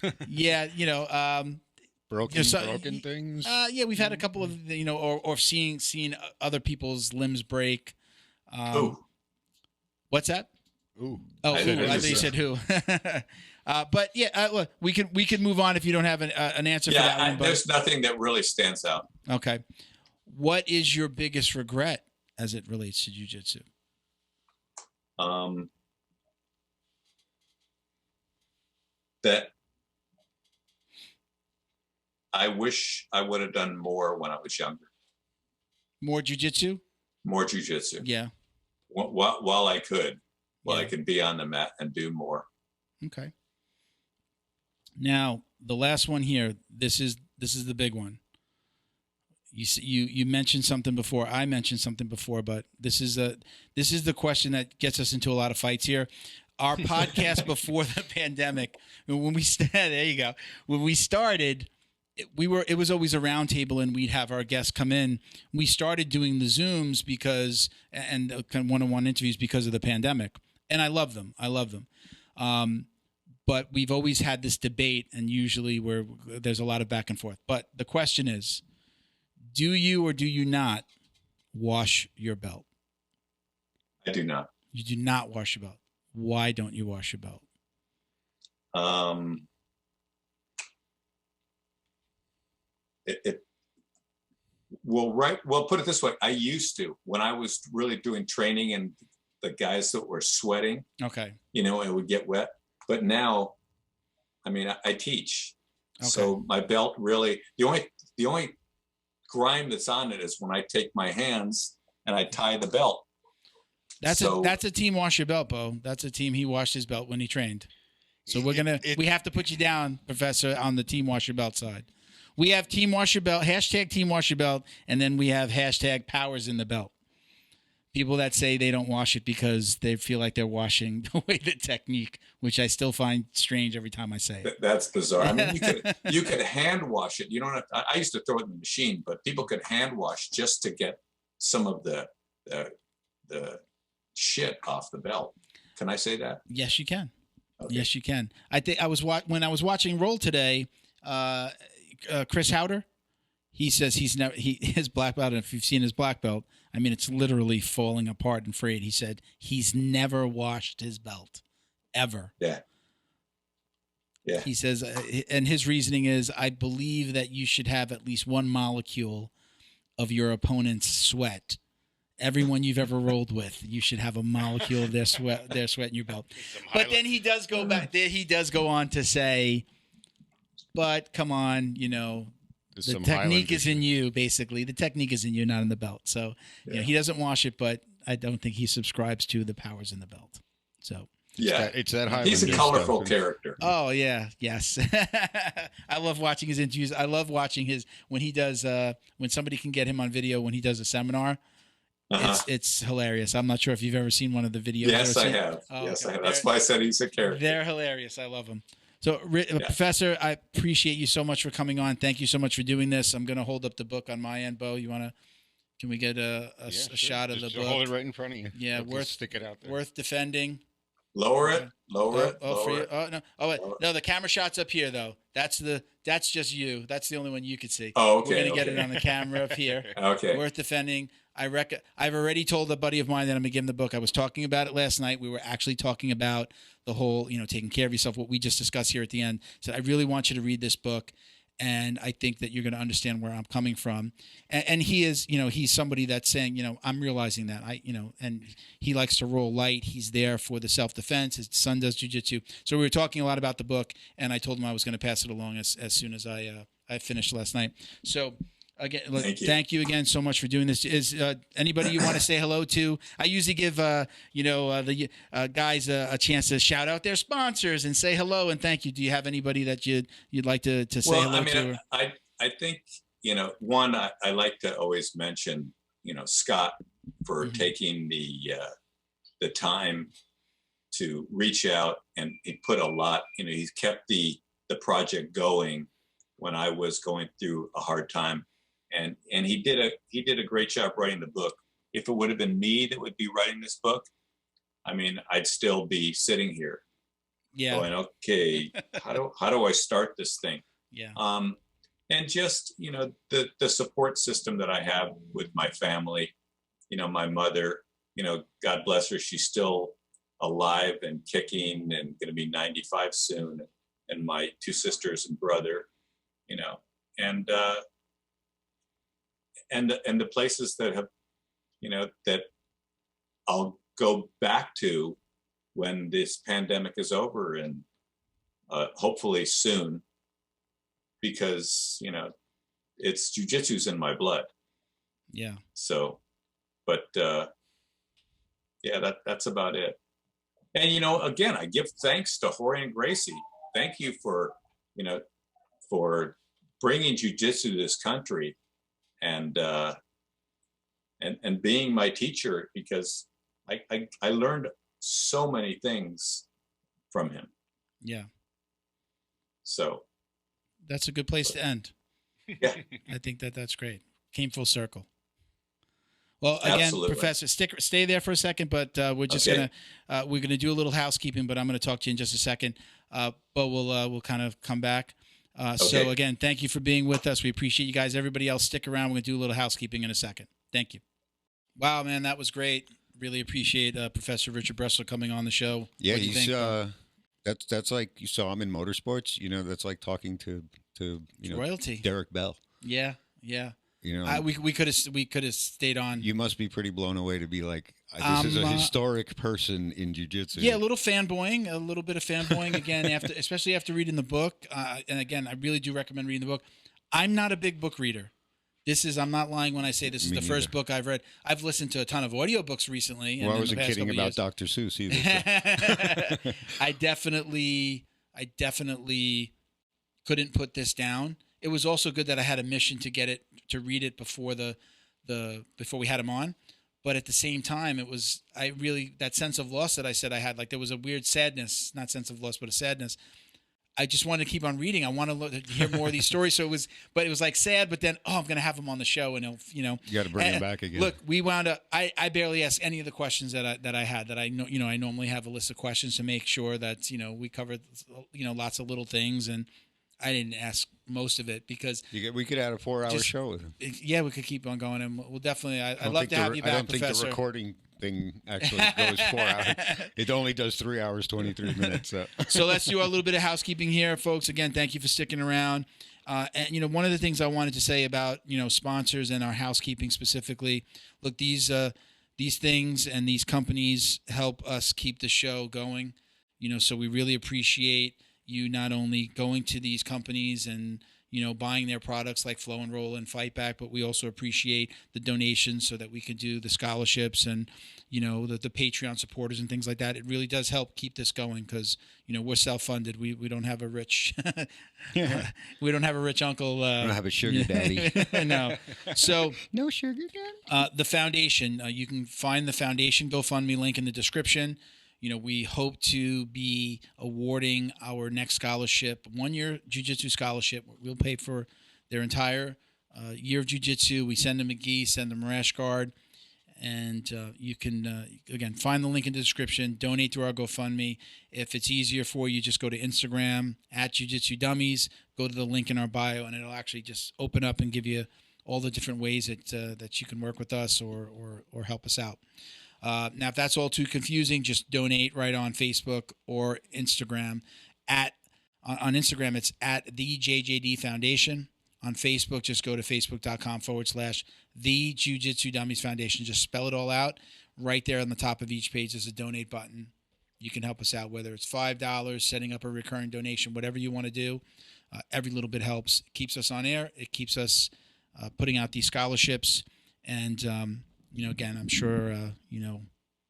broken things. Yeah, we've had a couple of, or seeing other people's limbs break. What's that? Ooh. Oh, I thought you said who. But yeah, look, we could move on if you don't have an answer for that one. But there's nothing that really stands out. Okay. What is your biggest regret as it relates to jiu-jitsu? That I wish I would have done more when I was younger. More jiu-jitsu? More jiu-jitsu. Yeah. While I could. I could be on the mat and do more. Okay. Now, the last one here, this is the big one. You mentioned something before. I mentioned something before, but this is the question that gets us into a lot of fights here. Our podcast before the pandemic, when we started, it was always a round table, and we'd have our guests come in. We started doing the Zooms and kind of one-on-one interviews because of the pandemic, and I love them. But we've always had this debate, and usually there's a lot of back and forth. But the question is, do you or do you not wash your belt? I do not. You do not wash your belt. Why don't you wash your belt? Well, put it this way. I used to, when I was really doing training and the guys that were sweating, okay, it would get wet. But now, I teach. Okay. So my belt really, the only grime that's on it is when I take my hands and I tie the belt. That's a team wash your belt, Bo. That's a team. He washed his belt when he trained. So we have to put you down, Professor, on the team wash your belt side. We have team wash your belt, hashtag team wash your belt, and then we have hashtag powers in the belt. People that say they don't wash it because they feel like they're washing away the technique, which I still find strange every time I say it. That's bizarre. You could hand wash it. You don't have to, I used to throw it in the machine, but people could hand wash just to get some of the shit off the belt. Can I say that? Yes, you can. Okay. Yes, you can. I think when I was watching Roll today, Chris Howder, he says his black belt, and if you've seen his black belt, it's literally falling apart and frayed. He said he's never washed his belt, ever. Yeah. Yeah. He says, and his reasoning is, I believe that you should have at least one molecule of your opponent's sweat. Everyone you've ever rolled with, you should have a molecule of their sweat in your belt. But then he does go back. He does go on to say, but come on, the technique is in you, basically. The technique is in you, not in the belt. So he doesn't wash it, but I don't think he subscribes to the powers in the belt. So it's that Highlander. He's a colorful character. Oh yeah, yes. I love watching his interviews. I love watching when he does when somebody can get him on video when he does a seminar. It's hilarious. I'm not sure if you've ever seen one of the videos. Yes, I have. Yes, I have. That's why I said he's a character. They're hilarious. I love them. So, Professor, I appreciate you so much for coming on. Thank you so much for doing this. I'm going to hold up the book on my end, Bo. Can we get a shot of the book? Hold it right in front of you. Yeah, stick it out there. Worth defending. Lower it. Lower it. Oh no! Oh wait. No, the camera shot's up here though. That's just you. That's the only one you could see. Oh, okay. We're gonna get it on the camera up here. Okay. Worth defending. I've already told a buddy of mine that I'm gonna give him the book. I was talking about it last night. We were actually talking about the whole, taking care of yourself, what we just discussed here at the end. So I really want you to read this book, and I think that you're going to understand where I'm coming from. And he is, he's somebody that's saying, I'm realizing that and he likes to roll light. He's there for the self-defense. His son does jiu-jitsu. So we were talking a lot about the book, and I told him I was going to pass it along as soon as I finished last night. So again, thank you again so much for doing this. Is anybody you want to say hello to? I usually give the guys a chance to shout out their sponsors and say hello and thank you. Do you have anybody that you'd like to say hello to? I think one, I like to always mention Scott for taking the time to reach out, and he put a lot, he's kept the project going when I was going through a hard time. And he did a great job writing the book. If it would have been me that would be writing this book, I mean, I'd still be sitting here going, okay, how do I start this thing? Yeah. And just, the support system that I have with my family, my mother, God bless her. She's still alive and kicking and going to be 95 soon. And my two sisters and brother, and the places that have, that I'll go back to when this pandemic is over, and hopefully soon, because, it's jiu-jitsu's in my blood. Yeah. So, but yeah, that's about it. And, again, I give thanks to Rorion Gracie. Thank you for bringing jiu-jitsu to this country, and being my teacher, because I learned so many things from him. Yeah. So that's a good place to end. Yeah. I think that's great. Came full circle. Well, again, Absolutely. Professor, stay there for a second, but we're just Okay. gonna do a little housekeeping, but I'm gonna talk to you in just a second. But we'll kind of come back. So Okay. again, thank you for being with us. We appreciate you guys. Everybody else, stick around. We're gonna do a little housekeeping in a second. Thank you. Wow, man, that was great. Really appreciate Professor Richard Bresler coming on the show. Yeah, What'd you he's think? that's like, you saw him in motorsports. That's like talking to royalty. Derek Bell. Yeah. We could have stayed on. You must be pretty blown away to be like, this is a historic person in jiu-jitsu. Yeah, a little bit of fanboying again, especially after reading the book. And again, I really do recommend reading the book. I'm not a big book reader. I'm not lying when I say this is the first book I've read. I've listened to a ton of audiobooks recently. Well, I wasn't kidding about Dr. Seuss either. So. I definitely couldn't put this down. It was also good that I had a mission to read it before before we had him on. But at the same time, that sense of loss that I said I had, like there was a weird sadness, not sense of loss, but a sadness. I just wanted to keep on reading. I want to hear more of these stories. So it was like sad, but then, I'm going to have him on the show, and you got to bring him back again. Look, we wound up, I barely asked any of the questions that I had, that I know, I normally have a list of questions to make sure that, we covered, lots of little things, and I didn't ask most of it because we could add a 4-hour show with him. Yeah, we could keep on going, and we'll definitely. I'd love to have you back, I don't Professor. think the recording thing actually goes 4 hours. It only does 3 hours 23 minutes. So let's do a little bit of housekeeping here, folks. Again, thank you for sticking around. And one of the things I wanted to say about sponsors and our housekeeping specifically. Look, these things and these companies help us keep the show going. So we really appreciate you not only going to these companies and buying their products like Flow and Roll and Fight Back, but we also appreciate the donations so that we can do the scholarships and the Patreon supporters and things like that. It really does help keep this going because we're self-funded. We don't have a rich we don't have a rich uncle. We don't have a sugar daddy. No. So no sugar daddy. The foundation, you can find the foundation GoFundMe link in the description. We hope to be awarding our next scholarship, 1-year jiu-jitsu scholarship. We'll pay for their entire year of jiu-jitsu. We send them a gi, send them a rash guard. And you can, again, find the link in the description. Donate through our GoFundMe. If it's easier for you, just go to Instagram, @Jiu Jitsu Dummies. Go to the link in our bio, and it'll actually just open up and give you all the different ways that you can work with us or help us out. Now, if that's all too confusing, just donate right on Facebook or Instagram. On Instagram, it's @the JJD Foundation. On Facebook, just go to facebook.com/the Jiu Jitsu Dummies Foundation. Just spell it all out. Right there on the top of each page, there's a donate button. You can help us out, whether it's $5, setting up a recurring donation, whatever you want to do. Every little bit helps. It keeps us on air. It keeps us putting out these scholarships. And, again, I'm sure,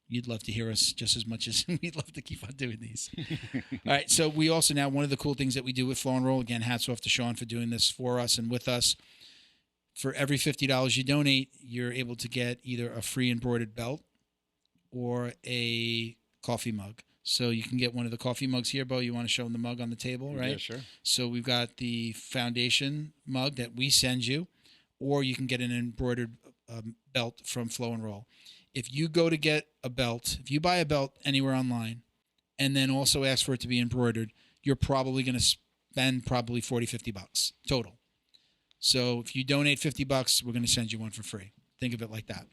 you'd love to hear us just as much as we'd love to keep on doing these. All right. So we also now, one of the cool things that we do with Flow and Roll, again, hats off to Sean for doing this for us and with us. For every $50 you donate, you're able to get either a free embroidered belt or a coffee mug. So you can get one of the coffee mugs here, Bo. You want to show them the mug on the table, right? Yeah, sure. So we've got the foundation mug that we send you, or you can get an embroidered belt from Flow and Roll. If you go to get a belt, if you buy a belt anywhere online and then also ask for it to be embroidered, you're probably going to spend probably $40-$50 total. So if you donate $50, we're going to send you one for free. Think of it like that.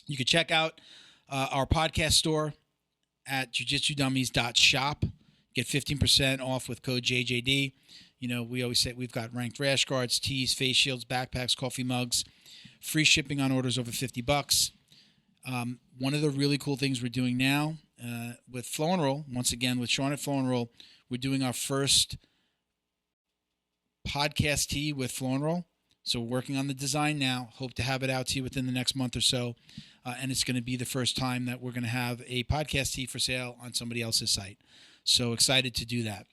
You can check out our podcast store at jiujitsudummies.shop. Get 15% off with code JJD. You know, we always say we've got ranked rash guards, tees, face shields, backpacks, coffee mugs, free shipping on orders over $50. One of the really cool things we're doing now with Flow and Roll, once again with Sean at Flow and Roll, we're doing our first podcast tee with Flow and Roll. So we're working on the design now. Hope to have it out to you within the next month or so. And it's going to be the first time that we're going to have a podcast tee for sale on somebody else's site. So excited to do that.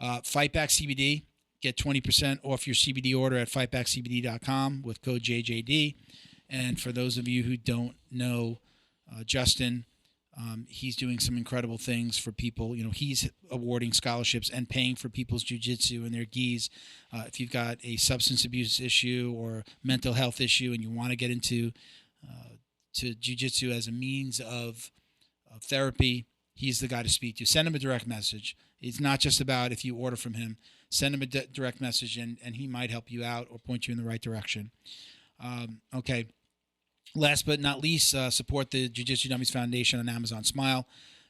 Fightback CBD. Get 20% off your CBD order at fightbackcbd.com with code JJD. And for those of you who don't know Justin, he's doing some incredible things for people. You know, he's awarding scholarships and paying for people's jiu-jitsu and their gis. If you've got a substance abuse issue or mental health issue and you want to get into to jiu-jitsu as a means of therapy, he's the guy to speak to. Send him a direct message. It's not just about if you order from him. Send him a direct message, and he might help you out or point you in the right direction. Okay. Last but not least, support the Jiu Jitsu Dummies Foundation on Amazon Smile.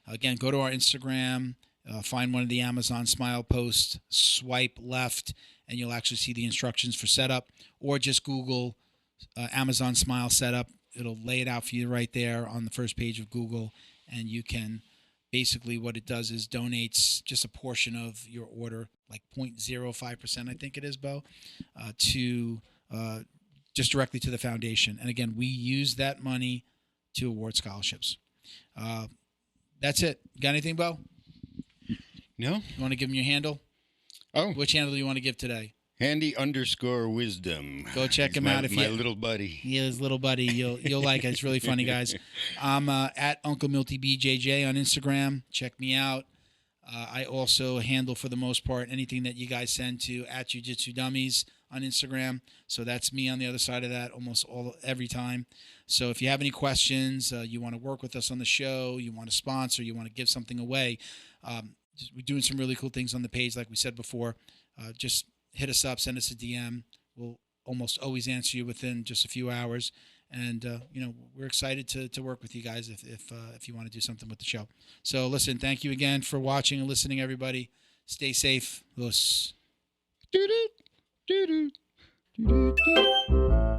Again, go to our Instagram, find one of the Amazon Smile posts, swipe left, and you'll actually see the instructions for setup. Or just Google Amazon Smile setup. It'll lay it out for you right there on the first page of Google, and you can basically what it does is donates just a portion of your order, like 0.05%, I think it is, Bo, to just directly to the foundation. And again, we use that money to award scholarships. That's it. Got anything, Bo? No. You want to give him your handle? Oh. Which handle do you want to give today? Handy_wisdom. Go check He's him out. If my you, little buddy. Yeah, his little buddy. You'll like it. It's really funny, guys. I'm at Uncle Milty BJJ on Instagram. Check me out. I also handle, for the most part, anything that you guys send to at Jiu Jitsu Dummies on Instagram. So that's me on the other side of that every time. So if you have any questions, you want to work with us on the show, you want to sponsor, you want to give something away, we're doing some really cool things on the page, like we said before. Just hit us up, send us a DM. We'll almost always answer you within just a few hours. And, we're excited to work with you guys if you want to do something with the show. So, listen, thank you again for watching and listening, everybody. Stay safe. Los. Doo-doo. Doo-doo. Doo-doo.